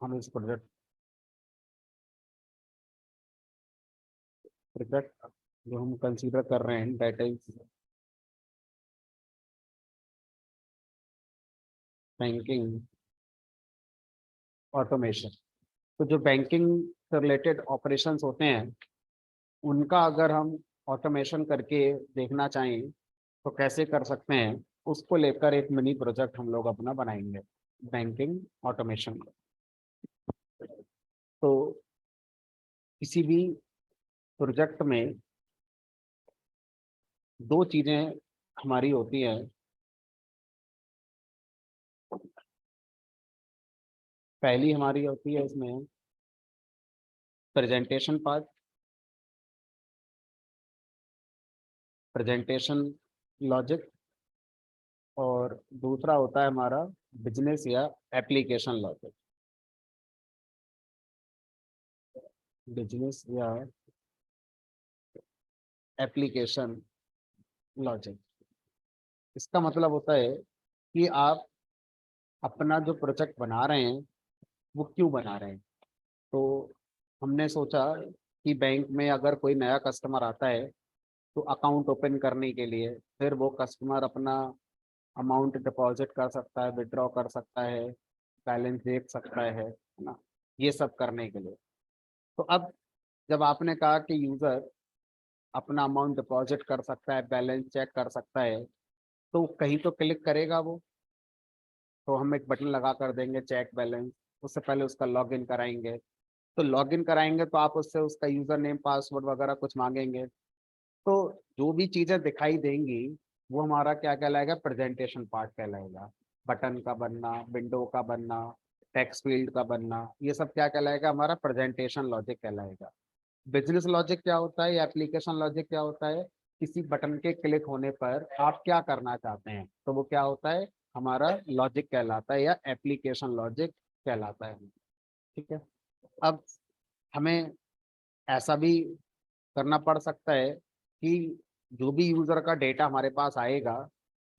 हम इस project project जो हम कंसीडर कर रहे हैं दैट इज बैंकिंग ऑटोमेशन। तो जो बैंकिंग से रिलेटेड ऑपरेशंस होते हैं उनका अगर हम ऑटोमेशन करके देखना चाहें तो कैसे कर सकते हैं, उसको लेकर एक मिनी प्रोजेक्ट हम लोग अपना बनाएंगे बैंकिंग ऑटोमेशन। तो किसी भी प्रोजेक्ट में दो चीजें हमारी होती हैं। पहली हमारी होती है इसमें प्रेजेंटेशन पार्ट, प्रेजेंटेशन लॉजिक, और दूसरा होता है हमारा बिजनेस या एप्लीकेशन लॉजिक। बिजनेस या एप्लीकेशन लॉजिक, इसका मतलब होता है कि आप अपना जो प्रोजेक्ट बना रहे हैं वो क्यों बना रहे हैं। तो हमने सोचा कि बैंक में अगर कोई नया कस्टमर आता है तो अकाउंट ओपन करने के लिए फिर वो कस्टमर अपना अमाउंट डिपॉजिट कर सकता है, विड्रॉ कर सकता है, बैलेंस देख सकता है ना, ये सब करने के लिए। तो अब जब आपने कहा कि यूज़र अपना अमाउंट डिपॉजिट कर सकता है, बैलेंस चेक कर सकता है, तो कहीं तो क्लिक करेगा वो। तो हम एक बटन लगा कर देंगे चेक बैलेंस, उससे पहले उसका लॉगिन कराएंगे। तो लॉगिन कराएंगे तो आप उससे उसका यूज़र नेम पासवर्ड वगैरह कुछ मांगेंगे। तो जो भी चीज़ें दिखाई देंगी वो हमारा क्या कहलाएगा, प्रेजेंटेशन पार्ट कहलाएगा। बटन का बनना, विंडो का बनना, टेक्स्ट फील्ड का बनना, ये सब क्या कहलाएगा, हमारा प्रेजेंटेशन लॉजिक कहलाएगा। बिजनेस लॉजिक क्या होता है या एप्लीकेशन लॉजिक क्या होता है, किसी बटन के क्लिक होने पर आप क्या करना चाहते हैं तो वो क्या होता है, हमारा लॉजिक कहलाता है या एप्लीकेशन लॉजिक कहलाता है। ठीक है। अब हमें ऐसा भी करना पड़ सकता है कि जो भी यूजर का डेटा हमारे पास आएगा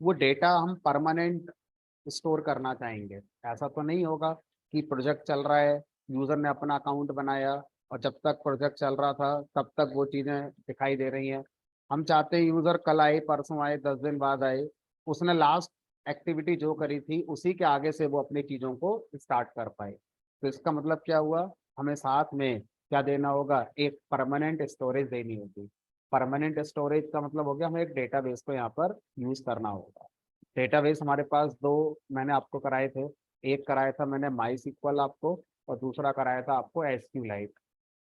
वो डेटा हम परमानेंट स्टोर करना चाहेंगे। ऐसा तो नहीं होगा कि प्रोजेक्ट चल रहा है, यूजर ने अपना अकाउंट बनाया और जब तक प्रोजेक्ट चल रहा था तब तक वो चीजें दिखाई दे रही हैं। हम चाहते हैं यूजर कल आए, परसों आए, 10 दिन बाद आए, उसने लास्ट एक्टिविटी जो करी थी उसी के आगे से वो अपनी चीजों को स्टार्ट कर पाए। तो इसका मतलब क्या हुआ, हमें साथ में क्या देना होगा, एक परमानेंट स्टोरेज देनी होगी। परमानेंट स्टोरेज का मतलब हो गया हमें एक डेटाबेस को यहाँ पर यूज करना होगा। डेटाबेस हमारे पास दो मैंने आपको कराए थे, एक कराया था मैंने माई सिक्वल आपको, और दूसरा कराया था आपको एसक्यूलाइट।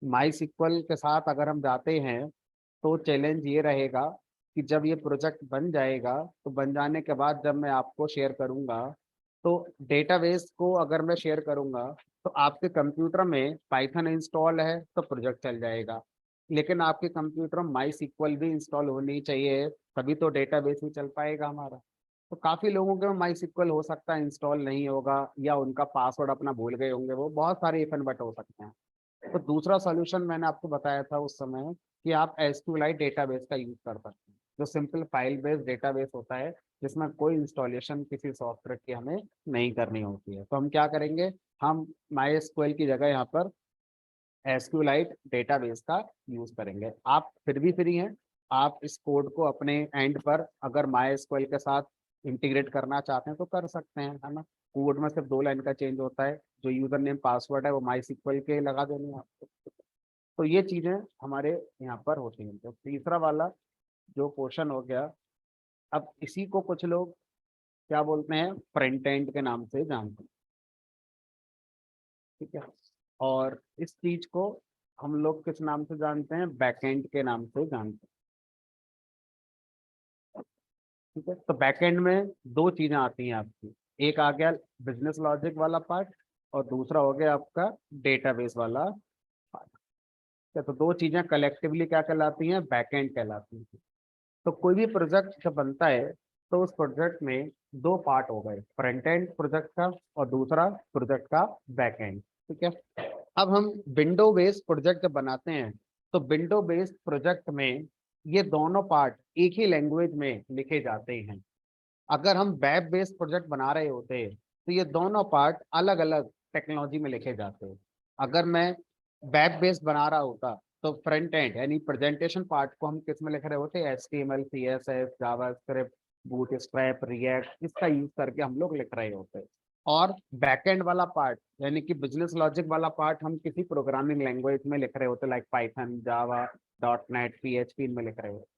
माई सिक्वल के साथ अगर हम जाते हैं तो चैलेंज ये रहेगा कि जब ये प्रोजेक्ट बन जाएगा तो बन जाने के बाद जब मैं आपको शेयर करूंगा तो डेटाबेस को अगर मैं शेयर करूंगा तो आपके कंप्यूटर में पाइथन इंस्टॉल है तो प्रोजेक्ट चल जाएगा, लेकिन आपके कंप्यूटर में माई सिक्वल भी इंस्टॉल होनी चाहिए, तभी तो डेटाबेस भी चल पाएगा हमारा। तो काफी लोगों के माई सिक्वल हो सकता है इंस्टॉल नहीं होगा, या उनका पासवर्ड अपना भूल गए होंगे, वो बहुत सारे इफ एंड बट हो सकते हैं। तो दूसरा सॉल्यूशन मैंने आपको बताया था उस समय कि आप एसक्यूएलाइट डेटाबेस का यूज कर सकते हैं, जो सिंपल फाइल बेस्ड डेटाबेस होता है जिसमें कोई इंस्टॉलेशन किसी सॉफ्टवेयर की हमें नहीं करनी होती है। तो हम क्या करेंगे, हम माई एसक्यूएल की जगह यहाँ पर एसक्यूएलाइट डेटाबेस का यूज करेंगे। आप फिर भी फ्री हैं, आप इस कोड को अपने एंड पर अगर माई एसक्यूएल के साथ इंटीग्रेट करना चाहते हैं तो कर सकते हैं, है ना। कोड में सिर्फ 2 लाइन का चेंज होता है, जो यूजर नेम पासवर्ड है वो माई सिक्वल के लगा देने हैं आपको। तो ये चीजें हमारे यहाँ पर होती हैं। तो तीसरा वाला जो क्वेश्चन हो गया, अब इसी को कुछ लोग क्या बोलते हैं, फ्रंट एंड के नाम से जानते हैं। ठीक है। और इस चीज को हम लोग किस नाम से जानते हैं, बैक एंड के नाम से जानते हैं। ठीक है। तो बैक एंड में दो चीजें आती हैं आपकी, एक आ गया बिजनेस लॉजिक वाला पार्ट और दूसरा हो गया आपका डेटाबेस वाला पार्ट। तो दो चीजें कलेक्टिवली क्या कहलाती हैं, बैक एंड कहलाती हैं। तो कोई भी प्रोजेक्ट जब बनता है तो उस प्रोजेक्ट में दो पार्ट हो गए, फ्रंट एंड प्रोजेक्ट का और दूसरा प्रोजेक्ट का बैक एंड। ठीक है। अब हम विंडो बेस्ड प्रोजेक्ट जब बनाते हैं तो विंडो बेस्ड प्रोजेक्ट में ये दोनों पार्ट एक ही लैंग्वेज में लिखे जाते हैं। अगर हम वेब बेस्ड प्रोजेक्ट बना रहे होते तो ये दोनों पार्ट अलग अलग टेक्नोलॉजी में लिखे जाते हैं। अगर मैं वेब बेस्ड बना रहा होता तो फ्रंट एंड यानी प्रेजेंटेशन पार्ट को हम किस में लिख रहे होते, HTML, CSS, JavaScript, bootstrap, react, इसका यूज करके हम लोग लिख रहे होते हैं। और बैकएंड वाला पार्ट यानी कि बिजनेस लॉजिक वाला पार्ट हम किसी प्रोग्रामिंग लैंग्वेज में लिख रहे होते, लाइक पाइथन, जावा, .NET, PHP में लिख रहे होते।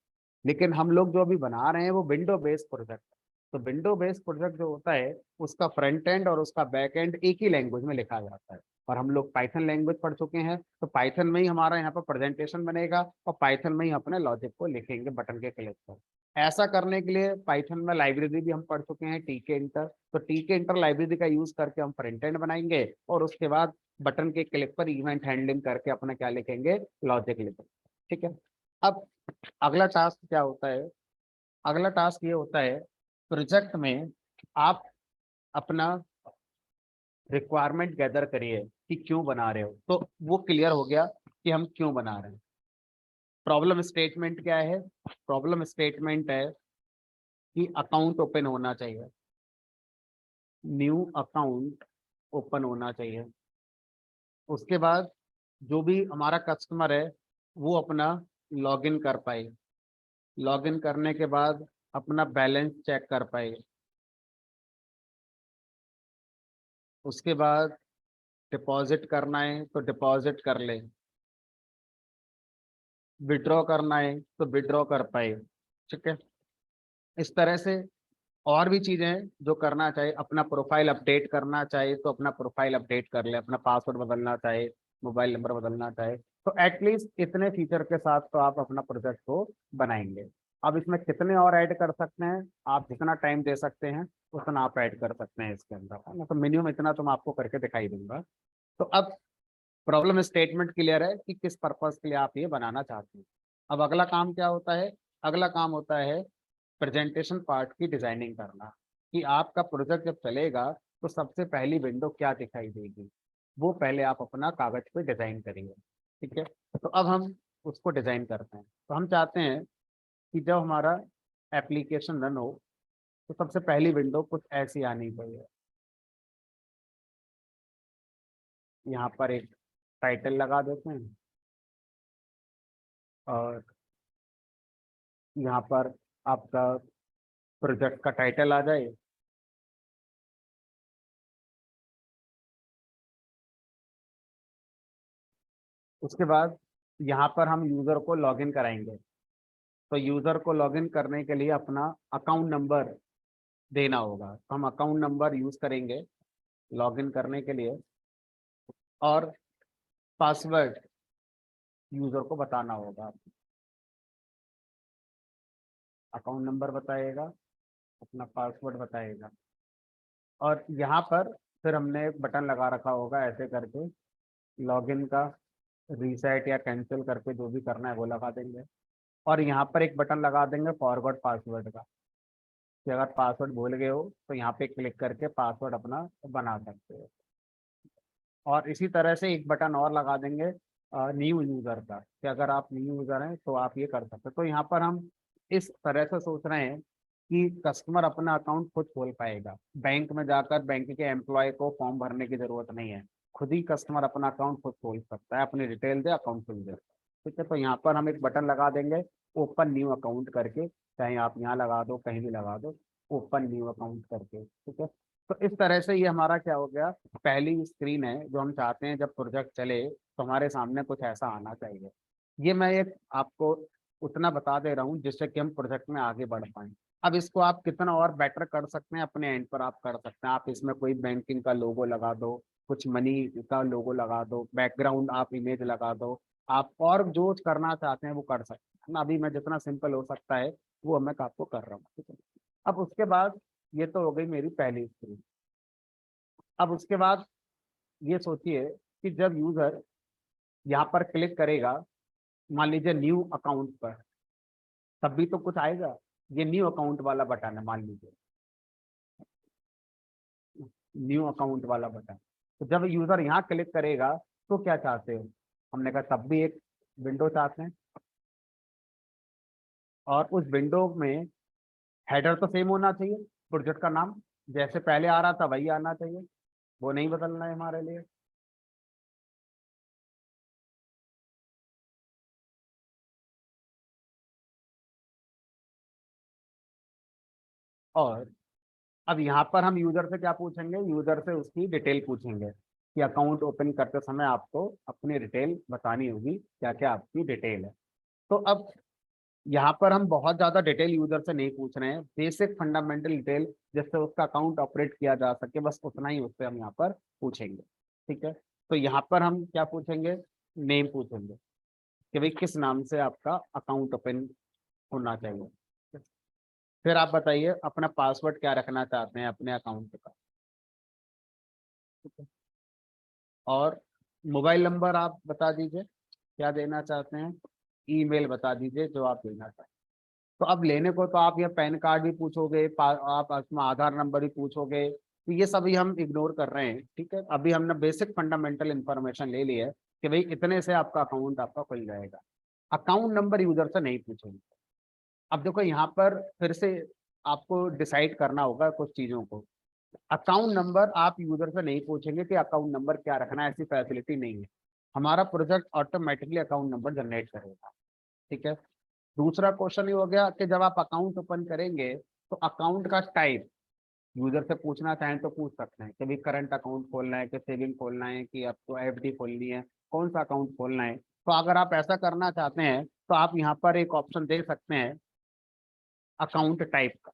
लेकिन हम लोग जो अभी बना रहे हैं वो विंडो बेस्ड प्रोजेक्ट। तो विंडो बेस्ड प्रोजेक्ट जो होता है उसका फ्रंट एंड और उसका बैक एंड एक ही लैंग्वेज में लिखा जाता है। और हम लोग पाइथन लैंग्वेज पढ़ चुके हैं, तो पाइथन में ही हमारा यहाँ पर प्रेजेंटेशन बनेगा और पाइथन में ही अपने लॉजिक को लिखेंगे बटन के क्लिक पर। ऐसा करने के लिए पाइथन में लाइब्रेरी भी हम पढ़ चुके हैं, टीके इंटर। तो टीके इंटर लाइब्रेरी का यूज करके हम फ्रंट एंड बनाएंगे और उसके बाद बटन के क्लिक पर इवेंट हैंडलिंग करके अपना क्या लिखेंगे, लॉजिक लिखेंगे। ठीक है। अब अगला टास्क क्या होता है, अगला टास्क ये होता है प्रोजेक्ट में आप अपना रिक्वायरमेंट गैदर करिए कि क्यों बना रहे हो। तो वो क्लियर हो गया कि हम क्यों बना रहे हैं। प्रॉब्लम स्टेटमेंट क्या है, प्रॉब्लम स्टेटमेंट है कि अकाउंट ओपन होना चाहिए, न्यू अकाउंट ओपन होना चाहिए। उसके बाद जो भी हमारा कस्टमर है वो अपना लॉगिन कर पाए, लॉगिन करने के बाद अपना बैलेंस चेक कर पाए। उसके बाद डिपॉजिट करना है तो डिपॉजिट कर ले, विड्रॉ करना है तो विड्रॉ कर पाए। ठीक है। इस तरह से और भी चीजें हैं जो करना चाहे, अपना प्रोफाइल अपडेट करना चाहे तो अपना प्रोफाइल अपडेट कर ले, अपना पासवर्ड बदलना चाहे, मोबाइल नंबर बदलना चाहे। तो एटलीस्ट इतने फीचर के साथ तो आप अपना प्रोजेक्ट को बनाएंगे। अब इसमें कितने और ऐड कर सकते हैं, आप जितना टाइम दे सकते हैं उतना आप ऐड कर सकते हैं इसके अंदर, है ना। तो मिनिमम इतना तो मैं आपको करके दिखाई दूंगा। तो अब प्रॉब्लम स्टेटमेंट क्लियर है कि किस पर्पस के लिए आप ये बनाना चाहते हैं। अब अगला काम क्या होता है, अगला काम होता है प्रेजेंटेशन पार्ट की डिजाइनिंग करना, कि आपका प्रोजेक्ट जब चलेगा तो सबसे पहली विंडो क्या दिखाई देगी, वो पहले आप अपना कागज पे डिजाइन करिए। ठीक है। तो अब हम उसको डिजाइन करते हैं। तो हम चाहते हैं कि जब हमारा एप्लीकेशन रन हो तो सबसे पहली विंडो कुछ ऐसी आनी चाहिए। यहाँ पर एक टाइटल लगा देते हैं और यहाँ पर आपका प्रोजेक्ट का टाइटल आ जाए। उसके बाद यहाँ पर हम यूजर को लॉगिन कराएंगे। तो यूजर को लॉगिन करने के लिए अपना अकाउंट नंबर देना होगा, तो हम अकाउंट नंबर यूज करेंगे लॉगिन करने के लिए। और पासवर्ड यूजर को बताना होगा, अकाउंट नंबर बताएगा, अपना पासवर्ड बताएगा। और यहाँ पर फिर हमने एक बटन लगा रखा होगा ऐसे करके, लॉगिन का रीसेट या कैंसिल करके जो भी करना है वो लगा देंगे। और यहाँ पर एक बटन लगा देंगे फॉरगॉट पासवर्ड का, कि अगर पासवर्ड भूल गए हो तो यहाँ पे क्लिक करके पासवर्ड अपना बना सकते हो। और इसी तरह से एक बटन और लगा देंगे न्यू यूज़र का, कि अगर आप न्यू यूज़र हैं तो आप ये कर सकते हो। तो यहाँ पर हम इस तरह से सोच रहे हैं कि कस्टमर अपना अकाउंट खुद खोल पाएगा, बैंक में जाकर बैंक के एम्प्लॉय को फॉर्म भरने की जरूरत नहीं है, खुद ही कस्टमर अपना अकाउंट खुद खोल सकता है, अपनी डिटेल दे अकाउंट खुल जाए। ठीक है। तो यहाँ पर हम एक बटन लगा देंगे ओपन न्यू अकाउंट करके, चाहे आप यहाँ लगा दो कहीं भी लगा दो, ओपन न्यू अकाउंट करके। ठीक है। तो इस तरह से ये हमारा क्या हो गया, पहली स्क्रीन है जो हम चाहते हैं जब प्रोजेक्ट चले तो हमारे सामने कुछ ऐसा आना चाहिए। ये मैं एक आपको उतना बता दे रहा हूँ जिससे कि हम प्रोजेक्ट में आगे बढ़ पाए। अब इसको आप कितना और बेटर कर सकते हैं अपने एंड पर आप कर सकते हैं, आप इसमें कोई बैंकिंग का लोगो लगा दो, कुछ मनी का लोगो लगा दो, बैकग्राउंड आप इमेज लगा दो, आप और जो करना चाहते हैं वो कर सकते हैं ना। अभी मैं जितना सिंपल हो सकता है वो मैं आपको कर रहा हूँ। ठीक है। अब उसके बाद ये तो हो गई मेरी पहली स्क्रीन। अब उसके बाद ये सोचिए कि जब यूजर यहाँ पर क्लिक करेगा, मान लीजिए न्यू अकाउंट पर, तब भी तो कुछ आएगा। ये न्यू अकाउंट वाला बटन है, मान लीजिए न्यू अकाउंट वाला बटन। तो जब यूजर यहाँ क्लिक करेगा तो क्या चाहते हो, हमने कहा तब भी एक विंडो चाहते हैं। और उस विंडो में हेडर तो सेम होना चाहिए, प्रोजेक्ट का नाम जैसे पहले आ रहा था वही आना चाहिए। वो नहीं बदलना है हमारे लिए। और अब यहाँ पर हम यूजर से क्या पूछेंगे, यूजर से उसकी डिटेल पूछेंगे कि अकाउंट ओपन करते समय आपको अपनी डिटेल बतानी होगी, क्या क्या आपकी डिटेल है। तो अब यहाँ पर हम बहुत ज्यादा डिटेल यूजर से नहीं पूछ रहे हैं, बेसिक फंडामेंटल डिटेल जिससे उसका अकाउंट ऑपरेट किया जा सके, बस उतना ही उससे हम यहाँ पर पूछेंगे। ठीक है, तो यहाँ पर हम क्या पूछेंगे, नेम पूछेंगे कि भाई किस नाम से आपका अकाउंट ओपन होना चाहिए। फिर आप बताइए अपना पासवर्ड क्या रखना चाहते हैं अपने अकाउंट का। ठीक है, और मोबाइल नंबर आप बता दीजिए क्या देना चाहते हैं, ईमेल बता दीजिए जो आप देना चाहते हैं। तो अब लेने को तो आप ये पैन कार्ड भी पूछोगे, आप उसमें आधार नंबर भी पूछोगे, तो ये सभी हम इग्नोर कर रहे हैं। ठीक है, अभी हमने बेसिक फंडामेंटल इंफॉर्मेशन ले ली है कि भाई इतने से आपका अकाउंट आपका खुल जाएगा। अकाउंट नंबर यूजर से नहीं पूछेंगे। अब देखो यहाँ पर फिर से आपको डिसाइड करना होगा कुछ चीजों को। अकाउंट नंबर आप यूजर से नहीं पूछेंगे कि अकाउंट नंबर क्या रखना है, ऐसी फैसिलिटी नहीं है। हमारा project automatically account number generate करेगा। ठीक है, दूसरा क्वेश्चन ये हो गया कि जब आप अकाउंट ओपन करेंगे तो अकाउंट का टाइप यूजर से पूछना चाहें तो पूछ सकते हैं कि भाई करंट अकाउंट खोलना है कि सेविंग खोलना है कि आपको एफडी खोलनी है, कौन सा अकाउंट खोलना है। तो अगर आप ऐसा करना चाहते हैं तो आप यहाँ पर एक ऑप्शन दे सकते हैं अकाउंट टाइप का,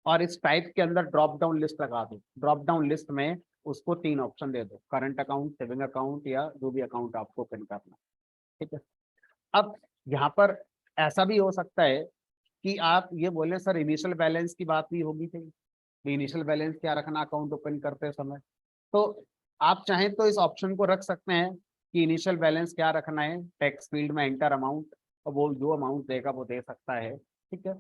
और इस टाइप के अंदर ड्रॉप डाउन लिस्ट लगा दो। ड्रॉप डाउन लिस्ट में उसको 3 ऑप्शन दे दो, करंट अकाउंट, सेविंग अकाउंट या जो भी अकाउंट आपको ओपन करना है। ठीक है, अब यहाँ पर ऐसा भी हो सकता है कि आप ये बोले सर इनिशियल बैलेंस की बात भी होगी थी, इनिशियल बैलेंस क्या रखना अकाउंट ओपन करते समय। तो आप चाहें तो इस ऑप्शन को रख सकते हैं कि इनिशियल बैलेंस क्या रखना है, टेक्स्ट फील्ड में एंटर अमाउंट, और वो जो अमाउंट देगा वो दे सकता है। ठीक है,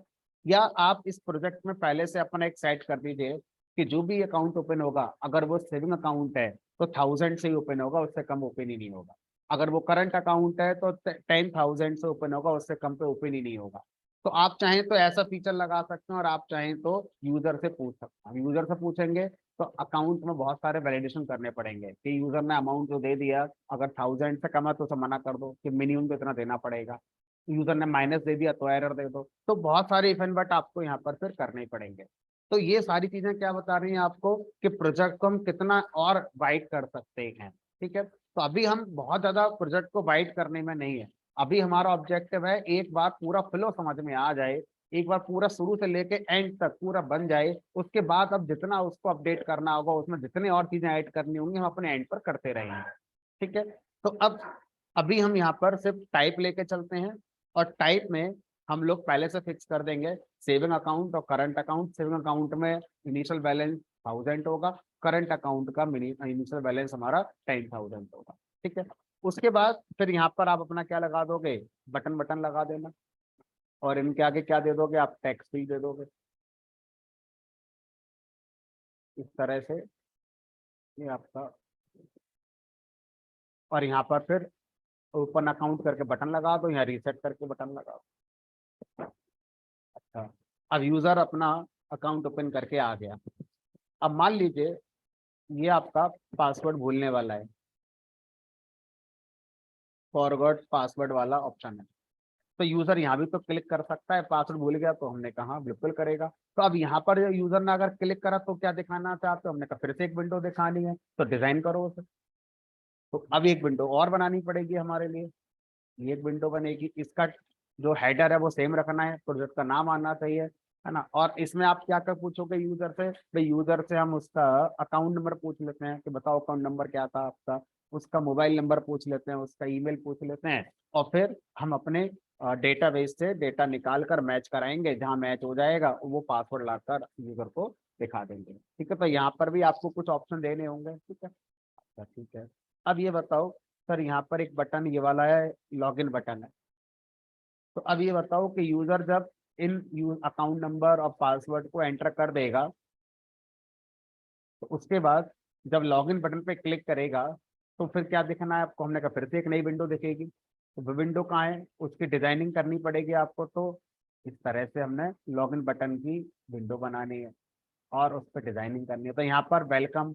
या आप इस प्रोजेक्ट में पहले से अपना एक सेट कर दीजिए कि जो भी अकाउंट ओपन होगा अगर वो सेविंग अकाउंट है तो 1000 से ही ओपन होगा, उससे कम ओपन ही नहीं होगा। अगर वो करंट अकाउंट है तो 10,000 से ओपन होगा, उससे कम पे ओपन ही नहीं होगा। तो आप चाहें तो ऐसा फीचर लगा सकते हैं, और आप चाहें तो यूजर से पूछ सकते हैं। यूजर से पूछेंगे तो अकाउंट में बहुत सारे वैलिडेशन करने पड़ेंगे कि यूजर ने अमाउंट जो दे दिया अगर 1000 से कम है तो उसे मना कर दो कि मिनिमम तो इतना देना पड़ेगा। यूजर ने माइनस दे दिया तो एरर दे दो। तो बहुत सारे इफ एंड बट आपको यहाँ पर फिर करने ही पड़ेंगे। तो ये सारी चीजें क्या बता रही हैं आपको कि प्रोजेक्ट को हम कितना और वाइड कर सकते हैं। ठीक है, तो अभी हम बहुत ज्यादा प्रोजेक्ट को वाइड करने में नहीं है। अभी हमारा ऑब्जेक्टिव है एक बार पूरा फ्लो समझ में आ जाए, एक बार पूरा शुरू से लेके एंड तक पूरा बन जाए, उसके बाद अब जितना उसको अपडेट करना होगा, उसमें जितनी और चीजें ऐड करनी होंगी हम अपने एंड पर करते रहेंगे। ठीक है, तो अब अभी हम यहाँ पर सिर्फ टाइप लेके चलते हैं, और टाइप में हम लोग पहले से फिक्स कर देंगे सेविंग अकाउंट और करंट अकाउंट। सेविंग अकाउंट में इनिशियल बैलेंस 1000 होगा, करंट अकाउंट का इनिशियल बैलेंस हमारा 10,000 होगा। ठीक है, उसके बाद फिर यहाँ पर आप अपना क्या लगा दोगे, बटन बटन लगा देना, और इनके आगे क्या दे दोगे, आप टैक्स भी दे दोगे इस तरह से। ये आपका, और यहाँ पर फिर ओपन अकाउंट करके बटन लगा दो, यहाँ रीसेट करके बटन लगा दो। अच्छा, अब यूजर अपना अकाउंट ओपन करके आ गया। अब मान लीजिए ये आपका पासवर्ड भूलने वाला है, फॉरगॉट पासवर्ड वाला ऑप्शन है। तो यूजर यहाँ भी तो क्लिक कर सकता है, पासवर्ड भूल गया तो हमने कहा बिल्कुल करेगा। तो अब यहाँ पर यूजर ने अगर क्लिक करा तो क्या दिखाना चाहते हो, हमने कहा फिर से एक विंडो दिखानी है तो डिजाइन करो उसे। तो अब एक विंडो और बनानी पड़ेगी हमारे लिए। ये एक विंडो बनेगी, इसका जो हेडर है वो सेम रखना है, प्रोजेक्ट का नाम आना चाहिए, है ना। और इसमें आप क्या कर पूछोगे यूजर से, भाई यूजर से हम उसका अकाउंट नंबर पूछ लेते हैं कि बताओ अकाउंट नंबर क्या था आपका, उसका मोबाइल नंबर पूछ लेते हैं, उसका ईमेल पूछ लेते हैं, और फिर हम अपने डेटाबेस से डेटा निकाल कर मैच कराएंगे, जहाँ मैच हो जाएगा वो पासवर्ड लाकर यूजर को दिखा देंगे। ठीक है, तो यहाँ पर भी आपको कुछ ऑप्शन देने होंगे। ठीक है, अच्छा ठीक है। अब ये बताओ सर, यहाँ पर एक बटन ये वाला है, लॉगिन बटन है। तो अब ये बताओ कि यूजर जब इन अकाउंट नंबर और पासवर्ड को एंटर कर देगा तो उसके बाद जब लॉगिन बटन पे क्लिक करेगा तो फिर क्या दिखना है आपको, हमने कहा फिर से एक नई विंडो दिखेगी। तो वो विंडो कहाँ है, उसकी डिजाइनिंग करनी पड़ेगी आपको। तो इस तरह से हमने लॉगिन बटन की विंडो बनानी है। और उस पर डिजाइनिंग करनी है। तो यहाँ पर वेलकम,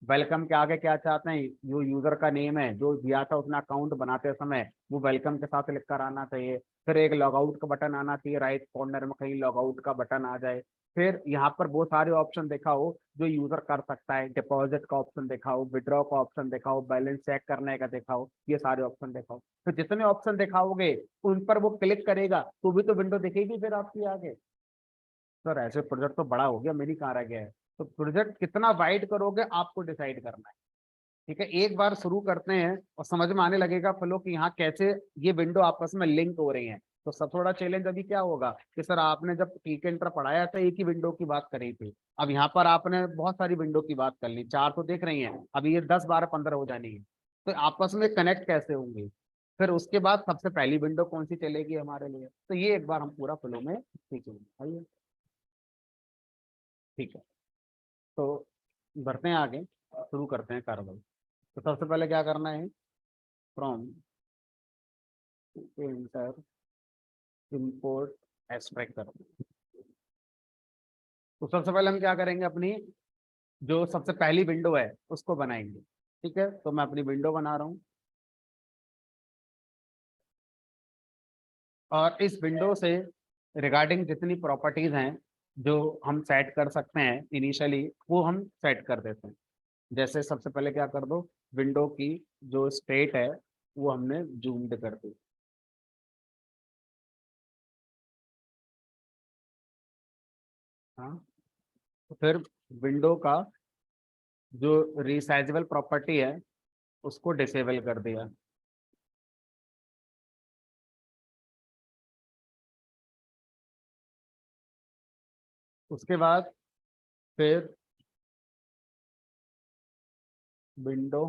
वेलकम के आगे क्या चाहते हैं, जो यूजर का नेम है जो दिया था उसने अकाउंट बनाते समय, वो वेलकम के साथ लिख कर आना चाहिए। फिर एक लॉगआउट का बटन आना चाहिए, राइट कॉर्नर में कहीं लॉगआउट का बटन आ जाए। फिर यहाँ पर बहुत सारे ऑप्शन देखा हो जो यूजर कर सकता है, डिपॉजिट का ऑप्शन देखा हो, विड्रॉ का ऑप्शन देखा हो, बैलेंस चेक करने का देखा हो, ये सारे ऑप्शन देखा हो। तो जितने ऑप्शन दिखाओगे उन पर वो क्लिक करेगा तो भी तो विंडो दिखेगी फिर आपकी आगे। सर ऐसे प्रोजेक्ट तो बड़ा हो गया, मेरी कहाँ रह गया है। तो प्रोजेक्ट कितना वाइड करोगे आपको डिसाइड करना है। ठीक है, एक बार शुरू करते हैं और समझ में आने लगेगा फ्लो कि यहाँ कैसे ये विंडो आपस में लिंक हो रही हैं। तो सब थोड़ा चैलेंज अभी क्या होगा कि सर आपने जब क्लिक एंटर पढ़ाया था एक ही विंडो की बात करी थी, अब यहाँ पर आपने बहुत सारी विंडो की बात कर ली, 4 तो देख रही हैं, अब ये 10 12 15 हो जानी है। तो आपस में कनेक्ट कैसे होंगे, फिर उसके बाद सबसे पहली विंडो कौन सी चलेगी हमारे लिए, तो ये एक बार हम पूरा फ्लो में सीखेंगे। आइए, ठीक है, तो बढ़ते हैं आगे, शुरू करते हैं कार्रवाई। तो सबसे पहले क्या करना है, फ्रॉम इंटर इंपोर्ट एक्सट्रैक्ट करना है। तो सबसे पहले हम क्या करेंगे, अपनी जो सबसे पहली विंडो है उसको बनाएंगे। ठीक है, तो मैं अपनी विंडो बना रहा हूँ और इस विंडो से रिगार्डिंग जितनी प्रॉपर्टीज हैं जो हम सेट कर सकते हैं इनिशियली, वो हम सेट कर देते हैं। जैसे सबसे पहले क्या कर दो, विंडो की जो स्टेट है वो हमने जूम्ड कर दी। हाँ, तो फिर विंडो का जो रिसाइजेबल प्रॉपर्टी है उसको डिसेबल कर दिया। उसके बाद फिर विंडो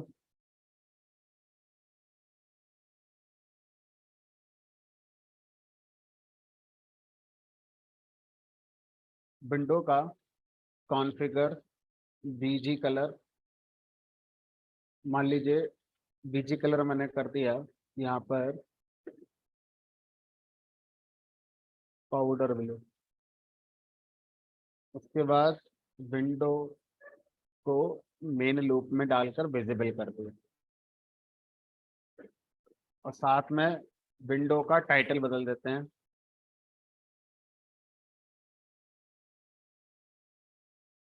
विंडो का कॉन्फ़िगर बीजी कलर, मान लीजिए बीजी कलर मैंने कर दिया यहाँ पर पाउडर ब्लू। उसके बाद विंडो को मेन लूप में डालकर विजिबल कर दिया और साथ में विंडो का टाइटल बदल देते हैं।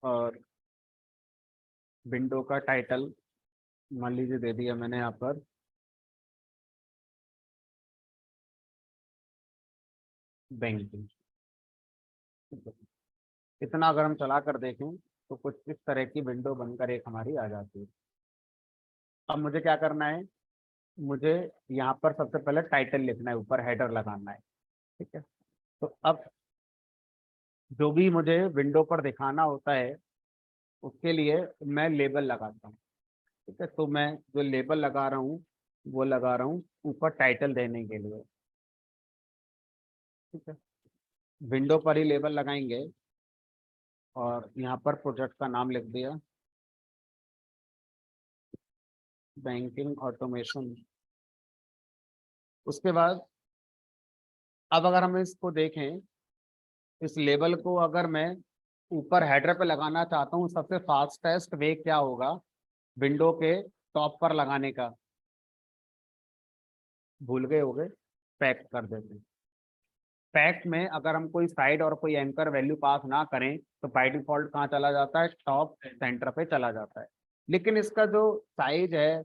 और विंडो का टाइटल मान लीजिए दे दिया मैंने यहाँ पर बैंकिंग। इतना अगर हम चला कर देखें तो कुछ इस तरह की विंडो बनकर एक हमारी आ जाती है। अब मुझे क्या करना है, मुझे यहाँ पर सबसे पहले टाइटल लिखना है, ऊपर हेडर लगाना है। ठीक है, तो अब जो भी मुझे विंडो पर दिखाना होता है उसके लिए मैं लेबल लगाता हूँ। ठीक है, तो मैं जो लेबल लगा रहा हूँ वो लगा रहा हूँ ऊपर टाइटल देने के लिए। ठीक है, विंडो पर ही लेबल लगाएंगे और यहाँ पर प्रोजेक्ट का नाम लिख दिया, बैंकिंग ऑटोमेशन। उसके बाद अब अगर हम इसको देखें, इस लेबल को अगर मैं ऊपर हेडर पे लगाना चाहता हूँ, सबसे फास्टेस्ट वे क्या होगा, विंडो के टॉप पर लगाने का, भूल गए होगे, पैक कर देते हैं। पैक में अगर हम कोई साइड और कोई एंकर वैल्यू पास ना करें तो बाय डिफॉल्ट कहाँ चला जाता है, टॉप सेंटर पे चला जाता है। लेकिन इसका जो साइज है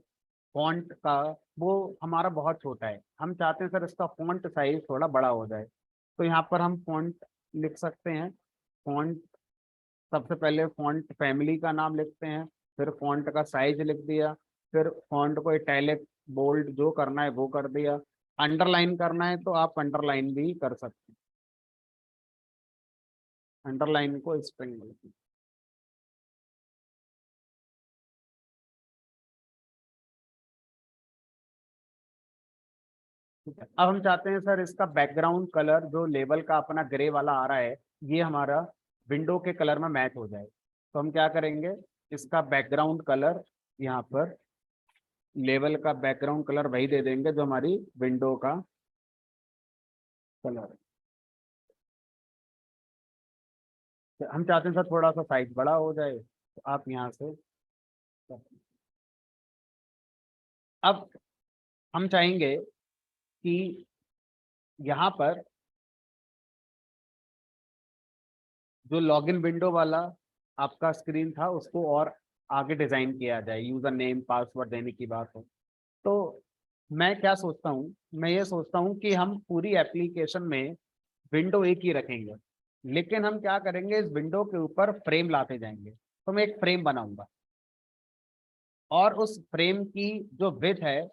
फॉन्ट का, वो हमारा बहुत छोटा है, हम चाहते हैं सर इसका फॉन्ट साइज थोड़ा बड़ा हो जाए। तो यहाँ पर हम फॉन्ट लिख सकते हैं। फॉन्ट, सबसे पहले फॉन्ट फैमिली का नाम लिखते हैं, फिर फॉन्ट का साइज लिख दिया, फिर फॉन्ट को इटैलिक बोल्ड जो करना है वो कर दिया। अंडरलाइन करना है तो आप अंडरलाइन भी कर सकते हैं, अंडरलाइन को स्ट्रिंग बोलते हैं। ठीक है, अब हम चाहते हैं सर इसका बैकग्राउंड कलर जो लेबल का अपना ग्रे वाला आ रहा है ये हमारा विंडो के कलर में मैच हो जाए। तो हम क्या करेंगे, इसका बैकग्राउंड कलर यहाँ पर लेवल का बैकग्राउंड कलर वही दे देंगे जो हमारी विंडो का कलर है। हम चाहते हैं सर थोड़ा सा साइज बड़ा हो जाए, तो आप यहाँ से, अब हम चाहेंगे कि यहाँ पर जो लॉगिन विंडो वाला आपका स्क्रीन था उसको और आगे डिजाइन किया जाए, यूजर नेम पासवर्ड देने की बात हो। तो मैं क्या सोचता हूँ, मैं ये सोचता हूँ कि हम पूरी एप्लीकेशन में विंडो एक ही रखेंगे, लेकिन हम क्या करेंगे, इस विंडो के ऊपर फ्रेम लाते जाएंगे। तो मैं एक फ्रेम बनाऊंगा और उस फ्रेम की जो विड्थ है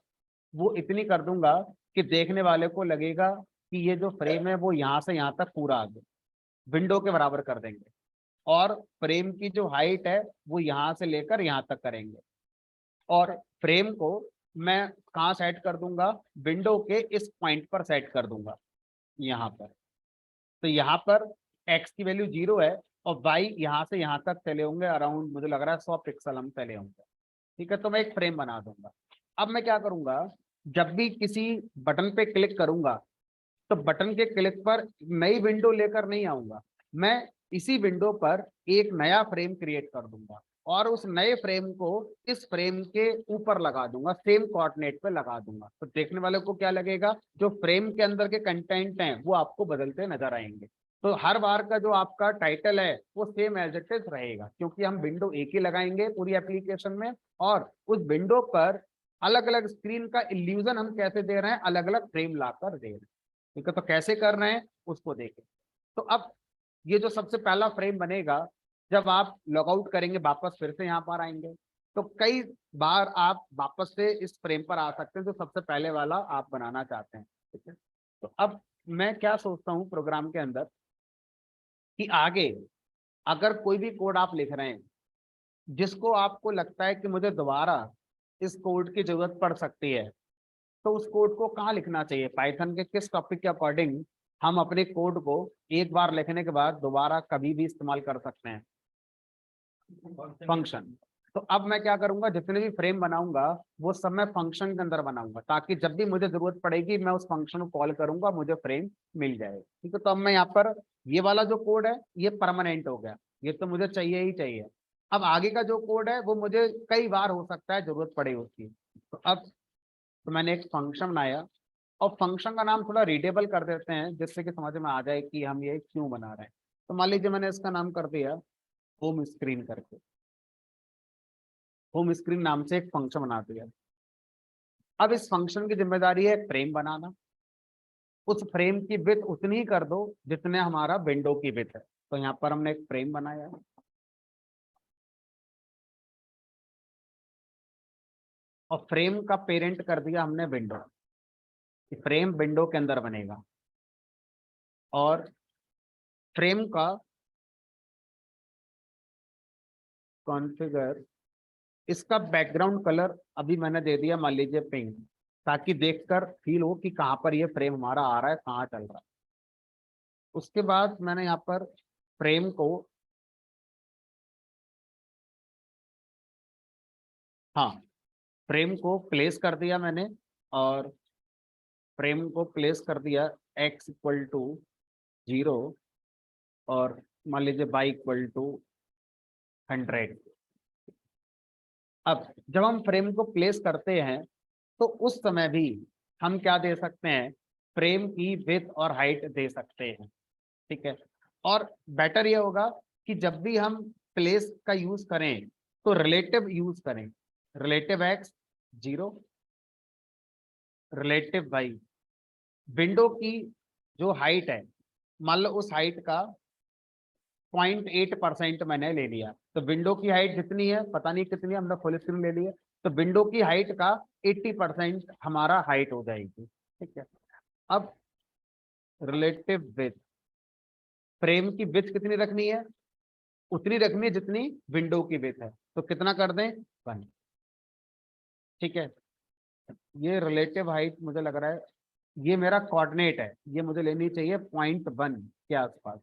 वो इतनी कर दूंगा कि देखने वाले को लगेगा कि ये जो फ्रेम है वो यहाँ से यहाँ तक पूरा आ गया, विंडो के बराबर कर देंगे। और फ्रेम की जो हाइट है वो यहाँ से लेकर यहाँ तक करेंगे। और फ्रेम को मैं कहाँ सेट कर दूंगा, विंडो के इस पॉइंट पर सेट कर दूंगा, यहाँ पर। तो यहाँ पर x की वैल्यू 0 है और y यहाँ से यहाँ तक चले होंगे अराउंड, मुझे लग रहा है 100 पिक्सल हम चले होंगे। ठीक है, तो मैं एक फ्रेम बना दूंगा। अब मैं क्या करूंगा, जब भी किसी बटन पे क्लिक करूंगा तो बटन के क्लिक पर नई विंडो लेकर नहीं आऊंगा, मैं इसी विंडो पर एक नया फ्रेम क्रिएट कर दूंगा और उस नए फ्रेम को इस फ्रेम के ऊपर लगा दूंगा, सेम कोऑर्डिनेट पे लगा दूंगा। तो देखने वाले को क्या लगेगा, जो फ्रेम के अंदर के कंटेंट हैं वो आपको बदलते नजर आएंगे। तो हर बार का जो आपका टाइटल है वो सेम एज इट इज रहेगा, क्योंकि हम विंडो एक ही लगाएंगे पूरी एप्लीकेशन में। और उस विंडो पर अलग अलग स्क्रीन का इल्यूजन हम कैसे दे रहे हैं, अलग अलग फ्रेम लाकर दे रहे हैं। ठीक है, तो कैसे कर रहे हैं उसको देखें। तो अब ये जो सबसे पहला फ्रेम बनेगा, जब आप लॉगआउट करेंगे वापस फिर से यहाँ पर आएंगे तो कई बार आप वापस से इस फ्रेम पर आ सकते हैं जो सबसे पहले वाला आप बनाना चाहते हैं। ठीक है, तो अब मैं क्या सोचता हूँ प्रोग्राम के अंदर कि आगे अगर कोई भी कोड आप लिख रहे हैं जिसको आपको लगता है कि मुझे दोबारा इस कोड की जरूरत पड़ सकती है, तो उस कोड को कहाँ लिखना चाहिए, पाइथन के किस टॉपिक के अकॉर्डिंग हम अपने कोड को एक बार लिखने के बाद दोबारा कभी भी इस्तेमाल कर सकते हैं, फंक्शन। तो अब मैं क्या करूंगा, जितने भी फ्रेम बनाऊंगा वो सब मैं फंक्शन के अंदर बनाऊंगा, ताकि जब भी मुझे जरूरत पड़ेगी मैं उस फंक्शन को कॉल करूंगा, मुझे फ्रेम मिल जाए। ठीक है, तो अब मैं यहाँ पर ये वाला जो कोड है ये परमानेंट हो गया, ये तो मुझे चाहिए ही चाहिए। अब आगे का जो कोड है वो मुझे कई बार हो सकता है जरूरत पड़े उसकी। तो अब तो मैंने एक फंक्शन बनाया और फंक्शन का नाम थोड़ा रीडेबल कर देते हैं जिससे कि समझ में आ जाए कि हम ये क्यों बना रहे हैं। तो मान लीजिए मैंने इसका नाम कर दिया होम स्क्रीन करके, होम स्क्रीन नाम से एक फंक्शन बना दिया। अब इस फंक्शन की जिम्मेदारी है फ्रेम बनाना, उस फ्रेम की विड्थ उतनी ही कर दो जितने हमारा विंडो की विड्थ है। तो यहाँ पर हमने एक फ्रेम बनाया और फ्रेम का पेरेंट कर दिया हमने विंडो, फ्रेम विंडो के अंदर बनेगा। और फ्रेम का कॉन्फ़िगर, इसका बैकग्राउंड कलर अभी मैंने दे दिया मान लीजिए पिंक, ताकि देखकर फील हो कि कहाँ पर ये फ्रेम हमारा आ रहा है, कहाँ चल रहा है। उसके बाद मैंने यहाँ पर फ्रेम को, हाँ, फ्रेम को प्लेस कर दिया मैंने और फ्रेम को प्लेस कर दिया x=0 और मान लीजिए y=100। अब जब हम फ्रेम को प्लेस करते हैं तो उस समय भी हम क्या दे सकते हैं, फ्रेम की विड्थ और हाइट दे सकते हैं। ठीक है, और बेटर ये होगा कि जब भी हम प्लेस का यूज करें तो रिलेटिव यूज करें, relative x 0, relative y। Window की जो हाइट है, मान लो उस हाइट का 0.8% मैंने ले लिया, तो विंडो की हाइट जितनी है पता नहीं कितनी है, हमने फुल स्क्रीन ले लिया, तो विंडो की हाइट का 80% हमारा हाइट हो जाएगी। ठीक है, अब रिलेटिव विड्थ, फ्रेम की विड्थ कितनी रखनी है, उतनी रखनी है जितनी विंडो की विड्थ है, तो कितना कर दें, 1। ठीक है, ये रिलेटिव हाइट मुझे लग रहा है ये मेरा कोऑर्डिनेट है, ये मुझे लेनी चाहिए 0.1 के आसपास,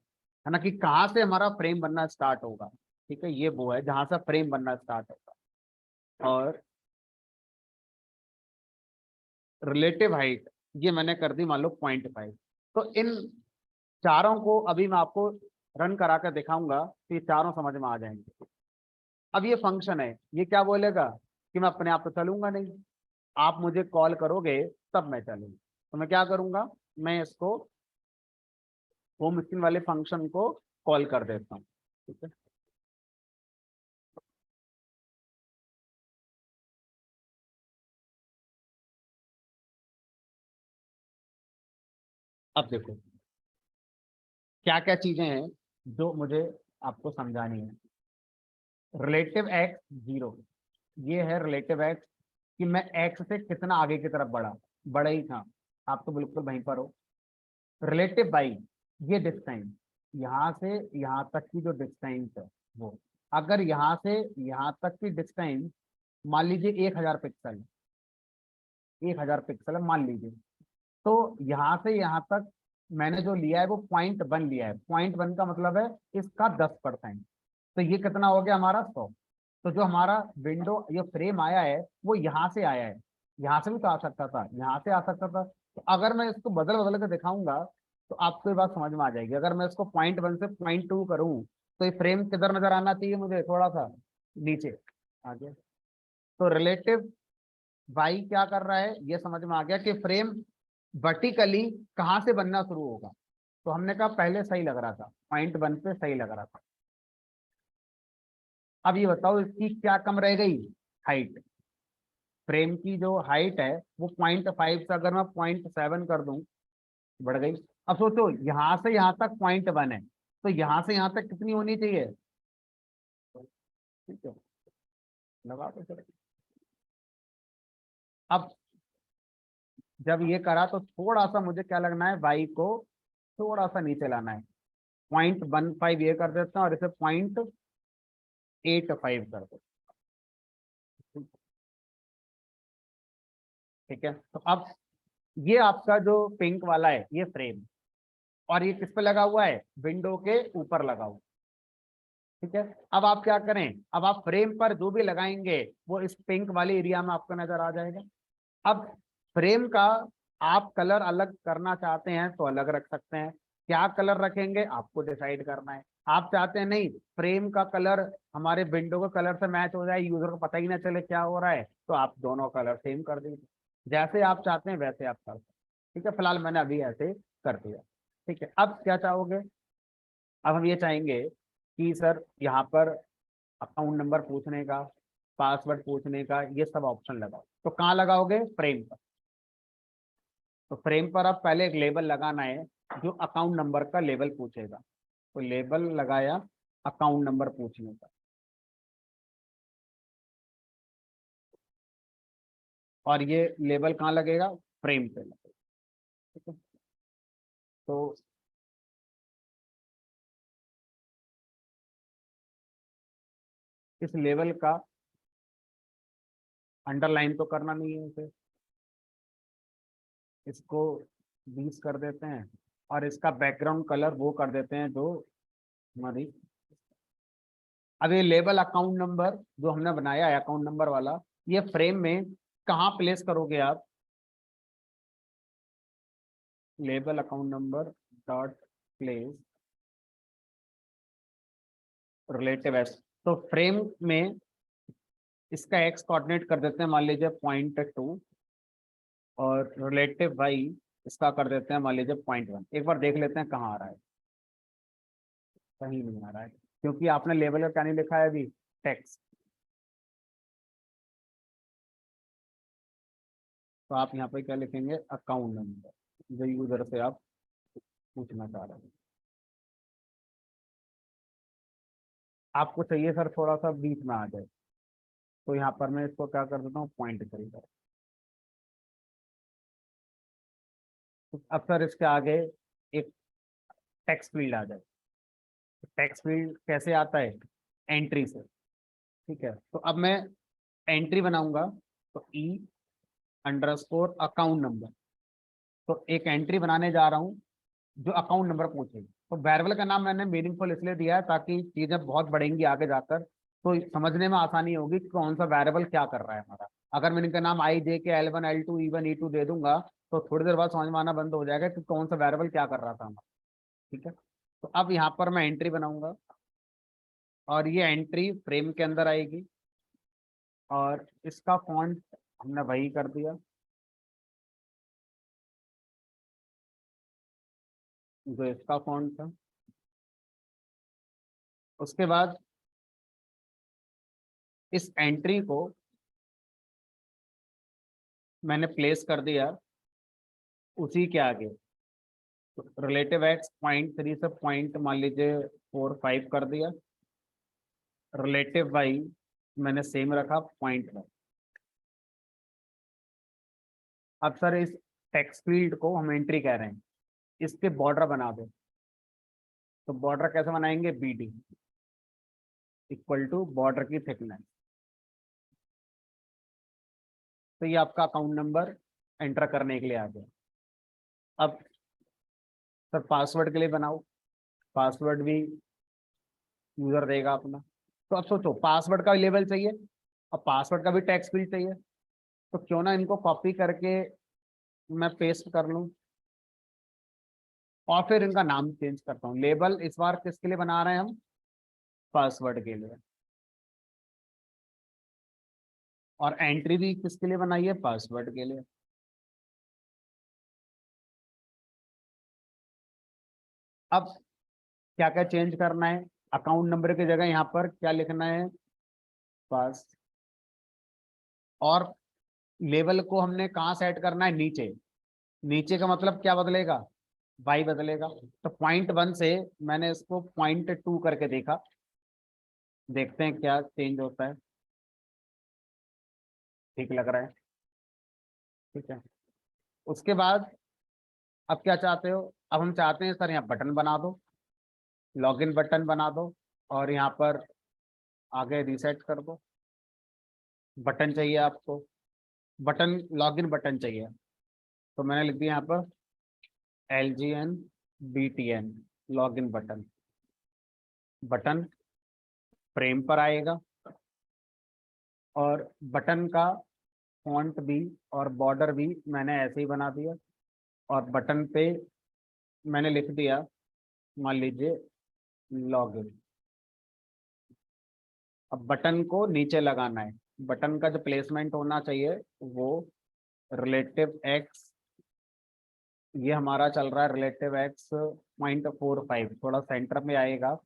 है ना, कि कहाँ से हमारा फ्रेम बनना स्टार्ट होगा। ठीक है, ये वो है जहां से फ्रेम बनना स्टार्ट होगा। और रिलेटिव हाइट ये मैंने कर दी मान लो 0.5। तो इन चारों को अभी मैं आपको रन करा कर दिखाऊंगा तो ये चारों समझ में आ जाएंगे। अब ये फंक्शन है, ये क्या बोलेगा कि मैं अपने आप तो चलूंगा नहीं, आप मुझे कॉल करोगे तब मैं चलूंगा। तो मैं क्या करूंगा, मैं इसको होम स्क्रीन वाले फंक्शन को कॉल कर देता हूँ। ठीक है, अब देखो क्या क्या चीजें हैं जो मुझे आपको समझानी है। रिलेटिव एक्स जीरो, ये है रिलेटिव एक्स कि मैं एक्स से कितना आगे की तरफ बढ़ा, बड़ा ही था, आप तो बिल्कुल वहीं पर हो। रिलेटिव वाई, ये डिस्टेंस यहाँ से यहाँ तक की जो डिस्टेंस है वो, अगर यहाँ से यहाँ तक की डिस्टेंस मान लीजिए 1000 पिक्सल, 1000 पिक्सल मान लीजिए, तो यहाँ से यहाँ तक मैंने जो लिया है वो 0.1 लिया है। 0.1 का मतलब है इसका 10%, तो ये कितना हो गया हमारा 100। तो जो हमारा विंडो ये फ्रेम आया है वो यहाँ से आया है, यहाँ से भी तो आ सकता था, यहाँ से आ सकता था। तो अगर मैं इसको बदल बदल के दिखाऊंगा तो आपको ये बात समझ में आ जाएगी। अगर मैं इसको 0.1 से 0.2 करूँ तो ये फ्रेम किधर नजर आना चाहिए मुझे, थोड़ा सा नीचे आगे। तो रिलेटिव वाई क्या कर रहा है, ये समझ में आ गया कि फ्रेम वर्टिकली कहाँ से बनना शुरू होगा। तो हमने कहा पहले सही लग रहा था, 0.1 पे सही लग रहा था। अब ये बताओ इसकी क्या कम रह गई, हाइट। फ्रेम की जो हाइट है वो 0.5 से अगर मैं 0.7 कर दूं, बढ़ गई। अब सोचो यहाँ से यहाँ तक 0.1 है, तो यहाँ से यहाँ तक कितनी होनी चाहिए। ठीक है, लगा तो चलो। अब जब ये करा तो थोड़ा सा मुझे क्या लगना है, वाई को थोड़ा सा नीचे लाना है। 0.15 ये कर देता हूँ और इसे 0.85 कर देता हूँ। ठीक है, तो अब ये आपका जो पिंक वाला है ये फ्रेम, और ये किस पे लगा हुआ है, विंडो के ऊपर लगा हुआ। ठीक है, अब आप क्या करें, अब आप फ्रेम पर जो भी लगाएंगे वो इस पिंक वाले एरिया में आपको नजर आ जाएगा। अब फ्रेम का आप कलर अलग करना चाहते हैं तो अलग रख सकते हैं, क्या कलर रखेंगे आपको डिसाइड करना है। आप चाहते हैं नहीं फ्रेम का कलर हमारे विंडो के कलर से मैच हो जाए, यूजर को पता ही ना चले क्या हो रहा है, तो आप दोनों कलर सेम कर दीजिए, जैसे आप चाहते हैं वैसे आप कर सकते हैं। ठीक है, फिलहाल मैंने अभी ऐसे कर दिया। ठीक है, अब क्या चाहोगे, अब हम ये चाहेंगे कि सर यहाँ पर अकाउंट नंबर पूछने का, पासवर्ड पूछने का, ये सब ऑप्शन लगाओ। तो कहाँ लगाओगे, फ्रेम पर। तो फ्रेम पर अब पहले एक लेबल लगाना है जो अकाउंट नंबर का लेबल पूछेगा। तो लेबल लगाया अकाउंट नंबर पूछने का, और ये लेबल कहाँ लगेगा, फ्रेम पे लगेगा। ठीक है, तो इस लेवल का अंडरलाइन तो करना नहीं है इसे, इसको 20 कर देते हैं, और इसका बैकग्राउंड कलर वो कर देते हैं जो हमारी। अब ये लेबल अकाउंट नंबर जो हमने बनाया है अकाउंट नंबर वाला, ये फ्रेम में कहाँ प्लेस करोगे आप, label account number dot place relative S. तो फ्रेम में इसका एक्स कोऑर्डिनेट कर देते हैं मान लीजिए 0.2, और रिलेटिव वाई इसका कर देते हैं मान लीजिए 0.1। एक बार देख लेते हैं कहाँ आ रहा है, कहीं नहीं आ रहा है, क्योंकि आपने लेबल का क्या नहीं लिखा है अभी, टेक्स्ट। तो आप यहाँ पे क्या लिखेंगे, अकाउंट नंबर, जो यूजर से आप पूछना चाह रहे हैं। आपको चाहिए सर थोड़ा सा बीच में आ जाए, तो यहाँ पर मैं इसको क्या कर देता हूँ, पॉइंट करूँगा। तो अब सर इसके आगे एक टेक्स्ट फील्ड आ जाए। टेक्स्ट फील्ड कैसे आता है, एंट्री से। ठीक है, तो अब मैं एंट्री बनाऊंगा, तो ई अंडरस्कोर अकाउंट नंबर। तो एक एंट्री बनाने जा रहा हूँ जो अकाउंट नंबर पूछेगी। तो वेरिएबल का नाम मैंने मीनिंगफुल इसलिए दिया है ताकि चीजें बहुत बढ़ेंगी आगे जाकर, तो समझने में आसानी होगी कि कौन सा वेरिएबल क्या कर रहा है हमारा। अगर मैंने इनका नाम आई जे के L1 L2 E1 E2 दे दूंगा तो थोड़ी देर बाद समझ में आना बंद हो जाएगा कि कौन सा वेरिएबल क्या कर रहा था हमारा। ठीक है, तो अब यहाँ पर मैं एंट्री बनाऊंगा और ये एंट्री फ्रेम के अंदर आएगी और इसका फॉन्ट हमने वही कर दिया जो इसका फॉन्ट था। उसके बाद इस एंट्री को मैंने प्लेस कर दिया उसी के आगे। रिलेटिव एक्स 0.3 से पॉइंट मान लीजिए 4-5 कर दिया। रिलेटिव वाई मैंने सेम रखा 0.1। अब सर इस टेक्स्ट फील्ड को हम एंट्री कह रहे हैं, इसके बॉर्डर बना दो। तो बॉर्डर कैसे बनाएंगे, B D equal to border की थिकनेस। तो ये आपका अकाउंट नंबर एंटर करने के लिए आ गया। अब सर पासवर्ड के लिए बनाओ, पासवर्ड भी यूजर देगा अपना। तो अब सोचो पासवर्ड का लेवल चाहिए और पासवर्ड का भी टेक्स्ट फील्ड चाहिए, तो क्यों ना इनको कॉपी करके मैं पेस्ट कर लूं और फिर इनका नाम चेंज करता हूँ। लेबल इस बार किसके लिए बना रहे हैं हम, पासवर्ड के लिए, और एंट्री भी किसके लिए बनाई है, पासवर्ड के लिए। अब क्या क्या चेंज करना है, अकाउंट नंबर की जगह यहाँ पर क्या लिखना है, पास। और लेवल को हमने कहाँ सेट करना है, नीचे। नीचे का मतलब क्या बदलेगा, वाई बदलेगा। तो 0.1 से मैंने इसको 0.2 करके देखा, देखते हैं क्या चेंज होता है। ठीक लग रहा है, ठीक है। उसके बाद अब क्या चाहते हो, अब हम चाहते हैं सर यहाँ बटन बना दो, लॉगिन बटन बना दो और यहाँ पर आगे रीसेट कर दो। बटन चाहिए आपको, बटन लॉगिन बटन चाहिए, तो मैंने लिख दिया यहाँ पर LGN BTN login button. Button frame पर आएगा और बटन का फॉन्ट भी और बॉर्डर भी मैंने ऐसे ही बना दिया और बटन पे मैंने लिख दिया मान लीजिए लॉगिन। अब बटन को नीचे लगाना है, बटन का जो प्लेसमेंट होना चाहिए वो रिलेटिव एक्स, ये हमारा चल रहा है रिलेटिव एक्स 0.45, थोड़ा सेंटर में आएगा।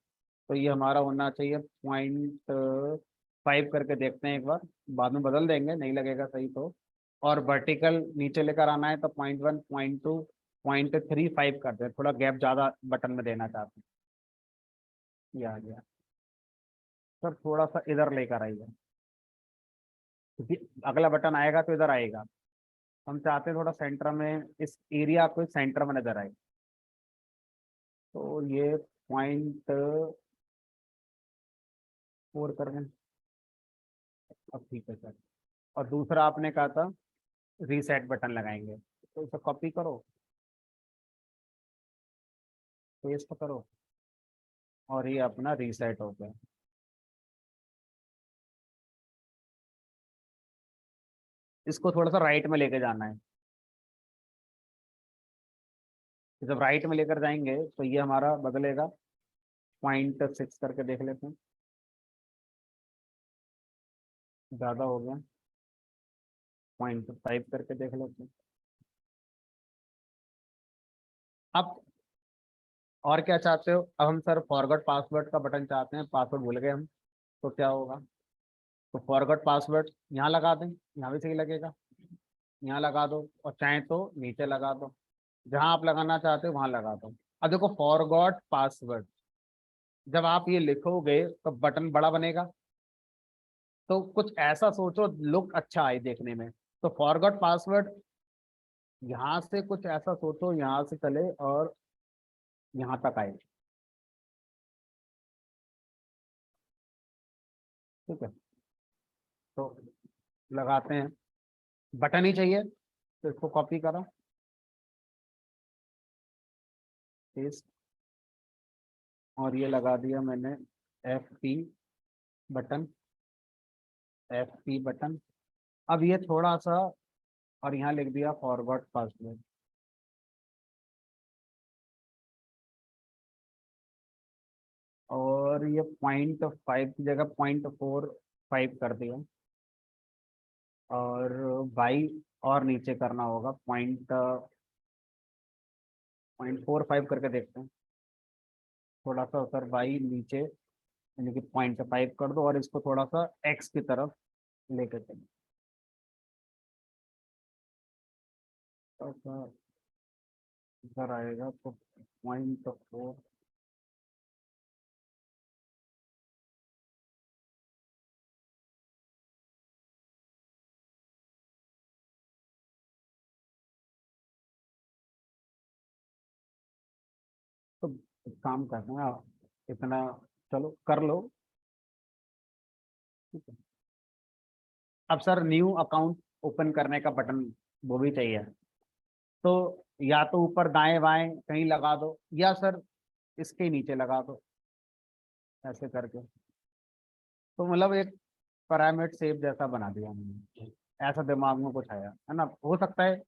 तो ये हमारा होना चाहिए 0.5 करके देखते हैं एक बार, बाद में बदल देंगे नहीं लगेगा सही तो। और वर्टिकल नीचे लेकर आना है तो 0.1 0.2 0.35 कर दे, थोड़ा गैप ज़्यादा बटन में देना चाहते हैं। ये आ गया सर, थोड़ा सा इधर लेकर आइए क्योंकि अगला बटन आएगा तो इधर आएगा। हम चाहते हैं थोड़ा सेंटर में, इस एरिया को सेंटर में नजर आए। तो ये 0.4 कर दें। अब ठीक है सर। और दूसरा आपने कहा था रीसेट बटन लगाएंगे, तो इसे कॉपी करो, पेस्ट करो और ये अपना रीसेट हो गया। इसको थोड़ा सा राइट में लेके जाना है। जब राइट में लेकर जाएंगे तो ये हमारा बदलेगा। 0.6 करके देख लेते हैं, ज़्यादा हो गया। 0.5 करके देख लेते हैं। अब और क्या चाहते हो, अब हम सर फॉरगॉट पासवर्ड का बटन चाहते हैं, पासवर्ड भूल गए हम, तो क्या होगा। तो फॉरगॉट पासवर्ड यहाँ लगा दें, यहाँ भी सही लगेगा, यहाँ लगा दो और चाहे तो नीचे लगा दो, जहाँ आप लगाना चाहते हो वहां लगा दो। अब देखो फॉरगॉट पासवर्ड, जब आप ये लिखोगे तो बटन बड़ा बनेगा, तो कुछ ऐसा सोचो लुक अच्छा आए देखने में। तो फॉरगॉट पासवर्ड यहाँ से कुछ ऐसा सोचो, यहाँ से चले और यहाँ तक आए, ठीक है। तो लगाते हैं, बटन ही चाहिए तो इसको कॉपी करो, पेस्ट, और ये लगा दिया मैंने FP बटन, FP बटन। अब ये थोड़ा सा और यहाँ लिख दिया फॉरगॉट पासवर्ड। और ये 0.5 की जगह 0.45 कर दिया, और बाई और नीचे करना होगा 0.45 करके देखते हैं। थोड़ा सा सर बाई नीचे यानी कि 0.5 कर दो, और इसको थोड़ा सा एक्स की तरफ लेकर चलो। ऐसा इधर आएगा तो 0.4, तो एक काम करते हैं आप इतना, चलो कर लो। ठीक है। अब सर न्यू अकाउंट ओपन करने का बटन वो भी चाहिए, तो या तो ऊपर दाएं बाएं कहीं लगा दो, या सर इसके नीचे लगा दो ऐसे करके। तो मतलब एक पिरामिड शेप जैसा बना दिया हमने, ऐसा दिमाग में कुछ आया है ना। हो सकता है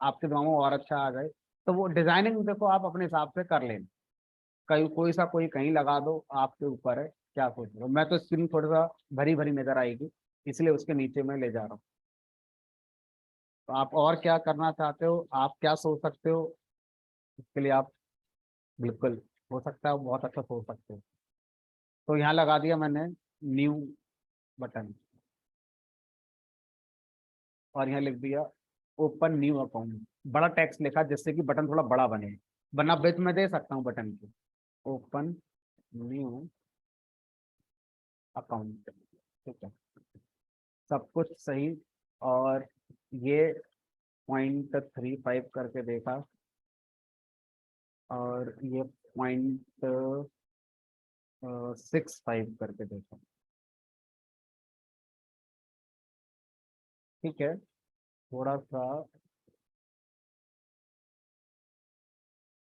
आपके दिमाग में और अच्छा आ जाए, तो वो डिजाइनिंग देखो आप अपने हिसाब से कर लेना। कहीं कोई सा कोई कहीं लगा दो, आपके ऊपर है क्या सोच रहे हो। मैं तो स्क्रीन थोड़ा सा भरी भरी नजर आएगी, इसलिए उसके नीचे मैं ले जा रहा हूँ। तो आप और क्या करना चाहते हो, आप क्या सोच सकते हो, इसके लिए आप बिल्कुल हो सकता है बहुत अच्छा सोच सकते हो। तो यहाँ लगा दिया मैंने न्यू बटन, और यहाँ लिख दिया ओपन न्यू अकाउंट, बड़ा टेक्स्ट लिखा जिससे कि बटन थोड़ा बड़ा बने, वरना विड्थ में दे सकता हूँ बटन की। ओपन न्यू अकाउंट, ठीक है, सब कुछ सही। और ये 0.35 करके देखा, और ये 0.65 करके देखा। ठीक है, थोड़ा सा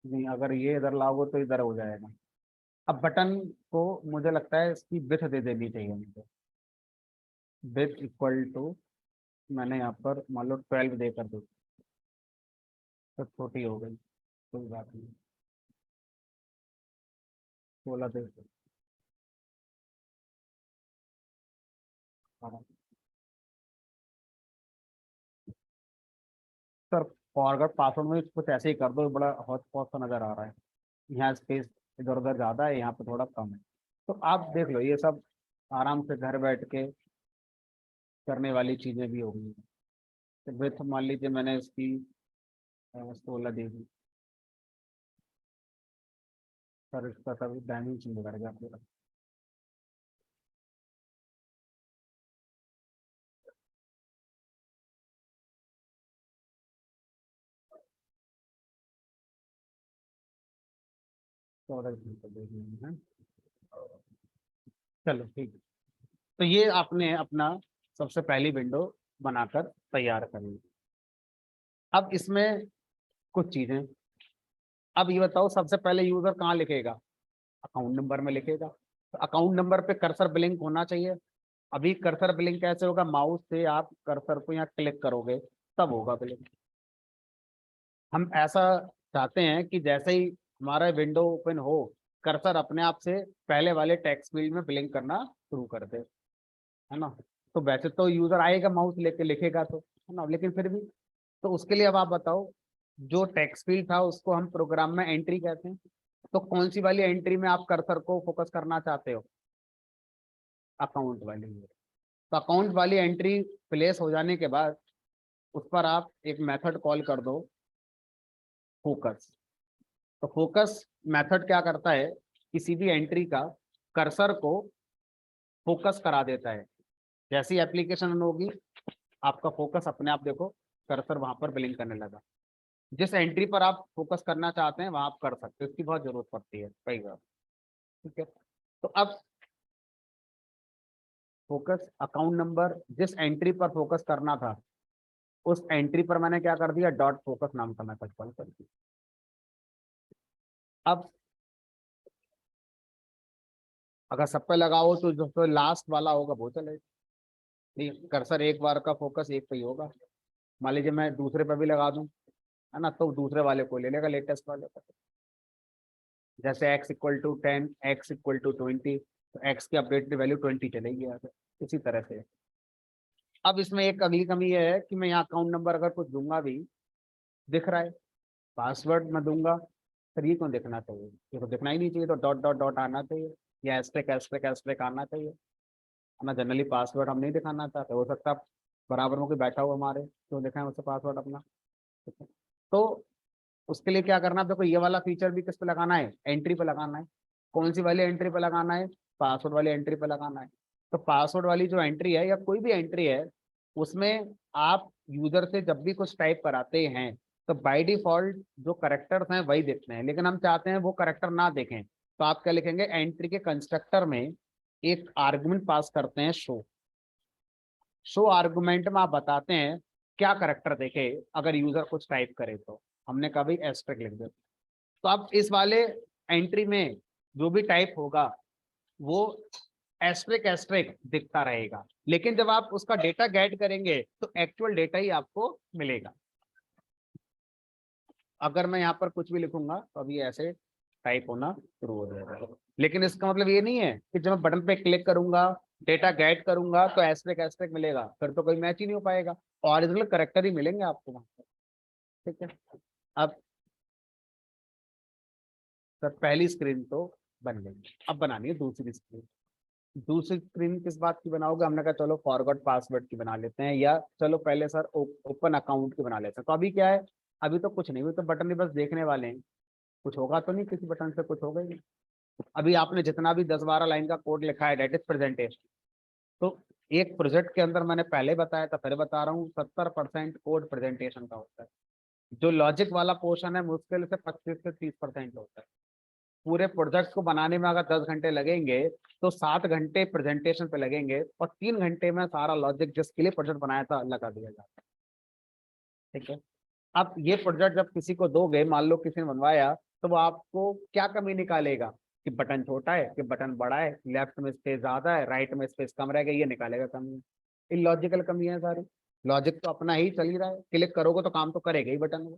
नहीं, अगर ये इधर लाओगे तो इधर हो जाएगा। अब बटन को मुझे लगता है इसकी विड्थ दे देनी चाहिए मुझे। विड्थ इक्वल टू, मैंने यहाँ पर मान लो 12 देकर दो, तो छोटी हो गई, कोई बात नहीं, 16 दे दो। हाँ। सर फॉरवर्ड पासवर्ड में कुछ ऐसे ही कर दो, बड़ा हौच पौच सा नजर आ रहा है। यहाँ स्पेस इधर उधर ज़्यादा है, यहाँ पे थोड़ा कम है। तो आप देख लो, ये सब आराम से घर बैठ के करने वाली चीज़ें भी होगी। तो विथ मान लीजिए मैंने इसकी 16 दे दी, सर इसका सभी डायमेंशन बिगड़ गया पूरा। चौदह दे दी है। चलो ठीक है। तो ये आपने अपना सबसे पहली विंडो बनाकर तैयार कर ली। अब इसमें कुछ चीजें, अब ये बताओ सबसे पहले यूजर कहाँ लिखेगा, अकाउंट नंबर में लिखेगा। तो अकाउंट नंबर पे कर्सर ब्लिंक होना चाहिए। अभी कर्सर ब्लिंक कैसे होगा, माउस से आप कर्सर को यहाँ क्लिक करोगे तब होगा ब्लिंक। हम ऐसा चाहते हैं कि जैसे ही हमारा विंडो ओपन हो, कर्सर अपने आप से पहले वाले टेक्स्ट फील्ड में ब्लिंक करना शुरू कर दे, है ना। तो वैसे तो यूजर आएगा माउस लेके लिखेगा तो, है ना, लेकिन फिर भी, तो उसके लिए अब आप बताओ, जो टेक्स्ट फील्ड था उसको हम प्रोग्राम में एंट्री कहते हैं। तो कौन सी वाली एंट्री में आप कर्सर को फोकस करना चाहते हो, अकाउंट वाली। तो अकाउंट वाली एंट्री प्लेस हो जाने के बाद उस पर आप एक मेथड कॉल कर दो, फोकस। तो फोकस मेथड क्या करता है, किसी भी एंट्री का कर्सर को फोकस करा देता है। जैसी एप्लीकेशन रन होगी, आपका फोकस अपने आप देखो कर्सर वहां पर ब्लिंक करने लगा। जिस एंट्री पर आप फोकस करना चाहते हैं वहां आप कर सकते हो, इसकी बहुत जरूरत पड़ती है कई बार। ठीक है, तो अब फोकस अकाउंट नंबर, जिस एंट्री पर फोकस करना था उस एंट्री पर मैंने क्या कर दिया, डॉट फोकस नाम का मेथड कॉल कर दिया। अब अगर सब पे लगाओ तो जो तो लास्ट वाला होगा वो चलेगा। नहीं, कर्सर एक बार का फोकस एक पे ही होगा। मान लीजिए मैं दूसरे पे भी लगा दूं, है ना, तो दूसरे वाले को ले लेगा, लेटेस्ट वाले को। जैसे x = 10, x = 20, तो x की अपडेटेड वैल्यू 20 चलेगी यहाँ पे। इसी तरह से अब इसमें एक अगली कमी ये है कि मैं यहाँ अकाउंट नंबर अगर कुछ दूंगा भी, दिख रहा है, पासवर्ड मैं दूंगा, फिर ये क्यों दिखना चाहिए? ये तो दिखना ही नहीं चाहिए, तो डॉट डॉट डॉट आना चाहिए या एस्ट्रिक एस्ट्रिक एस्ट्रिक आना चाहिए। हमें जनरली पासवर्ड हम नहीं दिखाना चाहते, हो सकता है बराबर में कोई बैठा हुआ हमारे, तो दिखाएं उससे पासवर्ड अपना। ठीक है, तो उसके लिए क्या करना है, देखो ये वाला फीचर भी किस पे लगाना है, एंट्री पे लगाना है। कौन सी वाली एंट्री पे लगाना है? पासवर्ड वाली एंट्री पे लगाना है। तो पासवर्ड वाली जो एंट्री है या कोई भी एंट्री है, उसमें आप यूजर से जब भी कुछ टाइप कराते हैं तो बाय डिफॉल्ट जो करेक्टर्स हैं वही दिखते हैं, लेकिन हम चाहते हैं वो करेक्टर ना देखें, तो आप क्या लिखेंगे, एंट्री के कंस्ट्रक्टर में एक आर्गुमेंट पास करते हैं शो। शो आर्गुमेंट में आप बताते हैं क्या करेक्टर देखे अगर यूजर कुछ टाइप करे, तो हमने कभी एस्ट्रिक लिख दिया। तो अब इस वाले एंट्री में जो भी टाइप होगा वो एस्ट्रिक एस्ट्रिक दिखता रहेगा, लेकिन जब आप उसका डेटा गेट करेंगे तो एक्चुअल डेटा ही आपको मिलेगा। अगर मैं यहाँ पर कुछ भी लिखूंगा तो अभी ऐसे टाइप होना शुरू हो जाएगा, लेकिन इसका मतलब ये नहीं है कि जब मैं बटन पे क्लिक करूंगा, डेटा गेट करूंगा तो एस्ट्रिक एस्ट्रिक मिलेगा, फिर तो कोई मैच ही नहीं हो पाएगा, ओरिजिनल करेक्टर ही मिलेंगे आपको वहां पर। ठीक है, अब सर पहली स्क्रीन तो बन गई, अब बनानी है दूसरी स्क्रीन। दूसरी स्क्रीन किस बात की बनाओगे? हमने कहा चलो फॉरगॉट पासवर्ड की बना लेते हैं, या चलो पहले सर ओपन अकाउंट की बना लेते हैं। तो अभी क्या है, अभी तो कुछ नहीं हुई, तो बटन ही बस देखने वाले हैं, कुछ होगा तो नहीं, किसी बटन से कुछ होगा ही नहीं। अभी आपने जितना भी 10-12 लाइन का कोड लिखा है डेट इज प्रेजेंटेशन, तो एक प्रोजेक्ट के अंदर मैंने पहले बताया था, फिर बता रहा हूँ, 70% कोड प्रेजेंटेशन का होता है। जो लॉजिक वाला पोर्शन है मुश्किल से 25 से 30% होता है। पूरे प्रोजेक्ट को बनाने में अगर 10 घंटे लगेंगे तो 7 घंटे प्रेजेंटेशन पे लगेंगे, और 3 घंटे में सारा लॉजिक जिसके लिए प्रोजेक्ट बनाया था लगा दिया जाता है। ठीक है, अब ये प्रोजेक्ट जब किसी को दोगे, मान लो किसी ने बनवाया, तो वो आपको क्या कमी निकालेगा कि बटन छोटा है कि बटन बड़ा है, लेफ्ट में स्पेस ज्यादा है, राइट में स्पेस कम रह गया, ये निकालेगा कमी। इलॉजिकल कमी है सारी। लॉजिक तो अपना ही चल ही रहा है, क्लिक करोगे तो काम तो करेगा ही बटन वो।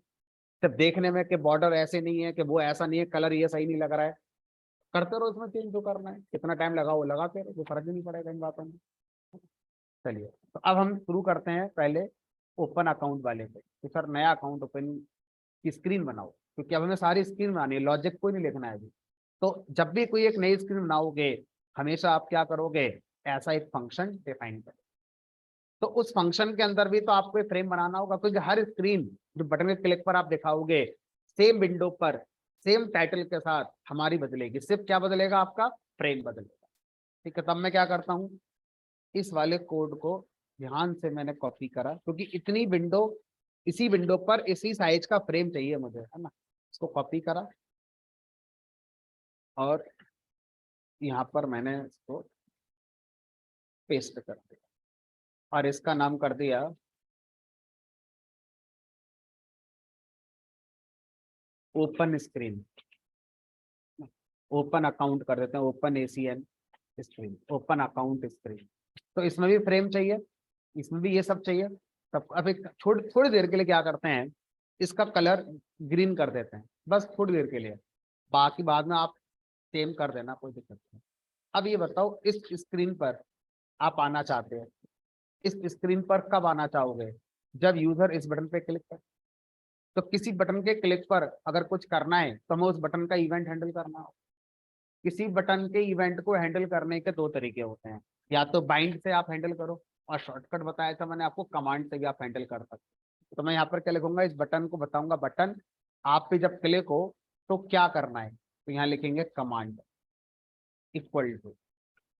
सिर्फ देखने में कि बॉर्डर ऐसे नहीं है, कि वो ऐसा नहीं है, कलर ये सही नहीं लग रहा है, करते रहो इसमें चेंज जो करना है, कितना टाइम लगा वो लगाते रहो, कोई फर्क ही नहीं पड़ेगा इन बातों में। चलिए, तो अब हम शुरू करते हैं पहले ओपन अकाउंट वाले पे। तो सर नया अकाउंट ओपन की स्क्रीन बनाओ, क्योंकि अब हमें सारी स्क्रीन बनानी है, लॉजिक कोई नहीं लिखना है अभी। तो जब भी कोई एक नई स्क्रीन बनाओगे, हमेशा आप क्या करोगे, ऐसा एक फंक्शन डिफाइन करो। तो उस फंक्शन के अंदर भी तो आपको एक फ्रेम बनाना होगा, क्योंकि हर स्क्रीन जो बटन के क्लिक पर आप दिखाओगे, सेम विंडो पर सेम टाइटल के साथ हमारी बदलेगी, सिर्फ क्या बदलेगा, आपका फ्रेम बदलेगा। ठीक है, तब मैं क्या करता हूँ, इस वाले कोड को ध्यान से मैंने कॉपी करा, क्योंकि इतनी विंडो, इसी विंडो पर इसी साइज का फ्रेम चाहिए मुझे, है ना। इसको कॉपी करा और यहाँ पर मैंने इसको पेस्ट कर दिया, और इसका नाम कर दिया ओपन स्क्रीन। ओपन अकाउंट कर देते हैं, open ACN screen, open account screen. तो इसमें भी फ्रेम चाहिए, इसमें भी ये सब चाहिए। तब अब एक थोड़ी देर के लिए क्या करते हैं, इसका कलर ग्रीन कर देते हैं, बस थोड़ी देर के लिए, बाकी बाद में आप सेम कर देना, कोई दिक्कत नहीं। अब ये बताओ, इस स्क्रीन पर आप आना चाहते हैं, इस स्क्रीन पर कब आना चाहोगे, जब यूजर इस बटन पे क्लिक कर। तो किसी बटन के क्लिक पर अगर कुछ करना है तो हमें उस बटन का इवेंट हैंडल करना हो। किसी बटन के इवेंट को हैंडल करने के दो तरीके होते हैं, या तो बाइंड से आप हैंडल करो, और शॉर्टकट बताया था मैंने आपको, कमांड से भी आप हैंडल कर सकते हो। तो मैं यहाँ पर क्या लिखूंगा, इस बटन को बताऊंगा, बटन आप पे जब क्लिक हो तो क्या करना है, तो यहाँ लिखेंगे कमांड इक्वल टू,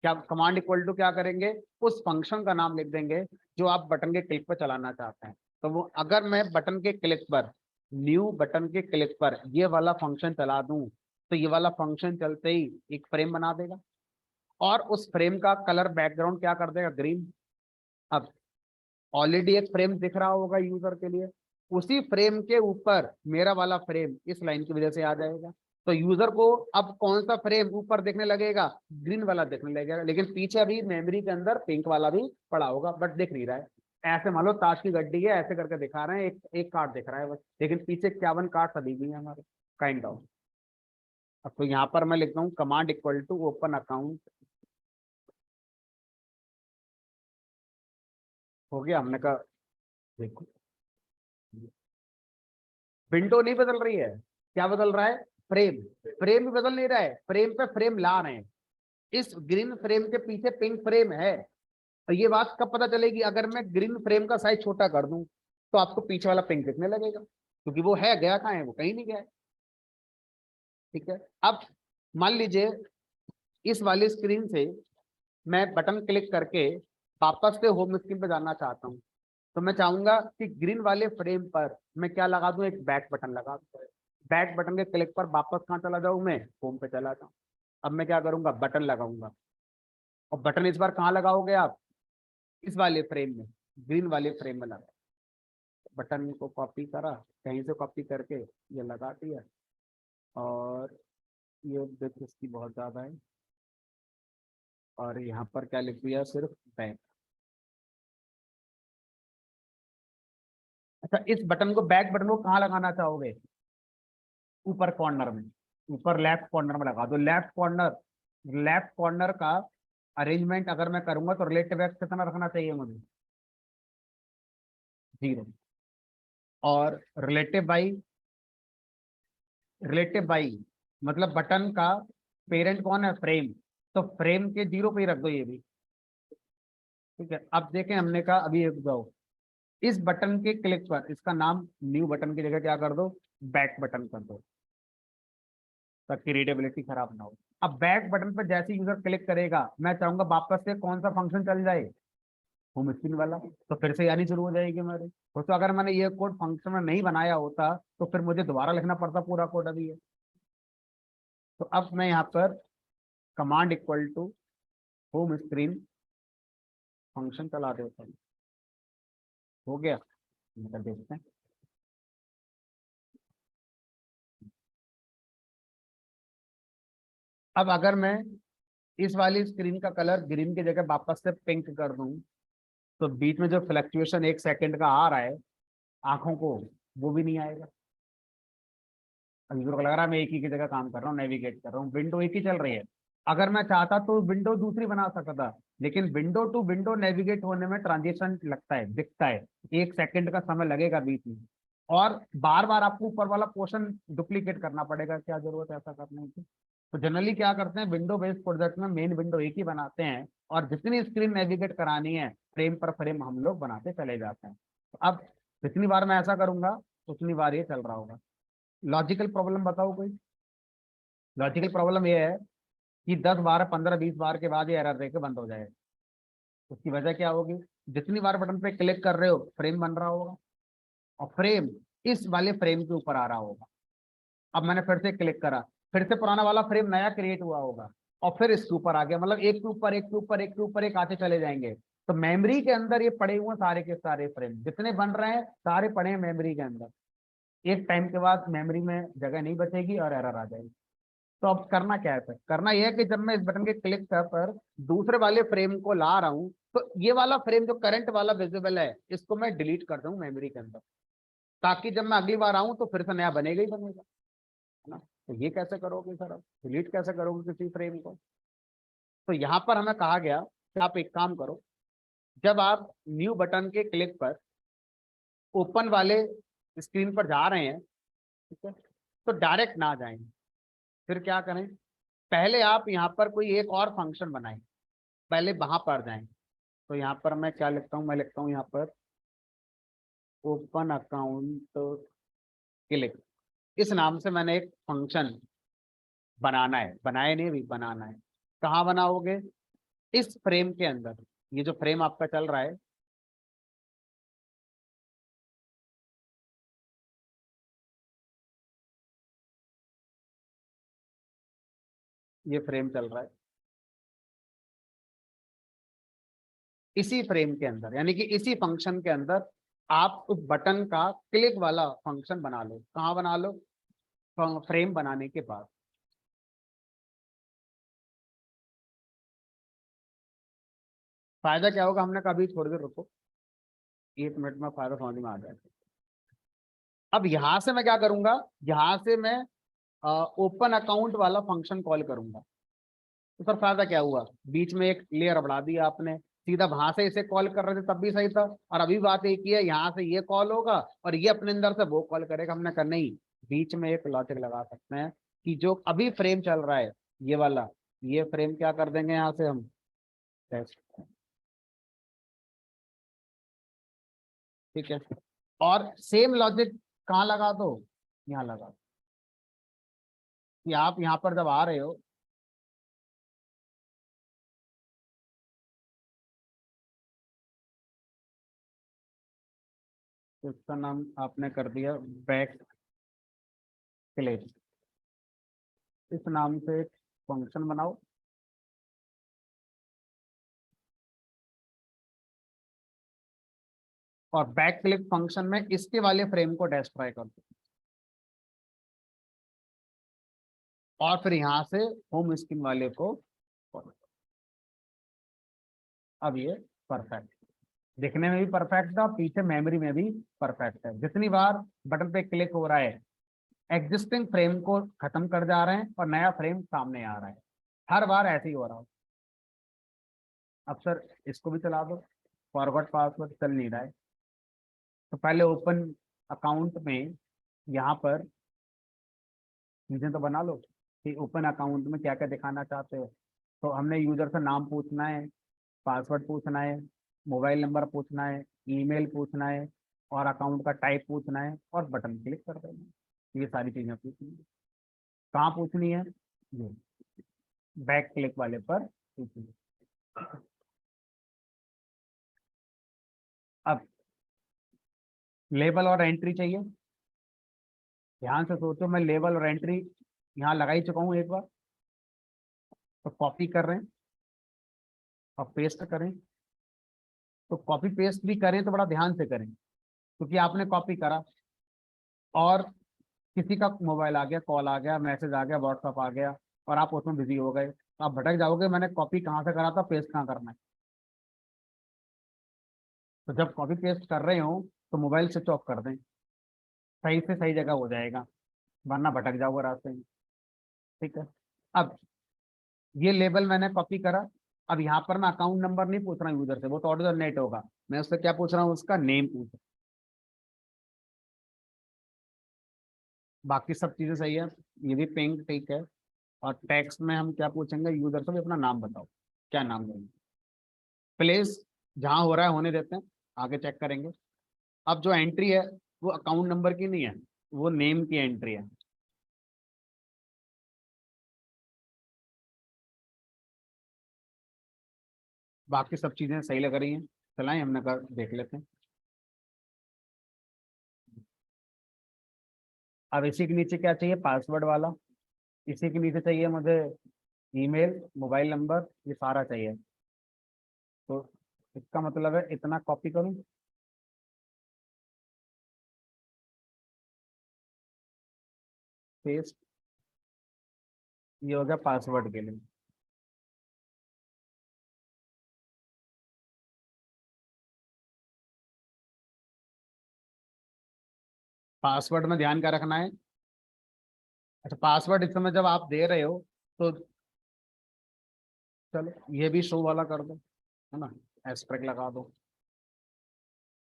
क्या कमांड इक्वल टू क्या करेंगे, उस फंक्शन का नाम लिख देंगे जो आप बटन के क्लिक पर चलाना चाहते हैं। तो वो अगर मैं बटन के क्लिक पर, न्यू बटन के क्लिक पर ये वाला फंक्शन चला दूं, तो ये वाला फंक्शन चलते ही एक फ्रेम बना देगा, और उस फ्रेम का कलर बैकग्राउंड क्या कर देगा, ग्रीन। अब ऑलरेडी एक फ्रेम दिख रहा होगा यूजर के लिए, उसी फ्रेम के ऊपर मेरा वाला फ्रेम इस लाइन की वजह से आ जाएगा। तो यूजर को अब कौन सा फ्रेम ऊपर देखने लगेगा, ग्रीन वाला देखने लगेगा, लेकिन पीछे अभी मेमोरी के अंदर पिंक वाला भी पड़ा होगा, बट दिख नहीं रहा है। ऐसे मान लो ताश की गड्डी है, ऐसे करके दिखा रहे हैं, एक एक कार्ड दिख रहा है बस, लेकिन पीछे 51 कार्ड अभी भी है हमारे, काइंड ऑफ। अब तो यहाँ पर मैं लिखता हूँ command equal to open account, हो गया। हमने कहा देखो विंडो नहीं बदल रही है, क्या बदल रहा है, फ्रेम। फ्रेम भी बदल नहीं रहा है, फ्रेम पे फ्रेम ला रहे हैं। इस ग्रीन फ्रेम के पीछे पिंक फ्रेम है। और ये बात कब पता चलेगी, अगर मैं ग्रीन फ्रेम का साइज छोटा कर दूं तो आपको पीछे वाला पिंक दिखने लगेगा, क्योंकि वो है, गया कहाँ है, वो कहीं नहीं गया है। ठीक है, अब मान लीजिए इस वाली स्क्रीन से मैं बटन क्लिक करके वापस से होम स्क्रीन पे जाना चाहता हूँ, तो मैं चाहूंगा कि ग्रीन वाले फ्रेम पर मैं क्या लगा दूं, एक बैक बटन लगा दूं। बैक बटन के क्लिक पर वापस कहाँ चला जाऊं, मैं होम पे चला जाऊं। अब मैं क्या करूंगा, बटन लगाऊंगा। और बटन इस बार कहाँ लगाओगे आप, इस वाले फ्रेम में, ग्रीन वाले फ्रेम में लगा। बटन को कॉपी करा, कहीं से कॉपी करके ये लगा दिया। और ये विड्थ इसकी बहुत ज्यादा है, और यहाँ पर क्या लिख दिया, सिर्फ बैक। अच्छा, इस बटन को, बैक बटन को कहाँ लगाना चाहोगे, ऊपर कॉर्नर में, ऊपर लेफ्ट कॉर्नर में लगा दो। लेफ्ट कॉर्नर, लेफ्ट कॉर्नर का अरेंजमेंट अगर मैं करूंगा तो रिलेटिव एक्स कितना रखना चाहिए मुझे, 0। और रिलेटिव बाई, रिलेटिव बाई मतलब बटन का पेरेंट कौन है, फ्रेम, तो फ्रेम के 0 पे ही रख दो ये भी। ठीक है, अब देखें, हमने कहा अभी एक जाओ, इस बटन के क्लिक पर इसका नाम न्यू बटन की जगह क्या कर दो, बैक बटन कर दो, ताकि रीडेबिलिटी खराब ना हो। अब बैक बटन पर जैसे यूजर क्लिक करेगा, मैं चाहूंगा वापस से कौन सा फंक्शन चल जाए, होम स्क्रीन वाला, तो फिर से यानी शुरू हो जाएगी हमारी। तो अगर मैंने ये कोड फंक्शन में नहीं बनाया होता तो फिर मुझे दोबारा लिखना पड़ता पूरा कोड अभी है। तो अब मैं यहाँ पर command equal to home screen function चला देता हूँ, हो गया। मतलब देखते हैं, अब अगर मैं इस वाली स्क्रीन का कलर ग्रीन की जगह वापस से पिंक कर दूं, तो बीच में जो फ्लक्चुएशन 1 सेकंड का आ रहा है आंखों को, वो भी नहीं आएगा। अभी तो लग रहा है मैं एक ही की जगह काम कर रहा हूँ, नेविगेट कर रहा हूँ, विंडो एक ही चल रही है। अगर मैं चाहता तो विंडो दूसरी बना सकता था, लेकिन विंडो टू विंडो नेविगेट होने में ट्रांजिशन लगता है, दिखता है, 1 सेकंड का समय लगेगा बीच में। और बार बार आपको ऊपर वाला पोर्शन डुप्लीकेट करना पड़ेगा, क्या जरूरत है ऐसा करने की। तो जनरली क्या करते हैं, विंडो बेस्ड प्रोजेक्ट में मेन विंडो एक ही बनाते हैं, और जितनी स्क्रीन नेविगेट करानी है फ्रेम पर फ्रेम हम लोग बनाते चले जाते हैं। तो अब जितनी बार मैं ऐसा करूंगा उतनी बार ये चल रहा होगा। लॉजिकल प्रॉब्लम बताओ कोई। लॉजिकल प्रॉब्लम ये है कि 10 बार 15 20 बार के बाद ये एरर देके बंद हो जाएगा। उसकी वजह क्या होगी, जितनी बार बटन पे क्लिक कर रहे हो फ्रेम बन रहा होगा, और फ्रेम इस वाले फ्रेम के ऊपर आ रहा होगा। अब मैंने फिर से क्लिक करा, फिर से पुराना वाला फ्रेम नया क्रिएट हुआ होगा, और फिर इसके ऊपर आ गया, मतलब एक के ऊपर एक के ऊपर एक के ऊपर एक आते चले जाएंगे। तो मेमोरी के अंदर ये पड़े हुए सारे के सारे फ्रेम जितने बन रहे हैं सारे पड़े हैं मेमोरी के अंदर। एक टाइम के बाद मेमोरी में जगह नहीं बचेगी और एरर आ जाएगी। तो अब करना क्या है, सर करना यह है कि जब मैं इस बटन के क्लिक पर दूसरे वाले फ्रेम को ला रहा हूं, तो ये वाला फ्रेम जो करंट वाला विजिबल है इसको मैं डिलीट कर दूं मेमोरी के अंदर, ताकि जब मैं अगली बार आऊं तो फिर से नया बनेगा ही बनेगा, है ना। तो ये कैसे करोगे सर, आप डिलीट कैसे करोगे किसी फ्रेम को। तो यहाँ पर हमें कहा गया कि आप एक काम करो, जब आप न्यू बटन के क्लिक पर ओपन वाले स्क्रीन पर जा रहे हैं, ठीक है, तो डायरेक्ट ना जाएं। फिर क्या करें, पहले आप यहाँ पर कोई एक और फंक्शन बनाएं, पहले वहां पर जाएं। तो यहाँ पर मैं क्या लिखता हूँ, मैं लिखता हूँ यहाँ पर ओपन अकाउंट क्लिक, इस नाम से मैंने एक फंक्शन बनाना है, बनाए नहीं अभी बनाना है। कहाँ बनाओगे, इस फ्रेम के अंदर, ये जो फ्रेम आपका चल रहा है, ये फ्रेम चल रहा है, इसी फ्रेम के अंदर यानी कि इसी फंक्शन के अंदर आप उस बटन का क्लिक वाला फंक्शन बना लो। कहाँ बना लो, फ्रेम बनाने के बाद। फायदा क्या होगा, हमने कभी थोड़ी देर रुको, 1 मिनट में फायदा समझ में आ जाएगा। अब यहां से मैं क्या करूंगा, यहां से मैं ओपन अकाउंट वाला फंक्शन कॉल करूंगा। तो सर फायदा क्या हुआ, बीच में एक लेयर बढ़ा दिया आपने, सीधा वहां से इसे कॉल कर रहे थे तब भी सही था, और अभी बात एक ही है, यहाँ से ये कॉल होगा और ये अपने अंदर से वो कॉल करेगा। हमने कहा नहीं, बीच में एक लॉजिक लगा सकते हैं कि जो अभी फ्रेम चल रहा है ये वाला, ये फ्रेम क्या कर देंगे यहाँ से हम टेस्ट। ठीक है, और सेम लॉजिक कहाँ लगा दो, यहाँ लगा दो, कि आप यहाँ पर जब आ रहे हो, तो इसका नाम आपने कर दिया बैक क्लिक। इस नाम से एक फंक्शन बनाओ, और बैक क्लिक फंक्शन में इसके वाले फ्रेम को डिस्ट्रॉय कर दो, और फिर यहाँ से होम स्क्रीन वाले को। अब ये परफेक्ट, दिखने में भी परफेक्ट था, पीछे मेमोरी में भी परफेक्ट है। जितनी बार बटन पे क्लिक हो रहा है एग्जिस्टिंग फ्रेम को खत्म कर जा रहे हैं और नया फ्रेम सामने आ रहा है, हर बार ऐसे ही हो रहा हो। अब सर इसको भी चला दो, फॉरवर्ड पासवर्ड चल नहीं रहा है, तो पहले ओपन अकाउंट में यहाँ पर चीजें तो बना लो कि ओपन अकाउंट में क्या क्या दिखाना चाहते हो। तो हमने यूजर से नाम पूछना है, पासवर्ड पूछना है, मोबाइल नंबर पूछना है, ईमेल पूछना है, और अकाउंट का टाइप पूछना है, और बटन क्लिक कर देना है। ये सारी चीजें पूछनी है। कहाँ पूछनी है, ये बैक क्लिक वाले पर पूछनी है। अब लेबल और एंट्री चाहिए, ध्यान से सोचो, मैं लेबल और एंट्री यहाँ लगा ही चुका हूँ एक बार। तो कॉपी कर रहे हैं और पेस्ट करें, तो कॉपी पेस्ट भी करें तो बड़ा ध्यान से करें, क्योंकि आपने कॉपी करा और किसी का मोबाइल आ गया, कॉल आ गया, मैसेज आ गया, व्हाट्सअप आ गया, और आप उसमें बिजी हो गए, तो आप भटक जाओगे मैंने कॉपी कहाँ से करा था, पेस्ट कहाँ करना है। तो जब कॉपी पेस्ट कर रहे हो तो मोबाइल स्विच ऑफ कर दें, सही से सही जगह हो जाएगा, वरना भटक जाओगे रास्ते में। ठीक है, अब ये लेबल मैंने कॉपी करा। अब यहाँ पर मैं अकाउंट नंबर नहीं पूछ रहा हूँ यूजर से, वो तो ऑटो जनरेट होगा, मैं उससे क्या पूछ रहा हूँ, उसका नेम पूछ रहा हूँ। बाकी सब चीजें सही है, ये भी पिंक ठीक है। और टेक्स्ट में हम क्या पूछेंगे, यूजर से भी अपना नाम बताओ, क्या नाम देंगे। प्लेस जहाँ हो रहा है होने देते हैं, आगे चेक करेंगे। अब जो एंट्री है वो अकाउंट नंबर की नहीं है, वो नेम की एंट्री है। बाकी सब चीजें सही लग रही हैं, चलाएं, हमने कहा देख लेते हैं। अब इसी के नीचे क्या चाहिए, पासवर्ड वाला। इसी के नीचे चाहिए मुझे ईमेल, मोबाइल नंबर, ये सारा चाहिए। तो इसका मतलब है इतना कॉपी करूं, पेस्ट, ये हो गया पासवर्ड के लिए। पासवर्ड में ध्यान क्या रखना है, अच्छा पासवर्ड इस समय जब आप दे रहे हो तो चलो ये भी शो वाला कर दो, है ना, एस्ट्रिक लगा दो।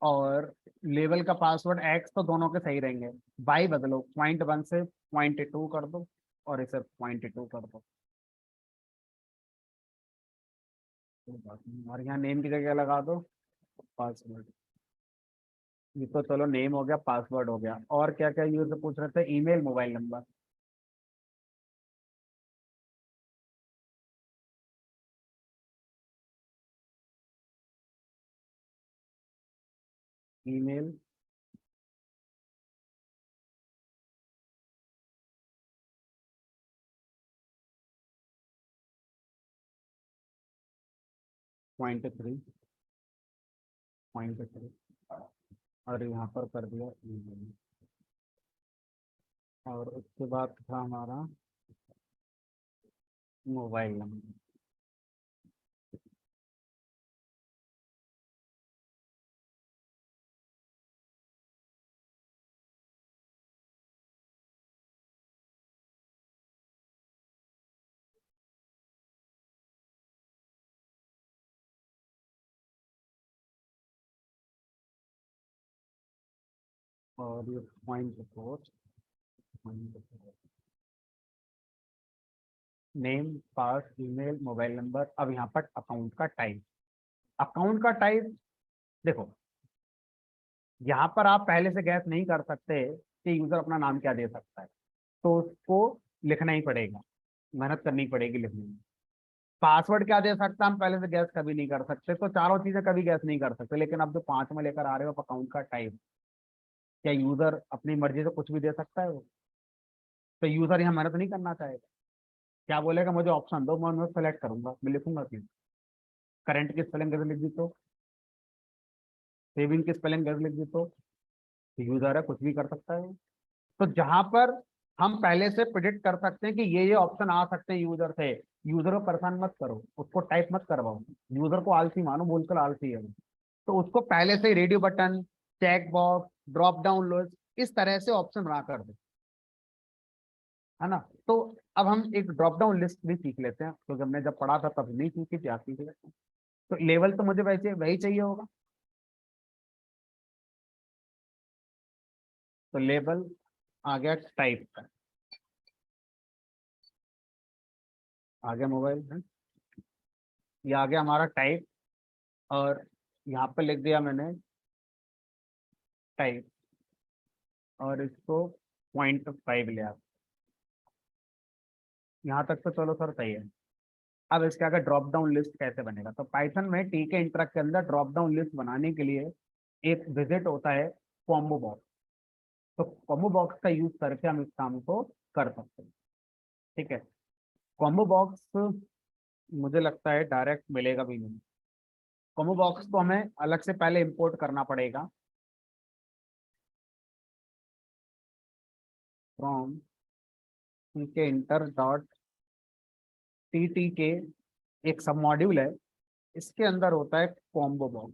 और लेवल का पासवर्ड एक्स तो दोनों के सही रहेंगे, बाई बदलो, .1 से .2 कर दो, और इसे .2 कर दो। कोई बात नहीं, और यहाँ नेम की जगह लगा दो पासवर्ड। ये तो चलो नेम हो गया, पासवर्ड हो गया, और क्या क्या यूजर पूछ रहे थे, ईमेल, मोबाइल नंबर। ईमेल, .3, .3, और यहाँ पर कर दिया ईमेल। और उसके बाद था हमारा मोबाइल नंबर। और ये पॉइंट रिपोर्ट, नेम, पास, ईमेल, मोबाइल नंबर। अब यहाँ पर अकाउंट का टाइप, अकाउंट का टाइप देखो, यहाँ पर आप पहले से गैस नहीं कर सकते कि यूजर अपना नाम क्या दे सकता है, तो उसको लिखना ही पड़ेगा, मेहनत करनी पड़ेगी लिखने में। पासवर्ड क्या दे सकता है हम पहले से गैस कभी नहीं कर सकते, तो चारों चीजें कभी गैस नहीं कर सकते। लेकिन अब जो पांच में लेकर आ रहे हो अकाउंट का टाइप, क्या यूजर अपनी मर्जी से कुछ भी दे सकता है वो? तो यूजर यहाँ मेहनत नहीं करना चाहेगा, क्या बोलेगा मुझे ऑप्शन दो, मैं सेलेक्ट करूंगा, मैं लिखूंगा क्यों? करंट की स्पेलिंग कैसे लिख दी तो, सेविंग की स्पेलिंग कैसे लिख दी तो, यूजर है कुछ भी कर सकता है। तो जहां पर हम पहले से प्रिडिक्ट कर सकते हैं कि ये ऑप्शन आ सकते हैं यूजर से, यूजर को परेशान मत करो, उसको टाइप मत करवाओ, यूजर को आलसी मानो, बोलकर आलसी है वो। तो उसको पहले से ही radio button, check box, drop down list, इस तरह से ऑप्शन बना कर दे, है ना। तो अब हम एक ड्रॉप डाउन लिस्ट भी सीख लेते हैं, क्योंकि हमने जब पढ़ा था तब नहीं सीखी थी, आज सीख लेते हैं। तो लेवल तो मुझे वैसे वही चाहिए होगा, तो लेवल आ गया टाइप का, आ गया मोबाइल है, ये आ गया हमारा टाइप। और यहाँ पे लिख दिया मैंने टाइप, और इसको 0.5 लिया। यहाँ तक तो चलो सर सही है। अब इसके आगे ड्रॉप डाउन लिस्ट कैसे बनेगा, तो पाइथन में टीके इंटरेक्ट के अंदर ड्रॉप डाउन लिस्ट बनाने के लिए एक विजिट होता है कॉम्बो बॉक्स। तो कॉम्बो बॉक्स का यूज करके हम इस काम को कर सकते हैं, ठीक है। कॉम्बो बॉक्स मुझे लगता है डायरेक्ट मिलेगा भी नहीं, कॉम्बो बॉक्स को हमें अलग से पहले इंपोर्ट करना पड़ेगा फ्रॉम टीके इंटर डॉट टी टी के, एक सब मॉड्यूल है, इसके अंदर होता है कॉम्बो बॉक्स।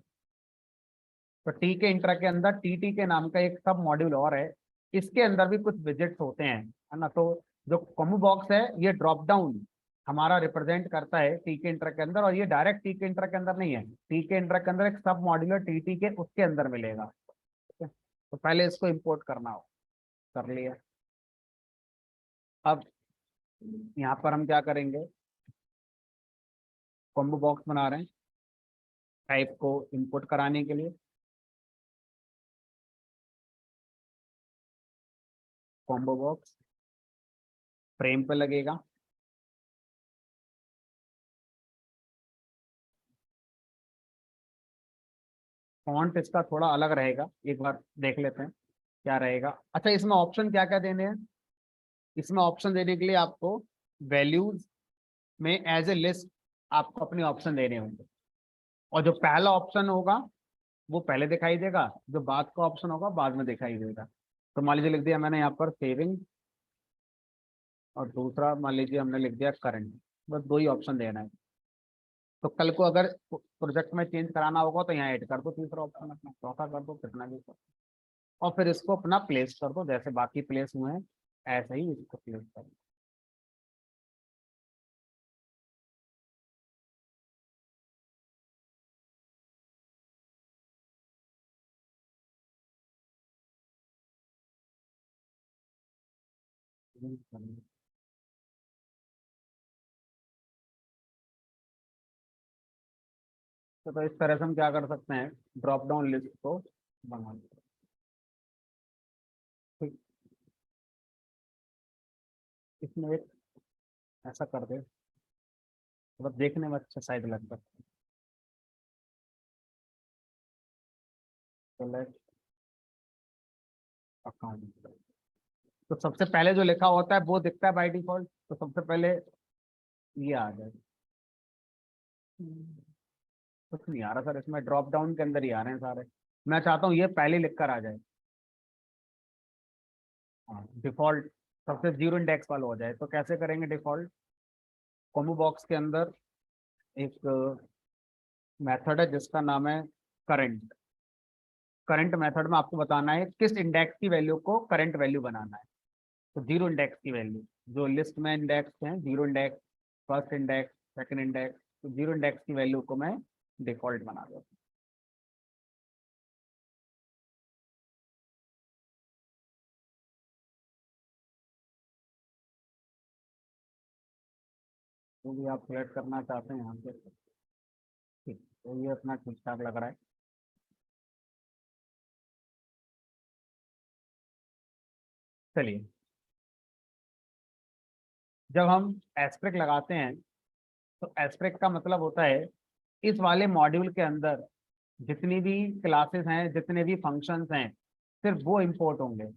तो टी के इंट्रा के अंदर टीटी के नाम का एक सब मॉड्यूल और है, इसके अंदर भी कुछ विजिट्स होते हैं, है ना। तो जो कॉम्बो बॉक्स है ये ड्रॉप डाउन हमारा रिप्रेजेंट करता है टी के इंट्रा के अंदर, और ये डायरेक्ट टी के इंट्रा के अंदर नहीं है, टी के इंट्रा के अंदर एक सब मॉड्यूल है टीटी के, उसके अंदर मिलेगा, ठीक है। तो पहले इसको इंपोर्ट करना हो, कर लिया। अब यहाँ पर हम क्या करेंगे, कॉम्बो बॉक्स बना रहे हैं टाइप को इंपोर्ट कराने के लिए, कॉम्बो बॉक्स फ्रेम पे लगेगा, फॉन्ट इसका थोड़ा अलग रहेगा, एक बार देख लेते हैं क्या रहेगा। अच्छा, इसमें ऑप्शन क्या क्या देने हैं, इसमें ऑप्शन देने के लिए आपको वैल्यूज में एज ए लिस्ट आपको अपने ऑप्शन देने होंगे, और जो पहला ऑप्शन होगा वो पहले दिखाई देगा, जो बाद का ऑप्शन होगा बाद में दिखाई देगा। तो मान लीजिए लिख दिया मैंने यहाँ पर सेविंग, और दूसरा मान लीजिए हमने लिख दिया करंट, बस दो ही ऑप्शन देना है। तो कल को अगर प्रोजेक्ट में चेंज कराना होगा तो यहाँ ऐड कर दो तीसरा ऑप्शन, अपना चौथा कर दो, कितना भी कर दो, और फिर इसको अपना प्लेस कर दो, जैसे बाकी प्लेस हुए हैं ऐसे ही इसको प्लेस कर दो। तो इस तरह से हम क्या कर सकते हैं, ड्रॉप डाउन लिस्ट को बना सकते हैं। ठीक, इसमें एक ऐसा कर दे, मतलब देखने में अच्छा साइड लगता है, सेलेक्ट अकाउंट। तो सबसे पहले जो लिखा होता है वो दिखता है बाय डिफॉल्ट, तो सबसे पहले ये आ जाए। कुछ नहीं आ रहा सर, इसमें ड्रॉप डाउन के अंदर ही आ रहे हैं सारे, मैं चाहता हूँ ये पहले लिख कर आ जाए। हाँ, डिफॉल्ट सबसे जीरो इंडेक्स वाला हो जाए, तो कैसे करेंगे डिफॉल्ट, कॉम्बो बॉक्स के अंदर एक मेथड है जिसका नाम है करंट। करंट मेथड में आपको बताना है किस इंडेक्स की वैल्यू को करंट वैल्यू बनाना है। तो जीरो इंडेक्स की वैल्यू, जो लिस्ट में इंडेक्स हैं, zero index, first index, second index, तो जीरो इंडेक्स की वैल्यू को मैं डिफॉल्ट बना दूँ। जो भी आप सिलेक्ट करना चाहते हैं यहाँ पे। ठीक, तो ये अपना ठीक ठाक लग रहा है। चलिए, जब हम एस्ट्रिक लगाते हैं तो एस्ट्रिक का मतलब होता है इस वाले मॉड्यूल के अंदर जितनी भी क्लासेस हैं, जितने भी फंक्शंस हैं, सिर्फ वो इंपोर्ट होंगे।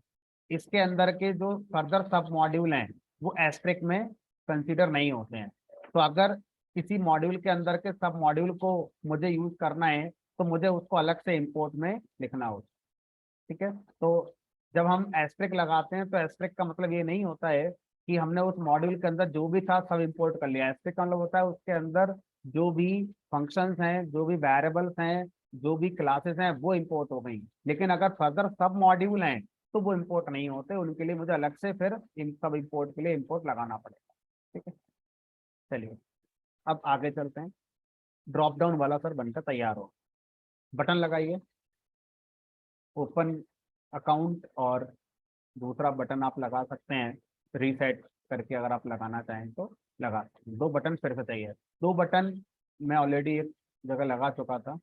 इसके अंदर के जो फर्दर सब मॉड्यूल हैं वो एस्ट्रिक में कंसीडर नहीं होते हैं। तो अगर किसी मॉड्यूल के अंदर के सब मॉड्यूल को मुझे यूज करना है तो मुझे उसको अलग से इंपोर्ट में लिखना होगा। ठीक है, तो जब हम एस्ट्रिक लगाते हैं तो एस्ट्रिक का मतलब ये नहीं होता है कि हमने उस मॉड्यूल के अंदर जो भी था सब इंपोर्ट कर लिया। एस्ट्रिक का मतलब होता है उसके अंदर जो भी फंक्शंस हैं, जो भी वेरिएबल्स हैं, जो भी क्लासेस हैं वो इंपोर्ट हो गई। लेकिन अगर फर्दर सब मॉड्यूल हैं तो वो इंपोर्ट नहीं होते, उनके लिए मुझे अलग से फिर इन सब इंपोर्ट के लिए इंपोर्ट लगाना पड़ेगा। ठीक है, चलिए अब आगे चलते हैं। ड्रॉप डाउन वाला सर बनकर तैयार हो, बटन लगाइए, ओपन अकाउंट, और दूसरा बटन आप लगा सकते हैं रीसेट करके, अगर आप लगाना चाहें तो लगा सकते हैं। दो बटन फिर से चाहिए। दो बटन मैं ऑलरेडी एक जगह लगा चुका था,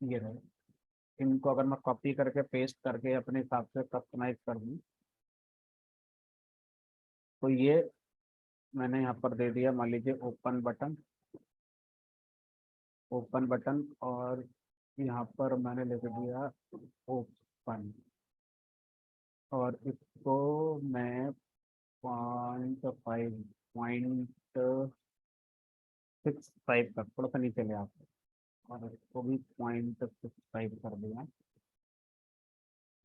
ये रहे। इनको अगर मैं कॉपी करके पेस्ट करके अपने हिसाब से कस्टमाइज कर दूँ तो ये मैंने यहाँ पर दे दिया, मान लीजिए ओपन बटन, ओपन बटन, और यहाँ पर मैंने लिख दिया ओपन, और इसको मैं 0.5 0.65 तक थोड़ा सा नीचे ले आता हूँ, और इसको भी 0.65 कर दिया।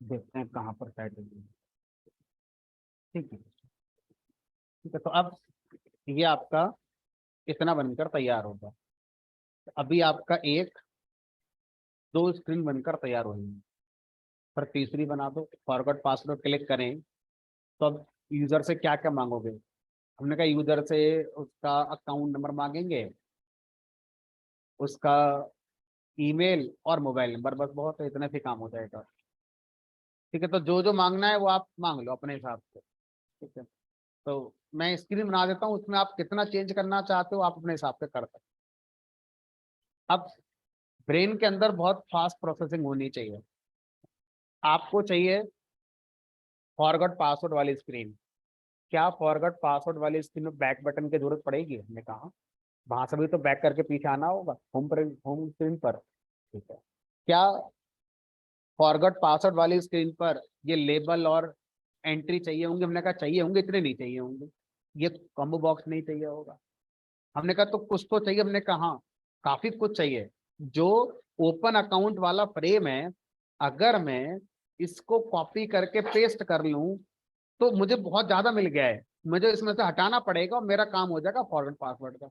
देखते हैं कहाँ पर सेट होगी। ठीक है, ठीक है, तो अब ये आपका इतना बनकर तैयार होगा। अभी आपका एक दो स्क्रीन बनकर तैयार होगी, पर तीसरी बना दो। फॉरगॉट पासवर्ड क्लिक करें तो अब यूजर से क्या क्या मांगोगे? हमने कहा यूजर से उसका अकाउंट नंबर मांगेंगे, उसका ईमेल और मोबाइल नंबर, बस बहुत है, इतने से काम हो जाएगा। ठीक है, तो जो जो मांगना है वो आप मांग लो अपने हिसाब से। ठीक है, तो मैं स्क्रीन बना देता हूँ, उसमें आप कितना चेंज करना चाहते हो आप अपने हिसाब से कर सकते हो। अब ब्रेन के अंदर बहुत फास्ट प्रोसेसिंग होनी चाहिए। आपको चाहिए फॉरगॉट पासवर्ड वाली स्क्रीन। क्या फॉरगॉट पासवर्ड वाली स्क्रीन में बैक बटन की जरूरत पड़ेगी? हमने कहा वहां से भी तो बैक करके पीछे आना होगा होम पर, होम स्क्रीन पर। ठीक है, क्या फॉरगॉट पासवर्ड वाली स्क्रीन पर ये लेबल और एंट्री चाहिए होंगे? हमने कहा चाहिए होंगे, इतने नहीं चाहिए होंगे। ये कॉम्बो बॉक्स नहीं चाहिए होगा। हमने कहा तो कुछ तो चाहिए। हमने कहा हाँ, काफी कुछ चाहिए। जो ओपन अकाउंट वाला फ्रेम है, अगर मैं इसको कॉपी करके पेस्ट कर लूं तो मुझे बहुत ज्यादा मिल गया है, मुझे इसमें से हटाना पड़ेगा और मेरा काम हो जाएगा फॉरवर्ड पासवर्ड का।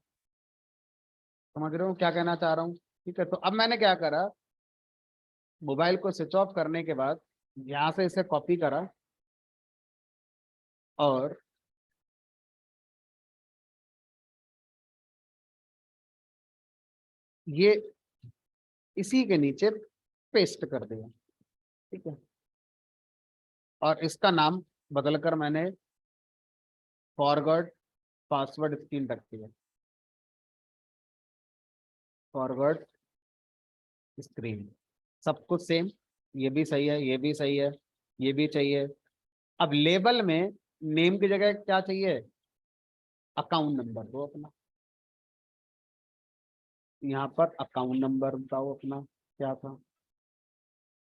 समझ रहे हो क्या कहना चाह रहा हूँ? ठीक है, तो अब मैंने क्या करा, मोबाइल को स्विच ऑफ करने के बाद यहाँ से इसे कॉपी करा, और ये इसी के नीचे पेस्ट कर दिया। ठीक है, और इसका नाम बदलकर मैंने फॉरवर्ड पासवर्ड स्क्रीन रख दिया। फॉरवर्ड स्क्रीन, सब कुछ सेम, ये भी सही है, ये भी सही है, ये भी चाहिए। अब लेबल में नेम की जगह क्या चाहिए? अकाउंट नंबर दो अपना। यहाँ पर अकाउंट नंबर बताओ अपना क्या था।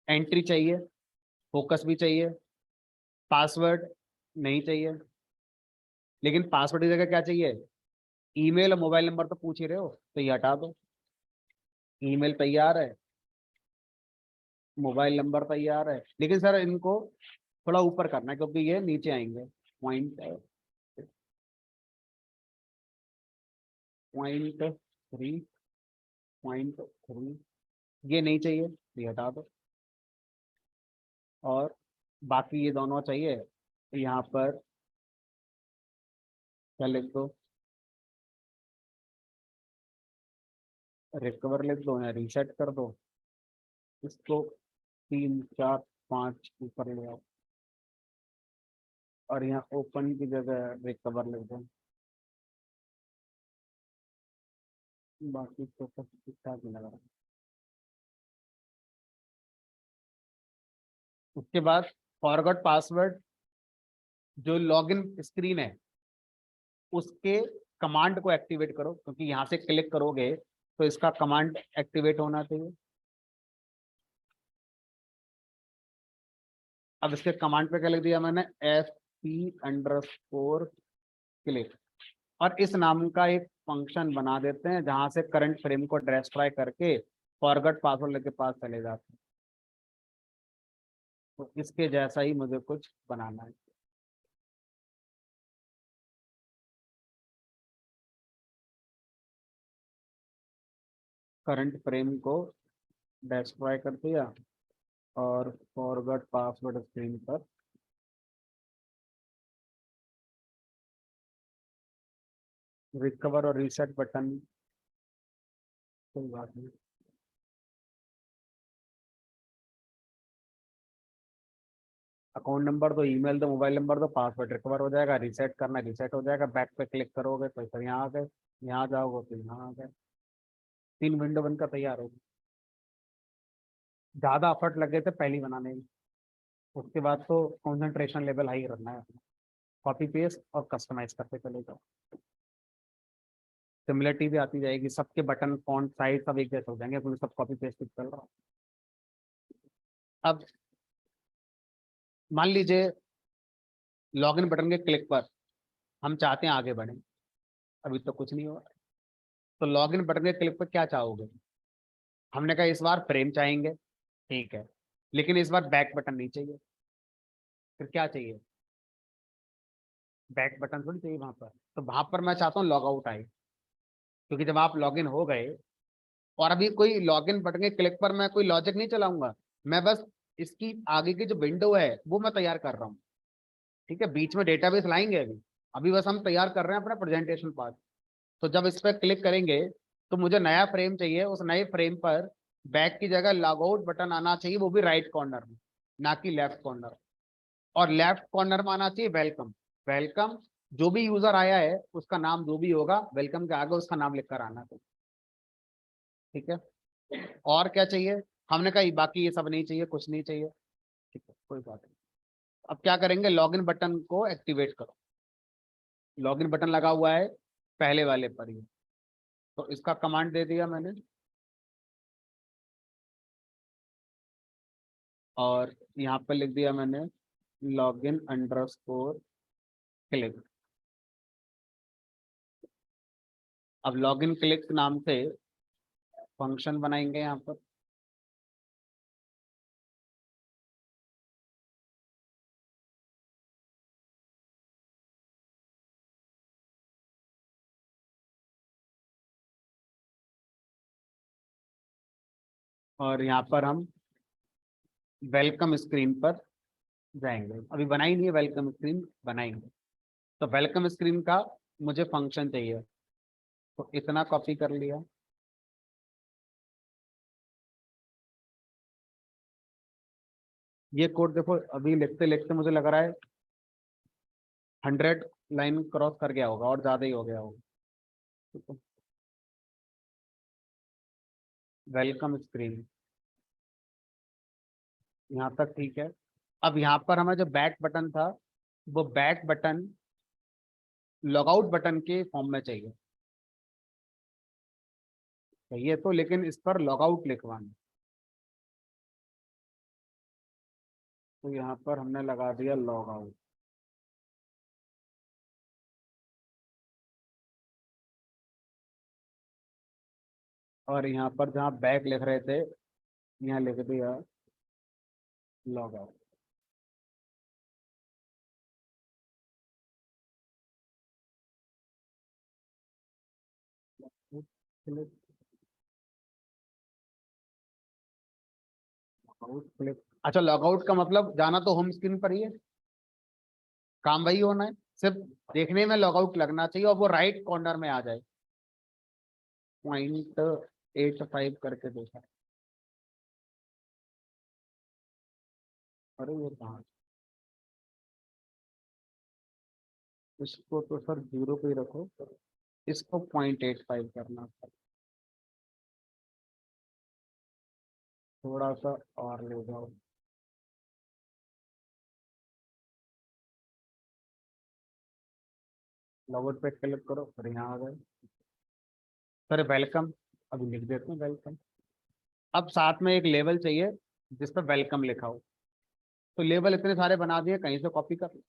एंट्री चाहिए, फोकस भी चाहिए, पासवर्ड नहीं चाहिए। लेकिन पासवर्ड की जगह क्या चाहिए? ईमेल और मोबाइल नंबर तो पूछ ही रहे हो, तो ये हटा दो। ईमेल तैयार है, मोबाइल नंबर तैयार है, लेकिन सर इनको थोड़ा ऊपर करना है क्योंकि ये नीचे आएंगे। पॉइंट, .3, .3, ये नहीं चाहिए, ये हटा दो। और बाकी ये दोनों चाहिए, तो यहाँ पर क्या लिख दो? रिकवर लिख दो या रीसेट कर दो। इसको 3 4 5 ऊपर ले आओ, और यहाँ ओपन की जगह रिकवर लिख दो। बाकी तो सब ठीक ठाक ही लग रहा है। उसके बाद फॉरगॉट पासवर्ड, जो लॉगिन स्क्रीन है उसके कमांड को एक्टिवेट करो, क्योंकि यहाँ से क्लिक करोगे तो इसका कमांड एक्टिवेट होना चाहिए। अब इसके कमांड पे क्या लिख दिया मैंने, fp_click, और इस नाम का एक फंक्शन बना देते हैं जहां से करंट फ्रेम को डिस्ट्रॉय करके फॉरगॉट पासवर्ड के पास चले जाते हैं। तो इसके जैसा ही मुझे कुछ बनाना है। करंट फ्रेम को डिस्ट्रॉय कर दिया और फॉरगॉट पासवर्ड स्क्रीन पर रिकवर और रीसेट बटन, कोई बात नहीं। अकाउंट नंबर दो, ईमेल दो, मोबाइल नंबर दो, पासवर्ड रिकवर हो जाएगा, रीसेट करना रीसेट हो जाएगा, बैक पे क्लिक करोगे तो फिर यहाँ आ गए, यहाँ जाओगे तो यहाँ आ गए, 3 विंडो बनकर तैयार होगी। ज्यादा एफर्ट लगे थे पहली बनाने में, उसके बाद तो कंसंट्रेशन लेवल हाई रखना है। कॉपी पेस्ट और कस्टमाइज करते चले जाओ, सिमिलरिटी भी आती जाएगी, सबके बटन फॉन्ट साइज सब एक जैसे हो जाएंगे क्योंकि सब कॉपी पेस्ट चल रहा है। अब मान लीजिए लॉगिन बटन के क्लिक पर हम चाहते हैं आगे बढ़े, अभी तो कुछ नहीं हुआ, तो लॉगिन बटन के क्लिक पर क्या चाहोगे? हमने कहा इस बार फ्रेम चाहेंगे, ठीक है, लेकिन इस बार बैक बटन नहीं चाहिए। फिर क्या चाहिए? बैक बटन थोड़ी चाहिए वहां पर, तो वहां पर मैं चाहता हूँ लॉग आउट आए, क्योंकि जब आप लॉगिन हो गए और अभी कोई लॉगिन बटन के क्लिक पर मैं कोई लॉजिक नहीं चलाऊंगा, मैं बस इसकी आगे की जो विंडो है वो मैं तैयार कर रहा हूँ। ठीक है, बीच में डेटाबेस लाएंगे अभी, अभी बस हम तैयार कर रहे हैं अपना प्रेजेंटेशन पार्ट। तो जब इस पर क्लिक करेंगे तो मुझे नया फ्रेम चाहिए, उस नए फ्रेम पर बैक की जगह लॉग आउट बटन आना चाहिए, वो भी राइट कॉर्नर में, ना कि लेफ्ट कॉर्नर। और लेफ्ट कॉर्नर में आना चाहिए वेलकम। वेलकम, जो भी यूजर आया है उसका नाम जो भी होगा वेलकम के आगे उसका नाम लिखकर आना चाहिए। ठीक है, और क्या चाहिए? हमने कहा बाकी ये सब नहीं चाहिए, कुछ नहीं चाहिए। ठीक है, कोई बात नहीं। अब क्या करेंगे, लॉगिन बटन को एक्टिवेट करो। लॉगिन बटन लगा हुआ है पहले वाले पर ही, तो इसका कमांड दे दिया मैंने, और यहाँ पर लिख दिया मैंने login_click। अब लॉगिन क्लिक नाम से फंक्शन बनाएंगे यहाँ पर, और यहाँ पर हम वेलकम स्क्रीन पर जाएंगे। अभी बनाई नहीं है वेलकम स्क्रीन, बनाएंगे। तो वेलकम स्क्रीन का मुझे फंक्शन चाहिए, तो इतना कॉपी कर लिया। ये कोड देखो, अभी लिखते लिखते मुझे लग रहा है 100 लाइन क्रॉस कर गया होगा और ज्यादा ही हो गया होगा। वेलकम स्क्रीन यहाँ तक ठीक है। अब यहाँ पर हमें जो बैक बटन था वो बैक बटन लॉगआउट बटन के फॉर्म में चाहिए। चाहिए तो, लेकिन इस पर लॉगआउट लिखवाना, तो यहाँ पर हमने लगा दिया लॉगआउट। और यहाँ पर जहाँ बैक लिख रहे थे यहाँ लिख दिया लॉगआउट। अच्छा, लॉगआउट का मतलब जाना तो होम स्क्रीन पर ही है, काम वही होना है, सिर्फ देखने में लॉगआउट लगना चाहिए और वो राइट कॉर्नर में आ जाए। 0.85 करके देखा, अरे ये कहाँ, इसको तो सर 0 पे ही रखो, इसको 0.85 करना। थोड़ा सा और ले जाओ। लॉगआउट पे क्लिक करो, फिर यहाँ आ गए। सर वेलकम, अभी लिख देते हैं वेलकम। अब साथ में एक लेवल चाहिए जिस पर वेलकम लिखा हो। तो लेवल इतने सारे बना दिए, कहीं से कॉपी कर लो।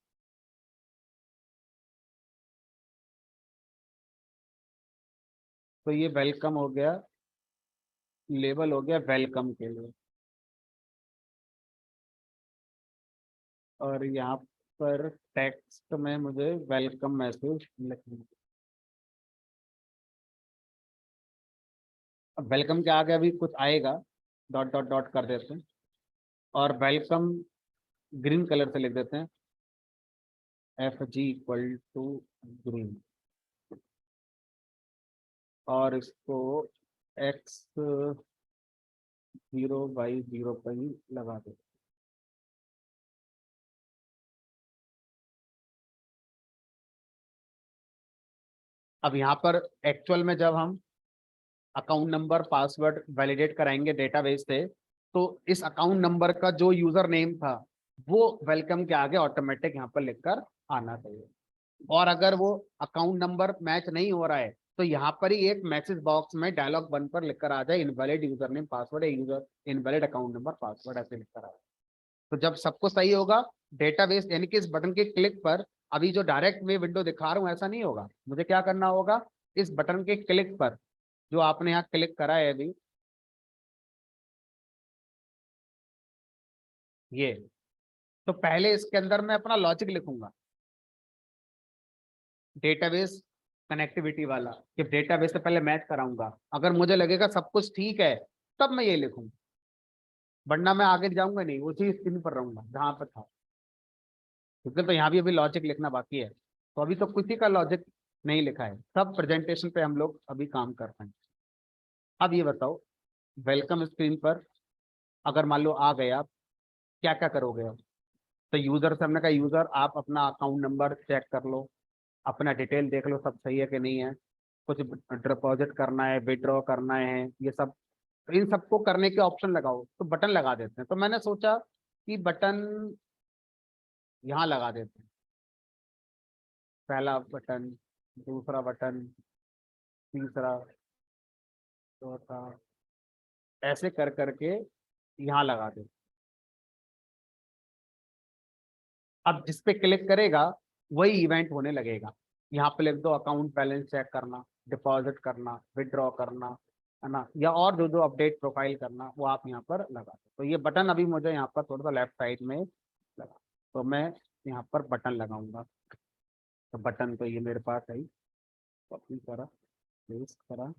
तो ये वेलकम हो गया, लेवल हो गया वेलकम के लिए। और यहाँ पर टेक्स्ट में मुझे वेलकम मैसेज लिखना है। अब वेलकम के आगे अभी कुछ आएगा, डॉट डॉट डॉट कर देते हैं, और वेलकम ग्रीन कलर से लिख देते हैं, FG = ग्रीन। और इसको X0/0 पर ही लगा देते हैं। अब यहाँ पर एक्चुअल में जब हम अकाउंट नंबर पासवर्ड वैलिडेट कराएंगे डेटाबेस से, तो इस अकाउंट नंबर का जो यूजर नेम था वो वेलकम के आगे ऑटोमेटिक यहाँ पर लिखकर आना चाहिए। और अगर वो अकाउंट नंबर मैच नहीं हो रहा है तो यहाँ पर ही एक मैसेज बॉक्स में डायलॉग बन पर लिखकर आ जाए इनवैलिड यूजर नेम पासवर्ड या user invalid account number password, ऐसे लिखकर आ जाए। तो जब सबको सही होगा, डेटाबेस यानी कि इस बटन के क्लिक पर, अभी जो डायरेक्ट में विंडो दिखा रहा हूँ ऐसा नहीं होगा, मुझे क्या करना होगा, इस बटन के क्लिक पर जो आपने यहाँ क्लिक करा है अभी, ये, तो पहले इसके अंदर मैं अपना लॉजिक लिखूंगा, डेटाबेस कनेक्टिविटी वाला, कि डेटाबेस से पहले मैच कराऊंगा। अगर मुझे लगेगा सब कुछ ठीक है तब मैं ये लिखूंगा, वरना मैं आगे जाऊंगा नहीं, उसी स्क्रीन पर रहूंगा जहां पर था। क्योंकि तो यहाँ भी अभी लॉजिक लिखना बाकी है, तो अभी तो किसी का लॉजिक नहीं लिखा है, सब प्रेजेंटेशन पे हम लोग अभी काम कर रहे हैं। अब ये बताओ, वेलकम स्क्रीन पर अगर मान लो आ गए आप, क्या क्या करोगे आप? तो यूजर से हमने कहा, यूजर आप अपना अकाउंट नंबर चेक कर लो, अपना डिटेल देख लो सब सही है कि नहीं है, कुछ डिपॉजिट करना है, विड्रॉ करना है, ये सब, तो इन सबको करने के ऑप्शन लगाओ, तो बटन लगा देते हैं। तो मैंने सोचा कि बटन यहाँ लगा देते हैं, पहला बटन, दूसरा बटन, तीसरा, चौथा, ऐसे कर करके यहाँ लगा देते हैं। अब जिस पे क्लिक करेगा वही इवेंट होने लगेगा। यहाँ पे लिख दो अकाउंट बैलेंस चेक करना, डिपॉजिट करना, विड्रॉ करना, है ना, या और जो जो अपडेट प्रोफाइल करना वो आप यहाँ पर लगा दो। तो ये बटन अभी मुझे यहाँ पर थोड़ा सा लेफ्ट साइड में लगा, तो मैं यहाँ पर बटन लगाऊंगा। तो बटन तो ये मेरे पास है ही, कॉपी करा, पेस्ट करा,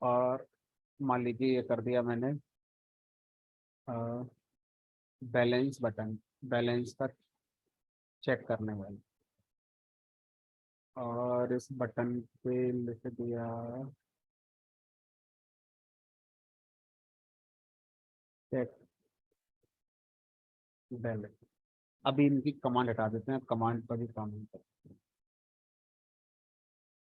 और मान लीजिए ये कर दिया मैंने बैलेंस बटन, बैलेंस का चेक करने वाला, और इस बटन पे लिख दिया चेक बैलेंस। अभी इनकी कमांड हटा देते हैं, कमांड पर भी काम नहीं करते।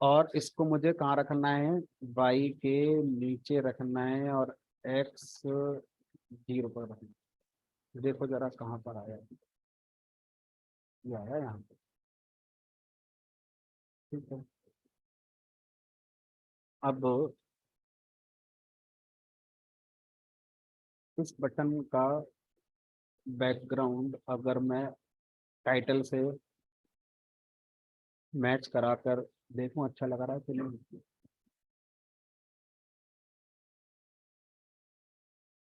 और इसको मुझे कहाँ रखना है, वाई के नीचे रखना है, और एक्स 0 पर रखना है। देखो जरा कहाँ पर आया, ये आया यहाँ पे, ठीक है। अब इस बटन का बैकग्राउंड अगर मैं टाइटल से मैच कराकर देखूं अच्छा लग रहा है कि नहीं,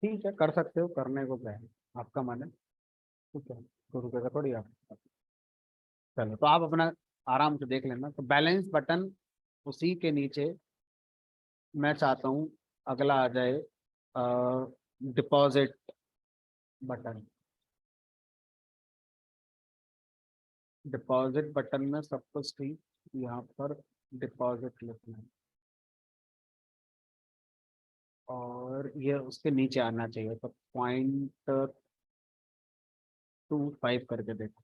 ठीक है कर सकते हो, करने को क्या है, आपका मन है, ठीक है, तो रुकेगा थोड़ी आप। चलो तो आप अपना आराम से देख लेना। तो बैलेंस बटन, उसी के नीचे मैं चाहता हूँ अगला आ जाए डिपॉजिट बटन। डिपॉजिट बटन में सब कुछ ठीक, यहाँ पर डिपॉजिट लिखना है, और ये उसके नीचे आना चाहिए, तो 0.25 करके देखो।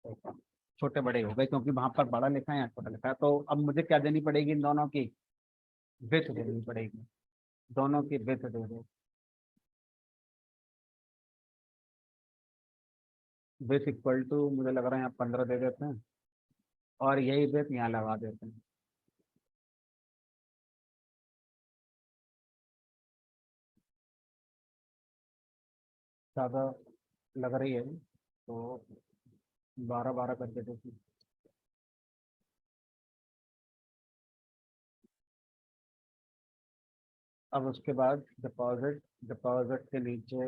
देखो, छोटे बड़े हो गए क्योंकि वहां पर बड़ा लिखा है, यहाँ छोटा लिखा है, तो अब मुझे क्या देनी पड़ेगी, इन दोनों की विड्थ देनी पड़ेगी। दोनों की विड्थ दे दो। विड्थ इक्वल टू मुझे लग रहा है यहाँ 15 दे देते हैं, और यही विड्थ यहाँ लगा देते हैं। ज़्यादा लग रही है तो 12 12 कर देते हैं। अब उसके बाद डिपॉजिट, डिपॉजिट के नीचे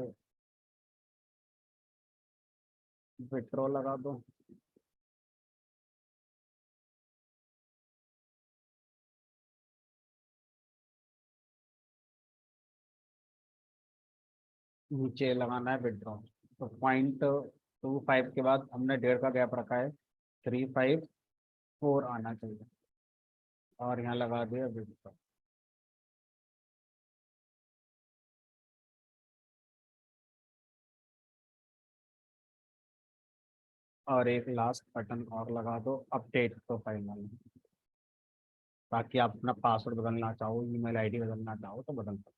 विड्रॉ लगा दो। नीचे लगाना है विड्रॉ। तो 0.25 के बाद हमने 1.5 का गैप रखा है, 354 आना चाहिए, और यहाँ लगा दिया विड्रॉ। और एक लास्ट बटन और लगा दो, अपडेट प्रोफाइल वाला। बाकी आप अपना पासवर्ड बदलना चाहो, ईमेल आईडी बदलना चाहो तो बदल सकते हो।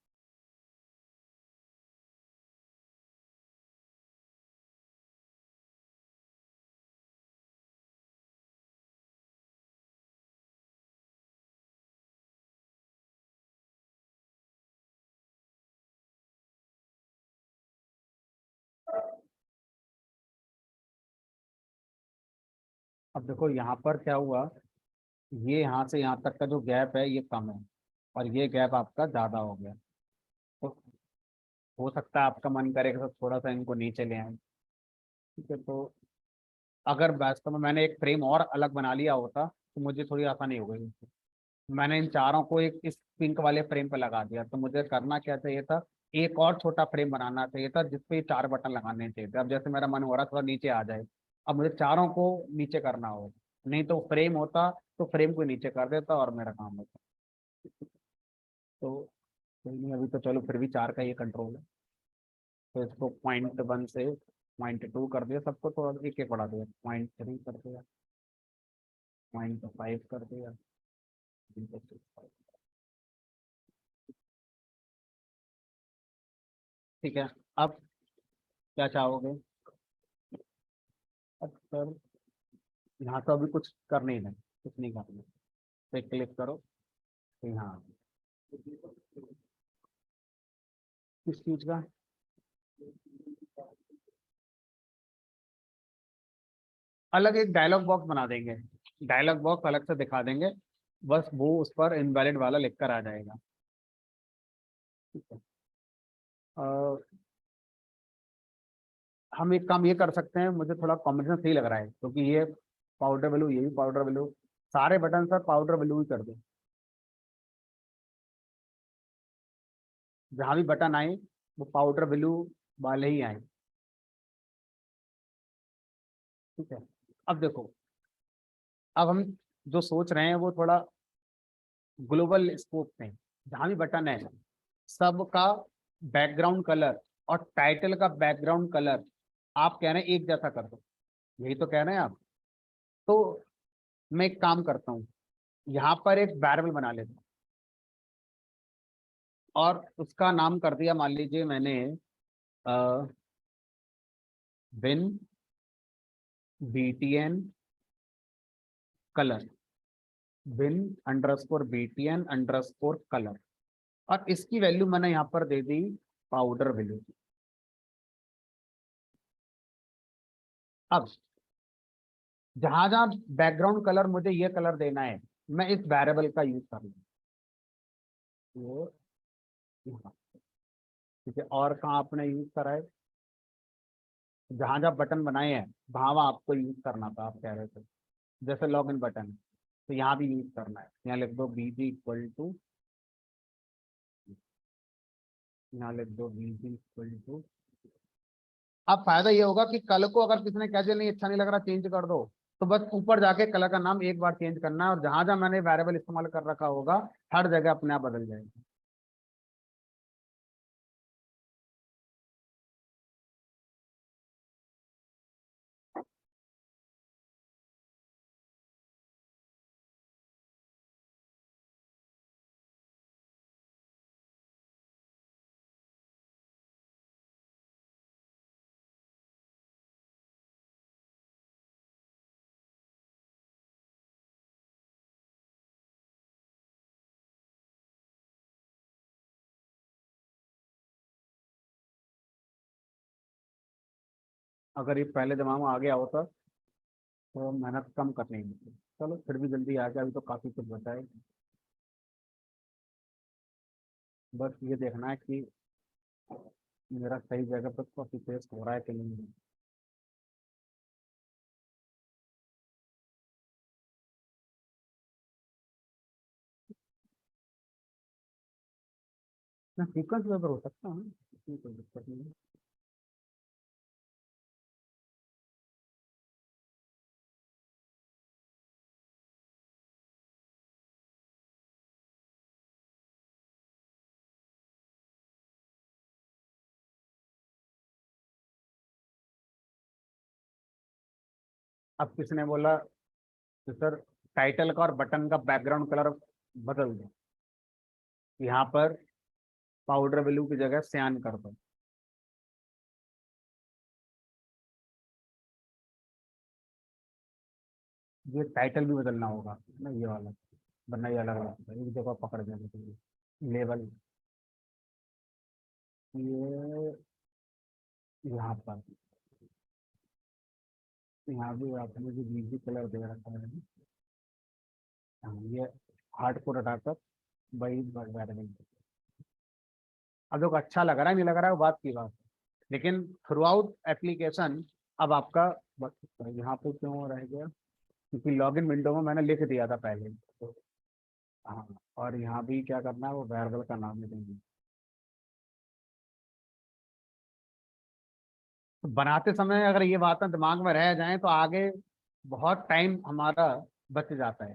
अब देखो यहाँ पर क्या हुआ, ये यहाँ से यहाँ तक का जो गैप है ये कम है, और ये गैप आपका ज़्यादा हो गया। तो हो सकता है आपका मन करेगा तो थोड़ा सा इनको नीचे ले आए। ठीक है, तो अगर वास्तव में मैंने एक फ्रेम और अलग बना लिया होता तो मुझे थोड़ी आसानी हो गई। मैंने इन चारों को एक इस पिंक वाले फ्रेम पे लगा दिया, तो मुझे करना क्या चाहिए था, एक और छोटा फ्रेम बनाना चाहिए था जिसपे ये 4 बटन लगाने चाहिए थे। अब जैसे मेरा मन हो रहा थोड़ा नीचे आ जाए, अब मुझे चारों को नीचे करना होगा, नहीं तो फ्रेम होता तो फ्रेम को नीचे कर देता और मेरा काम होता। तो कोई नहीं, अभी तो चलो फिर भी 4 का ये कंट्रोल है। तो इसको 0.1 से 0.2 कर दिया, सबको तो एक एक बढ़ा दिया, 0.3 कर दिया, 0.5 कर दिया, 0.65। ठीक है। अब क्या चाहोगे? अब सर यहाँ तो अभी कुछ कर नहीं है, कुछ नहीं करना। पे क्लिक करो, तो यहाँ किस चीज़ का? अलग एक डायलॉग बॉक्स बना देंगे, डायलॉग बॉक्स अलग से दिखा देंगे, बस वो उस पर इनवैलिड वाला लिख कर आ जाएगा। ठीक है। अ, हम एक काम ये कर सकते हैं, मुझे थोड़ा कॉम्बिनेशन सही लग रहा है क्योंकि ये पाउडर ब्लू, ये भी पाउडर ब्लू, सारे बटन सर पाउडर ब्लू ही कर दो। जहाँ भी बटन आए वो पाउडर ब्लू वाले ही आए। ठीक है। अब देखो, अब हम जो सोच रहे हैं वो थोड़ा ग्लोबल स्कोप में। जहाँ भी बटन है सबका बैकग्राउंड कलर और टाइटल का बैकग्राउंड कलर आप कह रहे हैं एक जैसा कर दो, यही तो कह रहे हैं आप। तो मैं एक काम करता हूँ, यहाँ पर एक वेरिएबल बना लेता हूँ, और उसका नाम कर दिया मान लीजिए मैंने बिन BTN कलर, बिन BTN_कलर, और इसकी वैल्यू मैंने यहाँ पर दे दी पाउडर ब्लू। अब जहां जहां बैकग्राउंड कलर मुझे ये कलर देना है, मैं इस वेरिएबल का यूज कर लूँ। ये यहाँ। ठीक है, और कहाँ आपने यूज करा है? जहां जहां बटन बनाए हैं वहां वहां आपको यूज करना था, आप कह रहे थे। जैसे लॉग इन बटन, तो यहाँ भी यूज करना है, यहाँ लिख दो BG=, यहाँ लिख दो BG=। अब फायदा ये होगा कि कल को अगर किसी ने कहा चल नहीं अच्छा नहीं लग रहा चेंज कर दो, तो बस ऊपर जाके कलर का नाम एक बार चेंज करना है, और जहां जहां मैंने वेरिएबल इस्तेमाल कर रखा होगा हर जगह अपने आप बदल जाएगा। अगर ये पहले दिमाग में आ गया होता तो मेहनत कम करनी होती। चलो फिर भी जल्दी आ गया, अभी तो काफी कुछ बचा है। बस ये देखना है कि मेरा सही जगह पर कॉपी पेस्ट हो रहा है कि नहीं। मैं सीक्वेंस पेपर हो सकता हूँ, इसमें कोई दिक्कत नहीं है। अब किसने बोला कि सर टाइटल का और बटन का बैकग्राउंड कलर बदल दो, यहाँ पर पाउडर ब्लू की जगह सियान कर दो। ये टाइटल भी बदलना होगा ना, ये वाला, वरना ये अलग लगता है, एक जगह पकड़ जाने के लिए। लेवल ये यहाँ पर, यहाँ भी आपने जो बीजी कलर दे रखा है, हाँ, ये हार्ड को हटाकर वही बैकग्राउंड। अब देखो अच्छा लग रहा है नहीं लग रहा है वो बात की बात है, लेकिन थ्रू आउट एप्लीकेशन अब आपका यहाँ पे क्यों रह गया, क्योंकि लॉगिन विंडो में मैंने लिख दिया था पहले तो। हाँ, और यहाँ भी क्या करना है, वो वेरिएबल का नाम ही देंगे। तो बनाते समय अगर ये बातें दिमाग में रह जाएं तो आगे बहुत टाइम हमारा बच जाता है।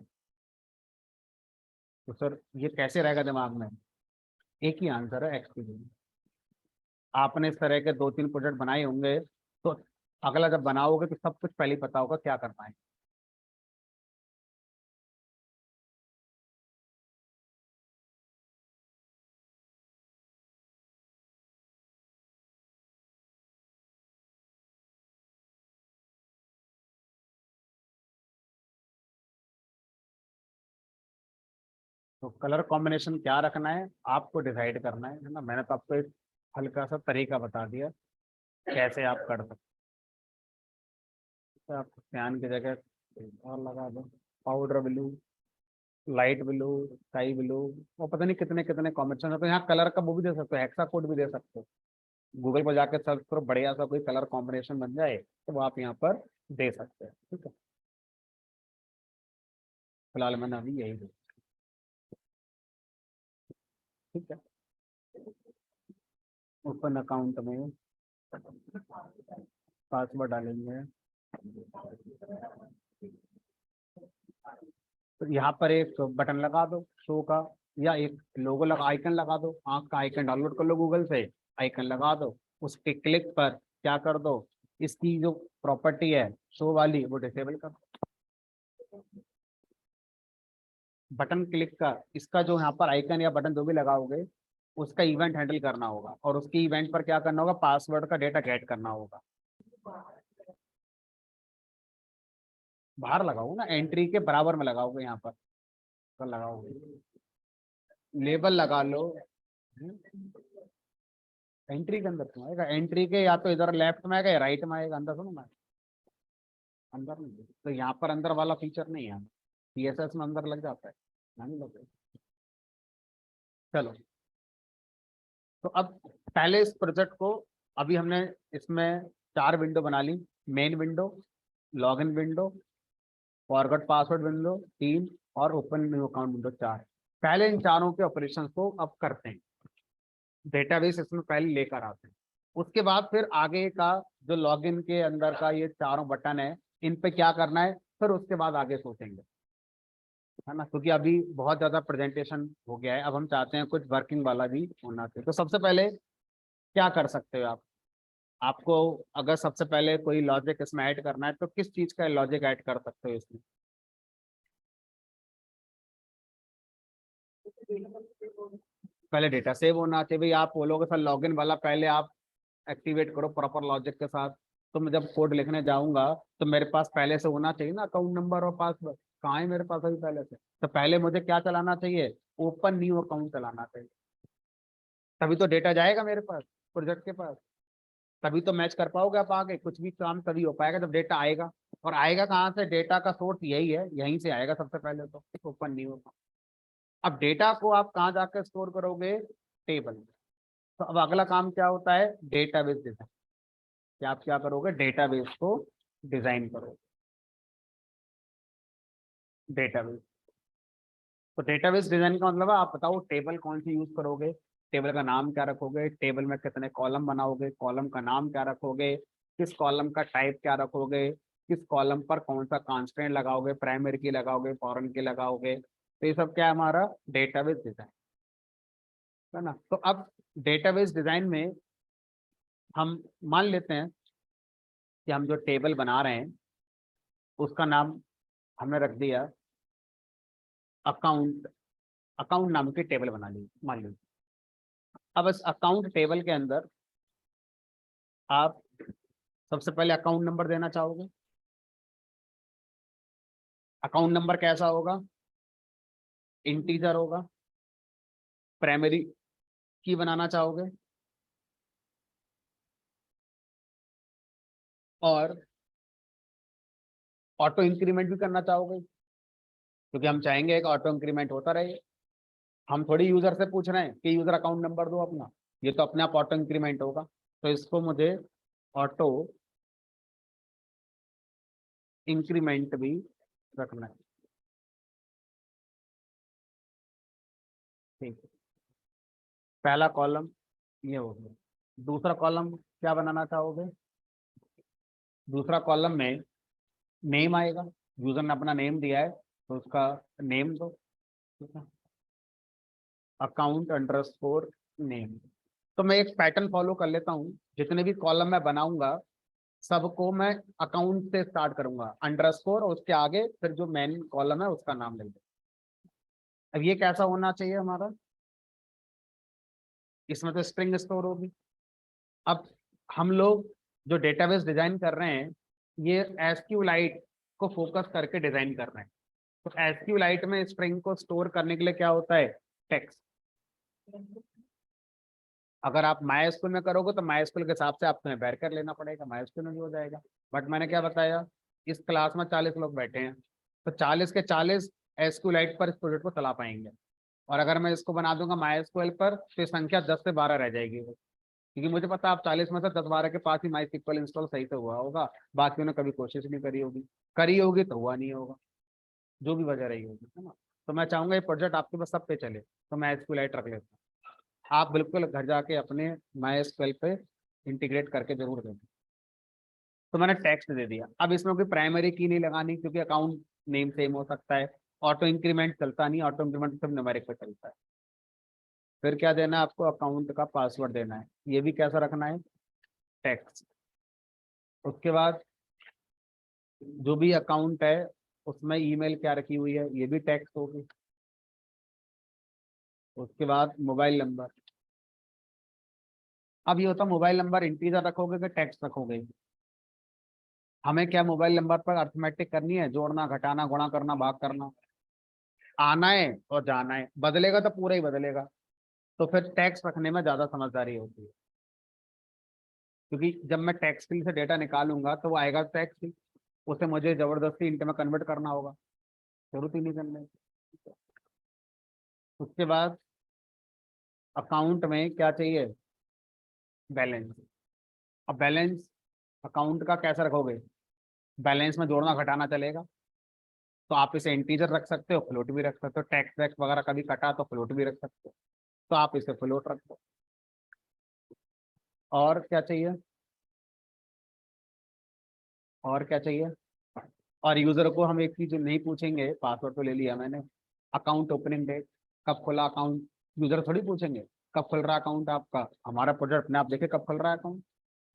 तो सर ये कैसे रहेगा दिमाग में, एक ही आंसर है, एक्सपीरियंस। आपने इस तरह के 2-3 प्रोजेक्ट बनाए होंगे, तो अगला जब बनाओगे तो सब कुछ पहले ही पता होगा क्या करना है। तो कलर कॉम्बिनेशन क्या रखना है आपको डिसाइड करना है ना। मैंने तो आपको एक हल्का सा तरीका बता दिया कैसे आप कर सकते हैं। आप सियान की जगह और लगा दो, powder blue, light blue, sky blue, और पता नहीं कितने कितने कॉम्बिनेशन है। तो यहाँ कलर का वो भी दे सकते हो, हेक्सा कोड भी दे सकते हो। गूगल पर जाकर सर्च करो, बढ़िया सा कोई कलर कॉम्बिनेशन बन जाए तो वो आप यहाँ पर दे सकते हैं। ठीक है, फिलहाल मैंने अभी यही दिया। ठीक है, ओपन अकाउंट में पासवर्ड डालेंगे। तो यहाँ पर एक बटन लगा दो शो का, या एक लोगो लगा, आइकन लगा दो, आंख का आइकन डाउनलोड कर लो गूगल से, आइकन लगा दो। उसके क्लिक पर क्या कर दो, इसकी जो प्रॉपर्टी है शो वाली वो डिसेबल कर दो। बटन क्लिक का, इसका जो यहाँ पर आइकन या बटन जो भी लगाओगे उसका इवेंट हैंडल करना होगा, और उसके इवेंट पर क्या करना होगा, पासवर्ड का डेटा गेट करना होगा। बाहर लगाओ ना, एंट्री के बराबर में लगाओगे यहाँ पर लगाओगे, लेबल लगा लो। एंट्री के अंदर क्यों आएगा, एंट्री के या तो इधर लेफ्ट में आएगा या राइट में आएगा, अंदर सुनो ना, अंदर नहीं। तो यहाँ पर अंदर वाला फीचर नहीं है, सीएसएस में अंदर लग जाता है, नहीं लग। चलो, तो अब पहले इस प्रोजेक्ट को, अभी हमने इसमें 4 विंडो बना ली। Main window, login window, forgot password window 3, और ओपन न्यू अकाउंट विंडो 4। पहले इन चारों के ऑपरेशंस को अब करते हैं, डेटाबेस इसमें पहले लेकर आते हैं। उसके बाद फिर आगे का जो लॉगिन के अंदर का ये चारों बटन है, इन पे क्या करना है, फिर उसके बाद आगे सोचेंगे, है ना। क्योंकि अभी बहुत ज्यादा प्रेजेंटेशन हो गया है, अब हम चाहते हैं कुछ वर्किंग वाला भी होना चाहिए। तो सबसे पहले क्या कर सकते हो आप, आपको अगर सबसे पहले कोई लॉजिक इसमें ऐड करना है तो किस चीज का लॉजिक ऐड कर सकते हो इसमें। पहले डेटा सेव होना चाहिए भाई, आप बोलोगे सर लॉगिन वाला पहले आप एक्टिवेट करो प्रॉपर लॉजिक के साथ, तो मैं जब कोड लिखने जाऊंगा तो मेरे पास पहले से होना चाहिए ना अकाउंट नंबर और पासवर्ड। कहाँ है मेरे पास अभी पहले से, तो पहले मुझे क्या चलाना चाहिए, ओपन न्यू अकाउंट चलाना चाहिए, तभी तो डेटा जाएगा मेरे पास प्रोजेक्ट के पास। तभी तो मैच कर पाओगे आप आगे, कुछ भी काम तभी हो पाएगा जब डेटा आएगा। और आएगा कहाँ से? डेटा का सोर्स यही है, यहीं से आएगा सबसे पहले, तो ओपन नहीं होगा। अब डेटा को आप कहाँ जाकर स्टोर करोगे? टेबल। तो अब अगला काम क्या होता है? Database design. क्या आप क्या करोगे? डेटाबेस को डिजाइन करोगे। डेटाबेस, तो डेटाबेस डिजाइन का मतलब है आप बताओ टेबल कौन सी यूज करोगे, टेबल का नाम क्या रखोगे, टेबल में कितने कॉलम बनाओगे, कॉलम का नाम क्या रखोगे, किस कॉलम का टाइप क्या रखोगे, किस कॉलम पर कौन सा कांस्टेंट लगाओगे, प्राइमरी की लगाओगे, फॉरेन की लगाओगे। तो ये सब क्या है? हमारा डेटाबेस डिजाइन है ना। तो अब डेटाबेस डिजाइन में हम मान लेते हैं कि हम जो टेबल बना रहे हैं उसका नाम हमने रख दिया अकाउंट। अकाउंट नाम की टेबल बना ली मान लीजिए। अब इस अकाउंट टेबल के अंदर आप सबसे पहले अकाउंट नंबर देना चाहोगे। अकाउंट नंबर कैसा होगा? इंटीजर होगा। प्राइमरी की बनाना चाहोगे और ऑटो इंक्रीमेंट भी करना चाहोगे, क्योंकि हम चाहेंगे एक ऑटो इंक्रीमेंट होता रहे। हम थोड़ी यूजर से पूछ रहे हैं कि यूजर अकाउंट नंबर दो अपना, ये तो अपने आप ऑटो इंक्रीमेंट होगा। तो इसको मुझे ऑटो इंक्रीमेंट भी रखना है। ठीक है, पहला कॉलम ये हो गया। दूसरा कॉलम क्या बनाना चाहोगे? दूसरा कॉलम में नेम आएगा। यूजर ने अपना नेम दिया है तो उसका नेम दो। ठीक है, अकाउंट अंडरस्कोर नेम। तो मैं एक पैटर्न फॉलो कर लेता हूँ, जितने भी कॉलम मैं बनाऊंगा सबको मैं अकाउंट से स्टार्ट करूंगा, अंडरस्कोर और उसके आगे फिर जो मेन कॉलम है उसका नाम लिख दूंगा। अब ये कैसा होना चाहिए हमारा? इसमें तो स्ट्रिंग स्टोर होगी। अब हम लोग जो डेटाबेस डिजाइन कर रहे हैं ये एसक्यूलाइट को फोकस करके डिजाइन कर रहे हैं। तो एसक्यूलाइट में स्ट्रिंग को स्टोर करने के लिए क्या होता है? टेक्स्ट। अगर आप माई में करोगे तो माई के हिसाब से आपको बैर कर लेना पड़ेगा, माई में भी हो जाएगा। बट मैंने क्या बताया, इस क्लास में 40 लोग बैठे हैं, तो 40 के 40 एसक्यूलाइट पर इस प्रोजेक्ट को चला पाएंगे। और अगर मैं इसको बना दूंगा माई पर तो ये संख्या 10 से 12 रह जाएगी, क्योंकि मुझे पता आप 40 में से 10-12 के पास ही माई सिक्वल इंस्टॉल सही से हुआ होगा, बाकी उन्होंने कभी कोशिश नहीं करी होगी तो हुआ नहीं होगा, जो भी वजह रही होगी, है ना। तो मैं चाहूंगा ये प्रोजेक्ट आपके पास सब पे चले, तो मैं एसक्यूलाइट रख लेता हूँ। आप बिल्कुल घर जाके अपने माई एसक्यूएल पे इंटीग्रेट करके जरूर दें। तो मैंने टेक्स्ट दे दिया। अब इसमें कोई प्राइमरी की नहीं लगानी, क्योंकि अकाउंट नेम सेम हो सकता है। ऑटो इंक्रीमेंट चलता नहीं, ऑटो इंक्रीमेंट सिर्फ न्यूमेरिक पे चलता है। फिर क्या देना है आपको? अकाउंट का पासवर्ड देना है, ये भी कैसा रखना है? टेक्स्ट। उसके बाद जो भी अकाउंट है उसमें ईमेल क्या रखी हुई है ये भी टेक्स्ट होगी। उसके बाद मोबाइल नंबर। अब ये होता मोबाइल नंबर इंटीजर रखोगे कि टेक्स्ट रखोगे? हमें क्या मोबाइल नंबर पर अर्थमेटिक करनी है, जोड़ना घटाना गुणा करना भाग करना, आना है और जाना है, बदलेगा तो पूरा ही बदलेगा। तो फिर टेक्स्ट रखने में ज्यादा समझदारी होती है, क्योंकि जब मैं टेक्स्ट से डेटा निकालूंगा तो वो आएगा टेक्स्ट ही, उसे मुझे जबरदस्ती इंट में कन्वर्ट करना होगा, जरूरत ही नहीं करने की। उसके बाद अकाउंट में क्या चाहिए? बैलेंस। अब बैलेंस अकाउंट का कैसा रखोगे? बैलेंस में जोड़ना घटाना चलेगा, तो आप इसे इंटीजर रख सकते हो, फ्लोट भी रख सकते हो, टैक्स वैक्स वगैरह कभी कटा तो फ्लोट भी रख सकते हो, तो आप इसे फ्लोट रख दो। और क्या चाहिए? और क्या चाहिए? और यूजर को हम एक चीज नहीं पूछेंगे, पासवर्ड तो ले लिया मैंने, अकाउंट ओपनिंग डेट, कब खुला अकाउंट, यूजर थोड़ी पूछेंगे कब खुल रहा अकाउंट आपका। हमारा प्रोजेक्ट अपने आप देखे कब खुल रहा है अकाउंट,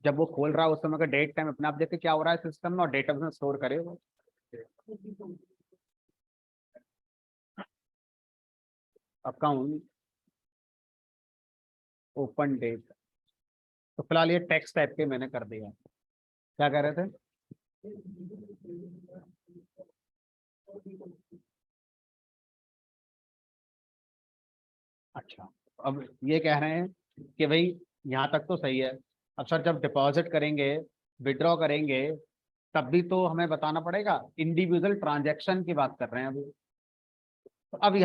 जब वो खोल रहा है उस समय का डेट टाइम अपने आप देखे क्या हो रहा है सिस्टम में, और डेटा में स्टोर करे वो। अकाउंट ओपन डेट, तो फिलहाल ये टेक्स्ट टाइप के मैंने कर दिया। क्या कह रहे थे? अच्छा, अब ये कह रहे हैं कि भाई यहाँ तक तो सही है, अब सर जब डिपॉजिट करेंगे, विड्रॉ करेंगे, तब भी तो हमें बताना पड़ेगा। इंडिविजुअल ट्रांजैक्शन की बात कर रहे हैं अभी। तो अब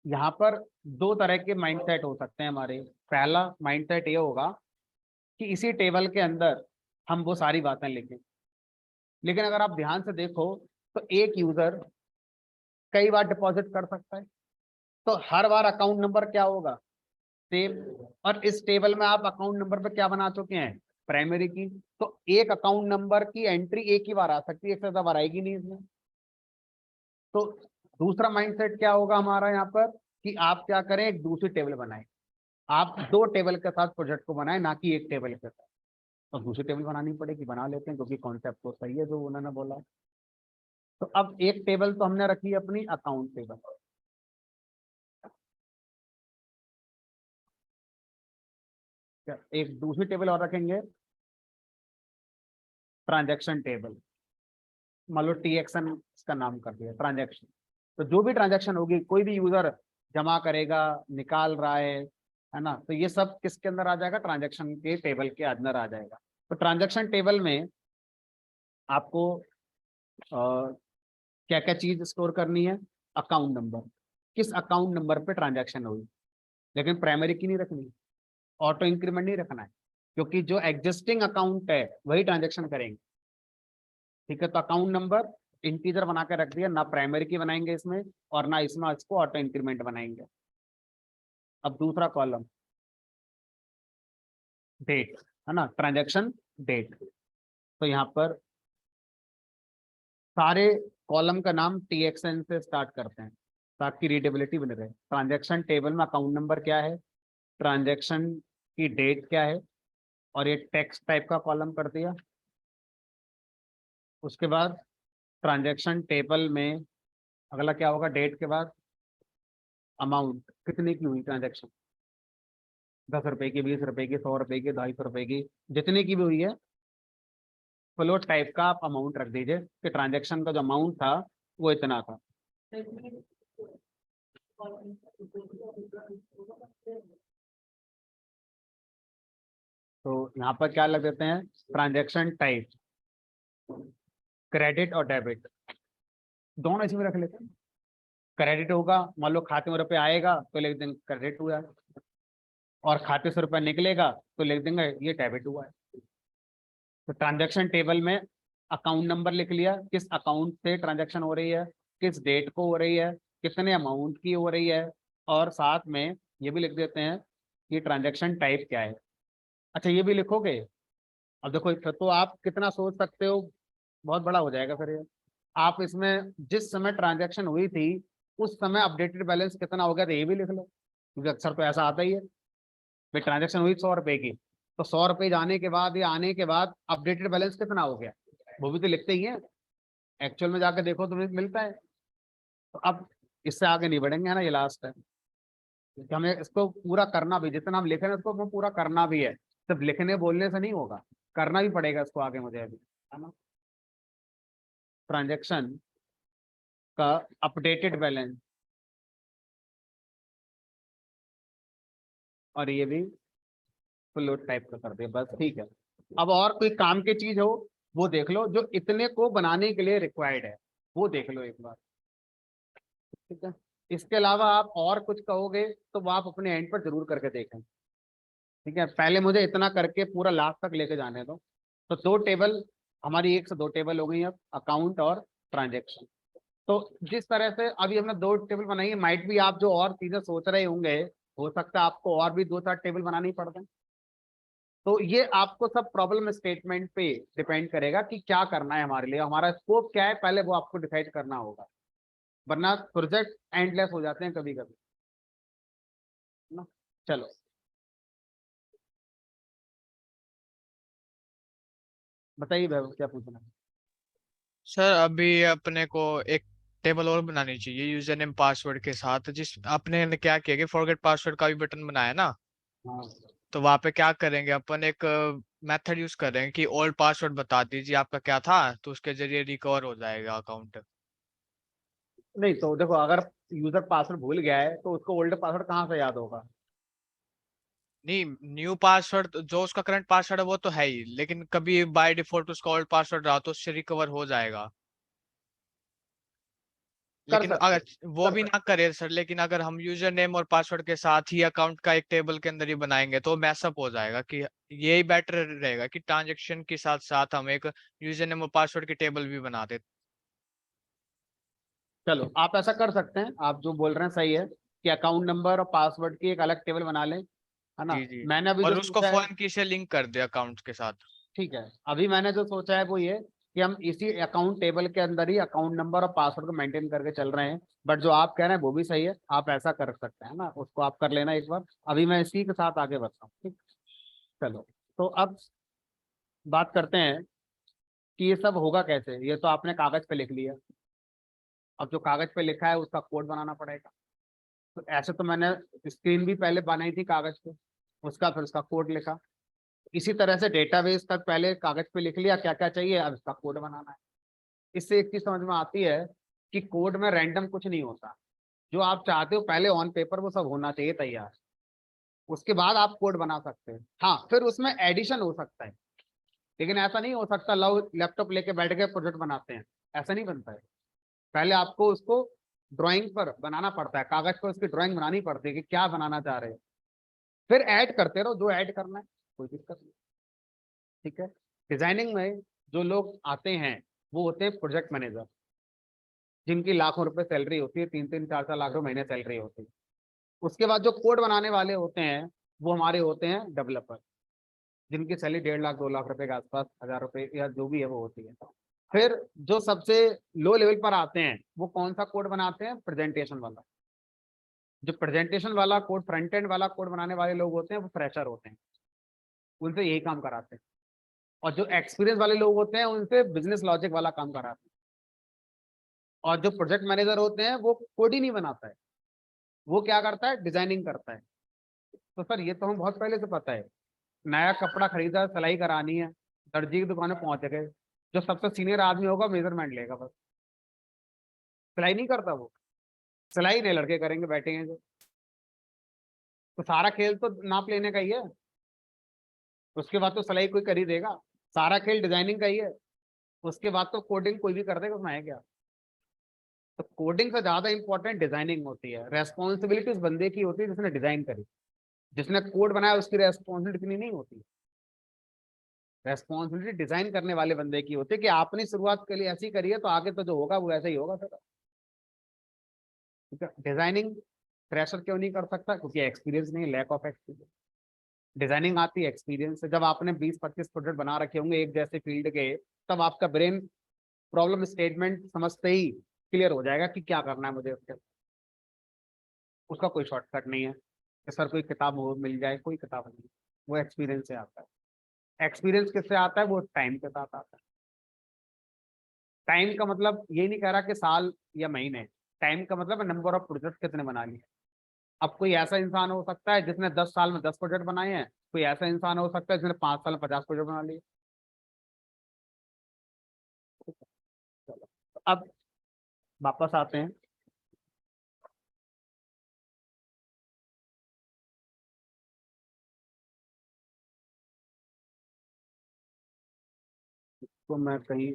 यहाँ पर दो तरह के माइंडसेट हो सकते हैं हमारे। पहला माइंडसेट ये होगा कि इसी टेबल के अंदर हम वो सारी बातें लिखें। लेकिन अगर आप ध्यान से देखो तो एक यूजर कई बार डिपॉजिट कर सकता है, तो हर बार अकाउंट नंबर क्या होगा, सेम। और इस टेबल में आप अकाउंट नंबर पे क्या बना चुके हैं, प्राइमरी की। तो एक अकाउंट नंबर की एंट्री एक ही बार आ सकती है, एक से ज्यादा बार आएगी नहीं इसमें। तो दूसरा माइंडसेट क्या होगा हमारा यहाँ पर, कि आप क्या करें, एक दूसरी टेबल बनाएं। आप दो टेबल के साथ प्रोजेक्ट को बनाएं, ना कि एक टेबल के साथ। तो दूसरी टेबल बनानी पड़ेगी, बना लेते हैं, क्योंकि कॉन्सेप्ट तो सही है जो उन्होंने बोला। तो अब एक टेबल तो हमने रखी है अपनी अकाउंट टेबल। एक दूसरी टेबल और रखेंगे, ट्रांजैक्शन टेबल। मान लो TXN इसका नाम कर दिया, ट्रांजैक्शन। तो जो भी ट्रांजैक्शन होगी, कोई भी यूजर जमा करेगा, निकाल रहा है ना, तो ये सब किसके अंदर आ जाएगा, ट्रांजैक्शन के टेबल के अंदर आ जाएगा। तो ट्रांजैक्शन टेबल में आपको क्या क्या चीज स्टोर करनी है, अकाउंट नंबर, किस अकाउंट नंबर पे ट्रांजैक्शन हुई। लेकिन प्राइमरी की नहीं रखनी, ऑटो इंक्रीमेंट नहीं रखना है, क्योंकि जो एग्जिस्टिंग अकाउंट है वही ट्रांजैक्शन करेंगे। ठीक है, तो अकाउंट नंबर इंटीजर बना के रख दिया, ना प्राइमरी की बनाएंगे इसमें, और ना इसमें इसको ऑटो इंक्रीमेंट बनाएंगे। अब दूसरा कॉलम, डेट, है ना, ट्रांजैक्शन डेट। तो यहाँ पर सारे कॉलम का नाम TXN से स्टार्ट करते हैं, ताकि रीडेबिलिटी बने रहे। ट्रांजैक्शन टेबल में अकाउंट नंबर क्या है, ट्रांजैक्शन की डेट क्या है, और ये टेक्स्ट टाइप का कॉलम कर दिया। उसके बाद ट्रांजैक्शन टेबल में अगला क्या होगा, डेट के बाद अमाउंट, कितने की हुई ट्रांजैक्शन, 10 रुपए की, 20 रुपए की, 100 रुपए की, 250 रुपए की, जितने की भी हुई है। फ्लोट टाइप का आप अमाउंट रख दीजिए कि ट्रांजैक्शन का जो अमाउंट था वो इतना था। तो यहाँ पर क्या लग देते हैं, ट्रांजैक्शन टाइप, क्रेडिट और डेबिट, दोनों इसी में रख लेते हैं। क्रेडिट होगा, मान लो खाते में रुपये आएगा तो लिख देंगे क्रेडिट हुआ है, और खाते से रुपया निकलेगा तो लिख देंगे ये डेबिट हुआ है। तो ट्रांजैक्शन टेबल में अकाउंट नंबर लिख लिया, किस अकाउंट से ट्रांजैक्शन हो रही है, किस डेट को हो रही है, कितने अमाउंट की हो रही है, और साथ में ये भी लिख देते हैं कि ट्रांजैक्शन टाइप क्या है। अच्छा, ये भी लिखोगे। अब देखो, फिर तो आप कितना सोच सकते हो, बहुत बड़ा हो जाएगा फिर ये। आप इसमें जिस समय ट्रांजैक्शन हुई थी उस समय अपडेटेड बैलेंस कितना हो गया, तो ये भी लिख लो, क्योंकि अक्सर तो ऐसा आता ही है। भाई ट्रांजैक्शन हुई 100 रुपए की, तो 100 रुपए जाने के बाद या आने के बाद अपडेटेड बैलेंस कितना हो गया, वो भी तो लिखते ही है। एक्चुअल में जाकर देखो तो मिलता है। तो अब इससे आगे नहीं बढ़ेंगे, है ना, ये लास्ट है, क्योंकि हमें इसको पूरा करना भी, जितना हम लिख रहे हैं उसको हमें पूरा करना भी है। सिर्फ लिखने बोलने से नहीं होगा, करना भी पड़ेगा इसको आगे मुझे अभी, है ना। ट्रांजैक्शन का अपडेटेड बैलेंस, और ये भी फ्लोट टाइप का कर दे, बस ठीक है। अब और कोई काम की चीज हो वो देख लो, जो इतने को बनाने के लिए रिक्वायर्ड है वो देख लो एक बार। ठीक है, इसके अलावा आप और कुछ कहोगे तो वो आप अपने एंड पर जरूर करके देखें। ठीक है, पहले मुझे इतना करके पूरा लास्ट तक लेके जाने दो। तो दो टेबल, हमारी एक से दो टेबल हो गई अब, अकाउंट और ट्रांजेक्शन। तो जिस तरह से अभी हमने दो टेबल बनाई है, माइट भी आप जो और चीजें सोच रहे होंगे, हो सकता है आपको और भी दो चार टेबल बनानी पड़ जाए। तो ये आपको सब प्रॉब्लम स्टेटमेंट पे डिपेंड करेगा कि क्या करना है, हमारे लिए हमारा स्कोप क्या है, पहले वो आपको डिसाइड करना होगा, वरना प्रोजेक्ट एंडलेस हो जाते हैं कभी कभी ना। चलो, बताइए वैभव, क्या पूछना है। सर अभी अपने को एक टेबल और बनानी चाहिए यूजर नेम पासवर्ड के साथ। जिस आपने ने क्या किया कि फॉरगेट पासवर्ड का भी बटन बनाया ना, हाँ, तो वहां पे क्या करेंगे अपन, एक मेथड यूज करेंगे कि ओल्ड पासवर्ड बता दीजिए आपका क्या था, तो उसके जरिए रिकवर हो जाएगा अकाउंट। नहीं तो देखो, अगर यूजर पासवर्ड भूल गया है तो उसको ओल्ड पासवर्ड कहाँ से याद होगा। नहीं, न्यू पासवर्ड जो उसका करंट पासवर्ड है वो तो है ही, लेकिन कभी बाय डिफॉल्ट उसका ओल्ड पासवर्ड रहा तो उससे रिकवर हो जाएगा। कर लेकिन सकते अगर हैं, वो कर भी सकते ना करे सर, लेकिन अगर हम यूजर नेम और पासवर्ड के साथ ही अकाउंट का एक टेबल के अंदर ही बनाएंगे तो मैसअप हो जाएगा। कि यही बेटर रहेगा कि ट्रांजेक्शन के साथ साथ हम एक यूजर नेम और पासवर्ड की टेबल भी बना दे। चलो आप ऐसा कर सकते हैं, आप जो बोल रहे हैं सही है कि अकाउंट नंबर और पासवर्ड की एक अलग टेबल बना लें, है ना। जी जी। मैंने अभी जो और उसको सोचा है, फोन की से लिंक कर दे अकाउंट के साथ। ठीक है, अभी मैंने जो सोचा है वो ये कि हम इसी अकाउंट टेबल के अंदर ही अकाउंट नंबर और पासवर्ड को मेंटेन करके चल रहे हैं। बट जो आप कह रहे हैं वो भी सही है, आप ऐसा कर सकते हैं ना, उसको आप कर लेना एक बार। अभी मैं इसी के साथ आगे बढ़ता हूँ, ठीक। चलो, तो अब बात करते हैं कि ये सब होगा कैसे। ये तो आपने कागज पे लिख लिया, अब जो कागज पे लिखा है उसका कोड बनाना पड़ेगा। तो ऐसे तो मैंने स्क्रीन भी पहले बनाई थी कागज पे, उसका फिर उसका कोड लिखा। इसी तरह से डेटाबेस का पहले कागज पे लिख लिया क्या क्या चाहिए, अब इसका कोड बनाना है। इससे एक चीज समझ में आती है कि कोड में रैंडम कुछ नहीं होता। जो आप चाहते हो पहले ऑन पेपर वो सब होना चाहिए तैयार, उसके बाद आप कोड बना सकते हैं। हाँ, फिर उसमें एडिशन हो सकता है, लेकिन ऐसा नहीं हो सकता लो लैपटॉप लेके बैठ के प्रोजेक्ट बनाते हैं, ऐसा नहीं बनता है। पहले आपको उसको ड्राइंग पर बनाना पड़ता है, कागज पर उसकी ड्राइंग बनानी पड़ती है कि क्या बनाना चाह रहे हैं, फिर ऐड करते रहो जो ऐड करना है, कोई दिक्कत नहीं। ठीक है। डिजाइनिंग में जो लोग आते हैं वो होते हैं प्रोजेक्ट मैनेजर, जिनकी लाखों रुपए सैलरी होती है, 3-3 4-4 लाख रुपए महीने सैलरी होती है। उसके बाद जो कोड बनाने वाले होते हैं वो हमारे होते हैं डेवलपर, जिनकी सैलरी 1.5-2 लाख रुपए के आसपास, 1000 रुपए या जो भी है वो होती है। फिर जो सबसे लो लेवल पर आते हैं वो कौन सा कोड बनाते हैं, प्रेजेंटेशन वाला। जो प्रेजेंटेशन वाला कोड, फ्रंट एंड वाला कोड बनाने वाले लोग होते हैं वो फ्रेशर होते हैं, उनसे यही काम कराते हैं। और जो एक्सपीरियंस वाले लोग होते हैं उनसे बिजनेस लॉजिक वाला काम कराते हैं। और जो प्रोजेक्ट मैनेजर होते हैं वो कोड ही नहीं बनाता है, वो क्या करता है, डिजाइनिंग करता है। तो सर ये तो हम बहुत पहले से पता है। नया कपड़ा खरीदा, सिलाई करानी है, दर्जी की दुकान में पहुंच गए, जो सबसे सीनियर आदमी होगा मेजरमेंट लेगा बस, सिलाई नहीं करता वो। सिलाई नए लड़के करेंगे, बैठेंगे जो। तो सारा खेल तो नाप लेने का ही है, उसके बाद तो सिलाई कोई कर ही देगा। सारा खेल डिजाइनिंग का ही है, उसके बाद तो कोडिंग कोई भी कर देगा, उसमें है क्या। तो कोडिंग से ज्यादा इंपॉर्टेंट डिजाइनिंग होती है, रेस्पॉन्सिबिलिटी उस बंदे की होती है जिसने डिजाइन करी। जिसने कोड बनाया उसकी रेस्पॉन्सिबिलिटी इतनी नहीं होती। रेस्पॉन्सिबिलिटी डिजाइन करने वाले बंदे की होती है कि आपने शुरुआत के लिए ऐसी करी है तो आगे तो जो होगा वो ऐसा ही होगा सर। ठीक है। डिजाइनिंग फ्रेशर क्यों नहीं कर सकता, क्योंकि एक्सपीरियंस नहीं, लैक ऑफ एक्सपीरियंस। डिजाइनिंग आती है एक्सपीरियंस से। जब आपने 20-25 प्रोजेक्ट बना रखे होंगे एक जैसे फील्ड के, तब आपका ब्रेन प्रॉब्लम स्टेटमेंट समझते ही क्लियर हो जाएगा कि क्या करना है मुझे उसके। उसका कोई शॉर्टकट नहीं है कि सर कोई किताब वो मिल जाए, कोई किताब नहीं। वो एक्सपीरियंस से आता है। एक्सपीरियंस किससे आता है, वो टाइम के साथ आता है। टाइम का मतलब ये नहीं कह रहा कि साल या महीने, टाइम का मतलब नंबर ऑफ प्रोजेक्ट कितने बना लिए। अब कोई ऐसा इंसान हो सकता है जिसने 10 साल में 10 प्रोजेक्ट बनाए हैं, कोई ऐसा इंसान हो सकता है जिसने 5 साल में 50 प्रोजेक्ट बना लिए। चलो, तो अब वापस आते हैं। तो मैं कहीं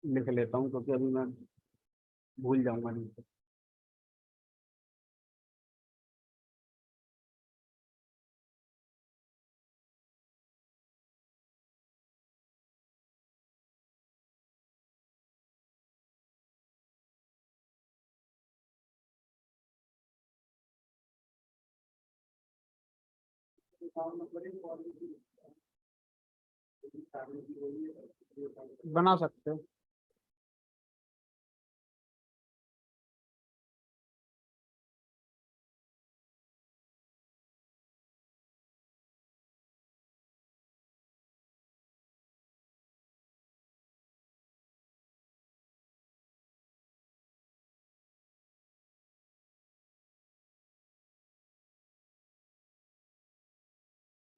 लिख लेता हूँ क्योंकि अभी मैं भूल जाऊंगा नहीं तो। बना सकते हो।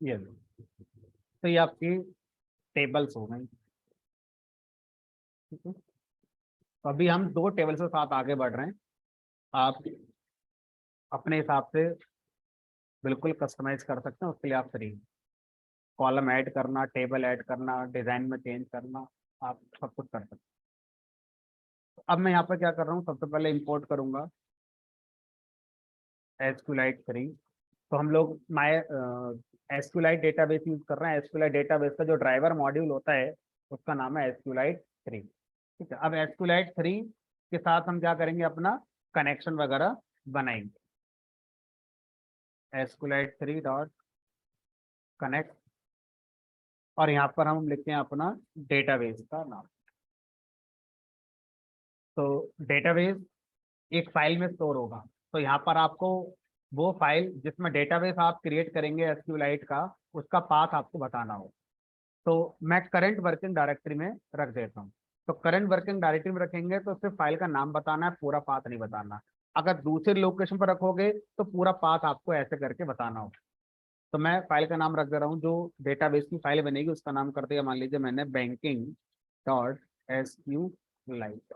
ये लो। तो ये आपकी टेबल्स हो गई। ठीक है, तो अभी हम 2 टेबल से साथ आगे बढ़ रहे हैं। आप अपने हिसाब से बिल्कुल कस्टमाइज कर सकते हैं, उसके लिए आप फ्री। कॉलम ऐड करना, टेबल ऐड करना, डिजाइन में चेंज करना, आप सब कुछ कर सकते हैं। तो अब मैं यहाँ पर क्या कर रहा हूँ, सबसे पहले इंपोर्ट करूंगा एसक्यूएलाइट 3। तो हम लोग माय एसक्यूएलाइट डेटाबेस यूज कर रहे हैं। एसक्यूएलाइट डेटाबेस का जो ड्राइवर मॉड्यूल होता है उसका नाम है एसक्यूएलाइट 3। ठीक है, अब एसक्यूएलाइट 3 के साथ हम क्या करेंगे, अपना कनेक्शन वगैरह बनाएंगे। एसक्यूएलाइट 3 डॉट कनेक्ट, और यहाँ पर हम लिखते हैं अपना डेटाबेस का नाम। तो डेटाबेस एक फाइल में स्टोर होगा, तो यहाँ पर आपको वो फाइल जिसमें डेटाबेस आप क्रिएट करेंगे एसक्यूएलाइट का, उसका पाथ आपको बताना हो। तो मैं करंट वर्किंग डायरेक्टरी में रख देता हूँ। तो करंट वर्किंग डायरेक्टरी में रखेंगे तो सिर्फ फाइल का नाम बताना है, पूरा पाथ नहीं बताना। अगर दूसरे लोकेशन पर रखोगे तो पूरा पाथ आपको ऐसे करके बताना होगा। तो मैं फाइल का नाम रख दे रहा हूँ, जो डेटाबेस की फाइल बनेगी उसका नाम कर दिया, मान लीजिए मैंने banking dot S Q lite.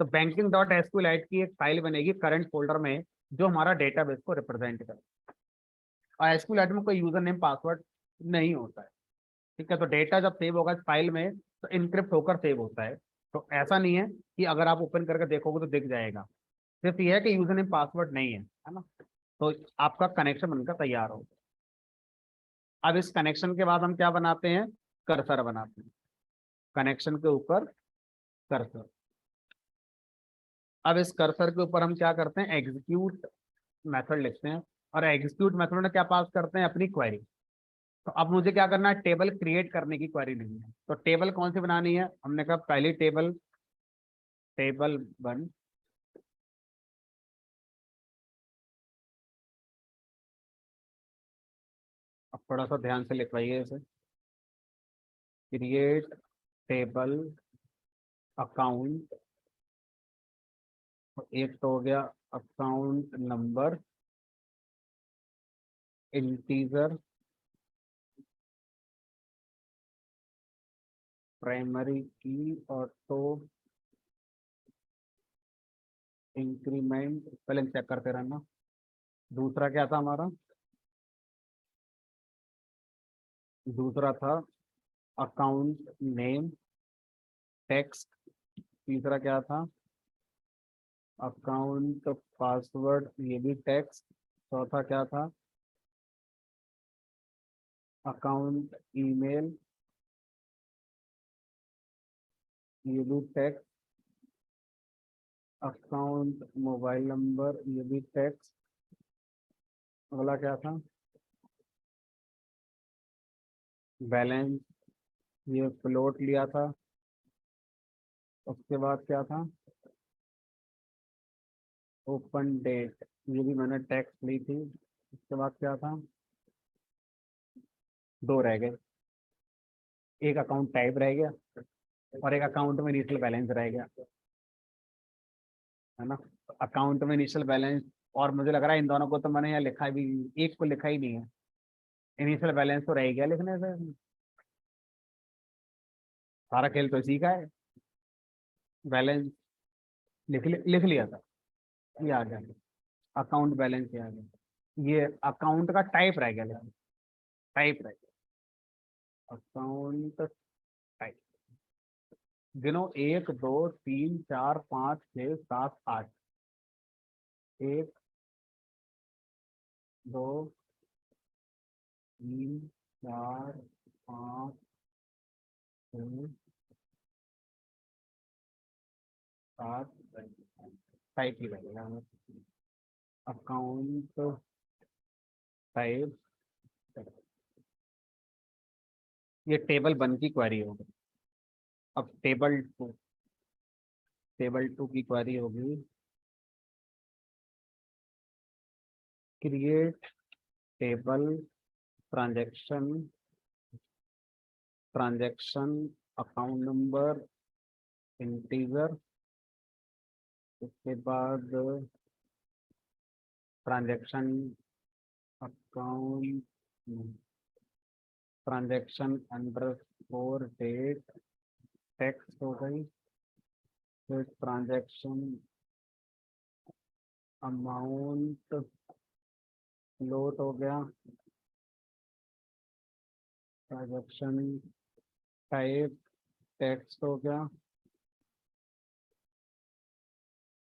तो banking dot S Q lite की एक फाइल बनेगी करंट फोल्डर में, जो हमारा डेटाबेस को रिप्रेजेंट करे। और एस क्यू लाइट में कोई यूजर नेम पासवर्ड नहीं होता है। ठीक है, तो डेटा जब सेव होगा इस फाइल में तो इनक्रिप्ट होकर सेव होता है। तो ऐसा नहीं है कि अगर आप ओपन करके देखोगे तो दिख जाएगा, सिर्फ ये है कि यूजर नेम पासवर्ड नहीं है ना। तो आपका कनेक्शन बनकर तैयार हो। अब इस कनेक्शन के बाद हम क्या बनाते हैं, कर्सर बनाते हैं। कनेक्शन के ऊपर कर्सर। अब इस कर्सर के ऊपर हम क्या करते हैं, एग्जीक्यूट मेथड लिखते हैं, और एग्जीक्यूट मेथड में क्या पास करते हैं, अपनी क्वेरी। तो अब मुझे क्या करना है, टेबल क्रिएट करने की क्वेरी नहीं है। तो टेबल कौन सी बनानी है, हमने कहा पहली टेबल, टेबल 1। अब थोड़ा सा ध्यान से लिखवाइए इसे। क्रिएट टेबल अकाउंट, एक तो हो गया अकाउंट नंबर इंटीजर प्राइमरी की ऑटो इंक्रीमेंट, पहले चेक करते रहना। दूसरा क्या था हमारा, दूसरा था अकाउंट नेम टेक्स्ट। तीसरा क्या था, अकाउंट पासवर्ड, ये भी टेक्स्ट। चौथा क्या था, अकाउंट ईमेल, ये भी टेक्स्ट। अकाउंट मोबाइल नंबर, ये भी टेक्स्ट। अगला क्या था, बैलेंस, ये फ्लोट लिया था। उसके बाद क्या था, ओपन डेट, ये भी मैंने टेक्स्ट ली थी। उसके बाद क्या था, दो रह गए, एक अकाउंट टाइप रह गया और एक अकाउंट में इनिशियल बैलेंस रह गया, है ना। अकाउंट में इनिशियल बैलेंस, और मुझे लग रहा है इन दोनों को तो मैंने यहाँ लिखा भी, एक को लिखा ही नहीं है। इनिशियल बैलेंस तो रह गया लिखने से, सारा खेल तो इसी का है। बैलेंस लिख लिया था, ये आ गया, अकाउंट बैलेंस ये आ गया। ये अकाउंट का टाइप रह गया, लेकिन टाइप रह गया, अकाउंट टाइप। गिनो, 1 2 3 4 5 6 7 8। 1 2 3 4 5 6 7। टाइप ही रहेगा, अकाउंट टाइप। ये टेबल 1 की क्वेरी होगी। अब टेबल 2 की क्वेरी होगी, create table transaction, transaction account number integer, उसके बाद transaction account, transaction underscore date, text हो गई, फिर ट्रांजैक्शन अमाउंट फ्लोट हो गया, ट्रांजैक्शन टाइप टेक्स्ट हो गया,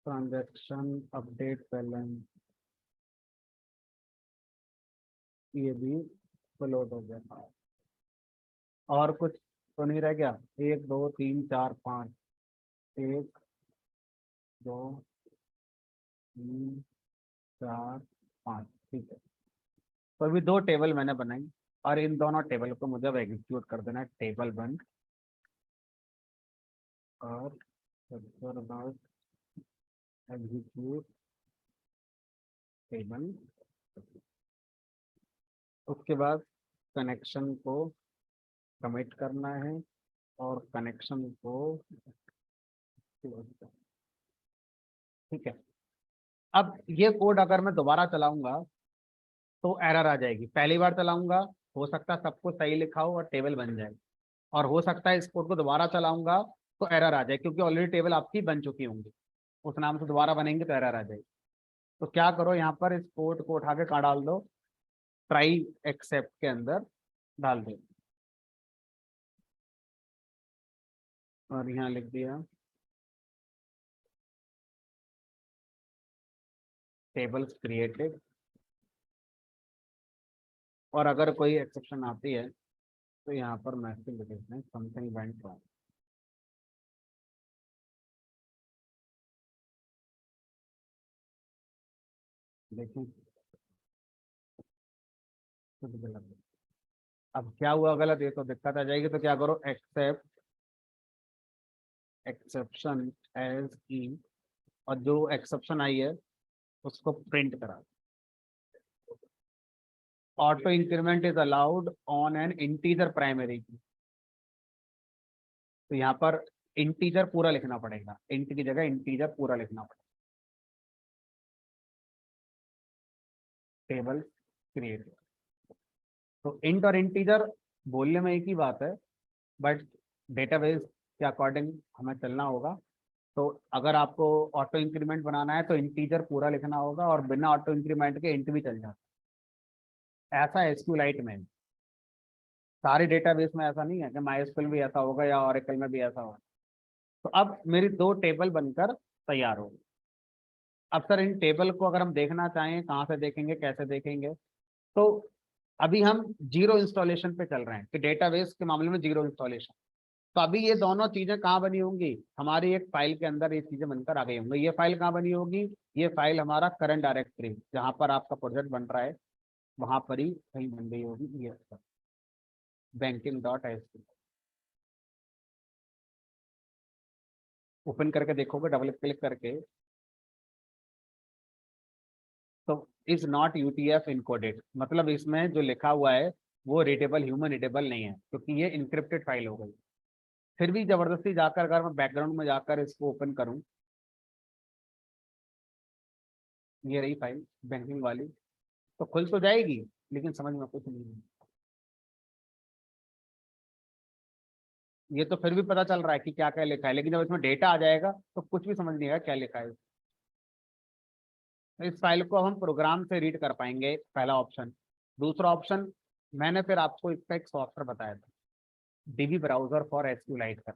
ट्रांजैक्शन अपडेट बैलेंस ये भी फ्लोट हो गया। और कुछ तो नहीं रह गया? 1 2 3 4 5, 1 2 3 4 5, ठीक है। तो अभी 2 टेबल मैंने बनाई और इन दोनों टेबल को मुझे अब एग्जीक्यूट कर देना है। टेबल बंद और एग्जीक्यूट टेबल। उसके बाद कनेक्शन को कमिट करना है और कनेक्शन को, ठीक है। अब ये कोड अगर मैं दोबारा चलाऊंगा तो एरर आ जाएगी। पहली बार चलाऊंगा हो सकता है सब कुछ सही लिखा हो और टेबल बन जाए, और हो सकता है इस कोड को दोबारा चलाऊंगा तो एरर आ जाए, क्योंकि ऑलरेडी टेबल आपकी बन चुकी होंगी। उस नाम से दोबारा बनेंगे तो एरर आ जाएगी। तो क्या करो, यहाँ पर इस कोड को उठा के कहाँ डाल दो, ट्राई एक्सेप्ट के अंदर डाल दो और यहाँ लिख दिया टेबल्स क्रिएटेड। और अगर कोई एक्सेप्शन आती है तो यहाँ पर मैसेज लिख देते हैं समथिंग वेंट रॉन्ग। देखें कुछ गलत है। अब क्या हुआ गलत, ये तो दिक्कत आ जाएगी। तो क्या करो, एक्सेप्ट एक्सेप्शन एज की, और जो एक्सेप्शन आई है उसको प्रिंट करा। Auto increment is allowed on an integer primary की। तो यहाँ पर इंटीजर पूरा लिखना पड़ेगा, इंट की जगह इंटीजर पूरा लिखना पड़ेगा। टेबल क्रिएट, तो इंट और इंटीजर बोलने में एक ही बात है, बट डेटाबेस के अकॉर्डिंग हमें चलना होगा। तो अगर आपको ऑटो इंक्रीमेंट बनाना है तो इंटीजर पूरा लिखना होगा, और बिना ऑटो इंक्रीमेंट के इंट भी चल जाता है। ऐसा एसक्यूएलाइट में, सारे डेटाबेस में ऐसा नहीं है कि माइस्क्यूएल में भी ऐसा होगा या ओरेकल में भी ऐसा होगा। तो अब मेरी 2 टेबल बनकर तैयार हो गई। अब सर इन टेबल को अगर हम देखना चाहें, कहाँ से देखेंगे, कैसे देखेंगे? तो अभी हम जीरो इंस्टॉलेशन पे चल रहे हैं कि डेटाबेस के मामले में जीरो इंस्टॉलेशन। तो अभी ये दोनों चीजें कहाँ बनी होंगी, हमारी एक फाइल के अंदर ये चीजें बनकर आ गई होंगी। ये फाइल कहाँ बनी होगी, ये फाइल हमारा करंट डायरेक्टरी जहाँ पर आपका प्रोजेक्ट बन रहा है वहां पर ही कहीं बन गई होगी। ये banking.html ओपन करके देखोगे, डबल क्लिक करके, तो इज नॉट यूटीएफ इनकोडेड, मतलब इसमें जो लिखा हुआ है वो रीडेबल, ह्यूमन रीडेबल नहीं है, क्योंकि ये इनक्रिप्टेड फाइल हो गई। फिर भी जबरदस्ती जाकर अगर मैं बैकग्राउंड में जाकर इसको ओपन करूं, ये रही फाइल बैंकिंग वाली, तो खुल तो जाएगी लेकिन समझ में कुछ नहीं है। ये तो फिर भी पता चल रहा है कि क्या क्या लिखा है, लेकिन जब इसमें डेटा आ जाएगा तो कुछ भी समझ नहीं आएगा क्या लिखा है। तो इस फाइल को हम प्रोग्राम से रीड कर पाएंगे, पहला ऑप्शन। दूसरा ऑप्शन, मैंने फिर आपको इसका एक सॉफ्टवेयर बताया था, डीबी ब्राउजर फॉर एसक्यूएलाइट का।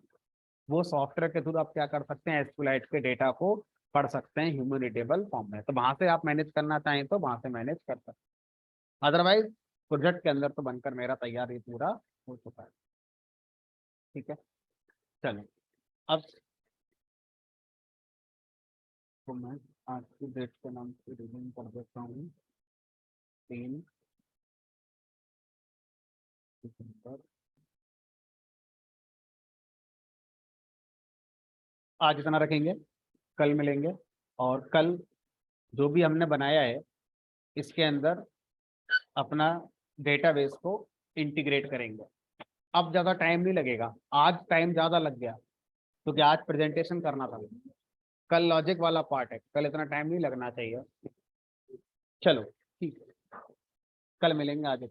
वो सॉफ्टवेयर के थ्रू आप क्या कर सकते हैं, एसक्यूएलाइट के डेटा को पढ़ सकते हैं ह्यूमन रीडेबल फॉर्म में। तो वहां से आप मैनेज करना चाहें तो वहां से मैनेज कर सकते हैं। अदरवाइज प्रोजेक्ट के अंदर तो बनकर मेरा तैयार ये पूरा हो चुका है। ठीक है, चलो अब तो मैं आज की डेट के नाम से रिवीजन कर देता हूँ। 3 दिसंबर। आज इतना रखेंगे, कल मिलेंगे और कल जो भी हमने बनाया है इसके अंदर अपना डेटाबेस को इंटीग्रेट करेंगे। अब ज़्यादा टाइम नहीं लगेगा, आज टाइम ज़्यादा लग गया क्योंकि आज प्रेजेंटेशन करना था। कल लॉजिक वाला पार्ट है, कल इतना टाइम नहीं लगना चाहिए। चलो ठीक है, कल मिलेंगे आज।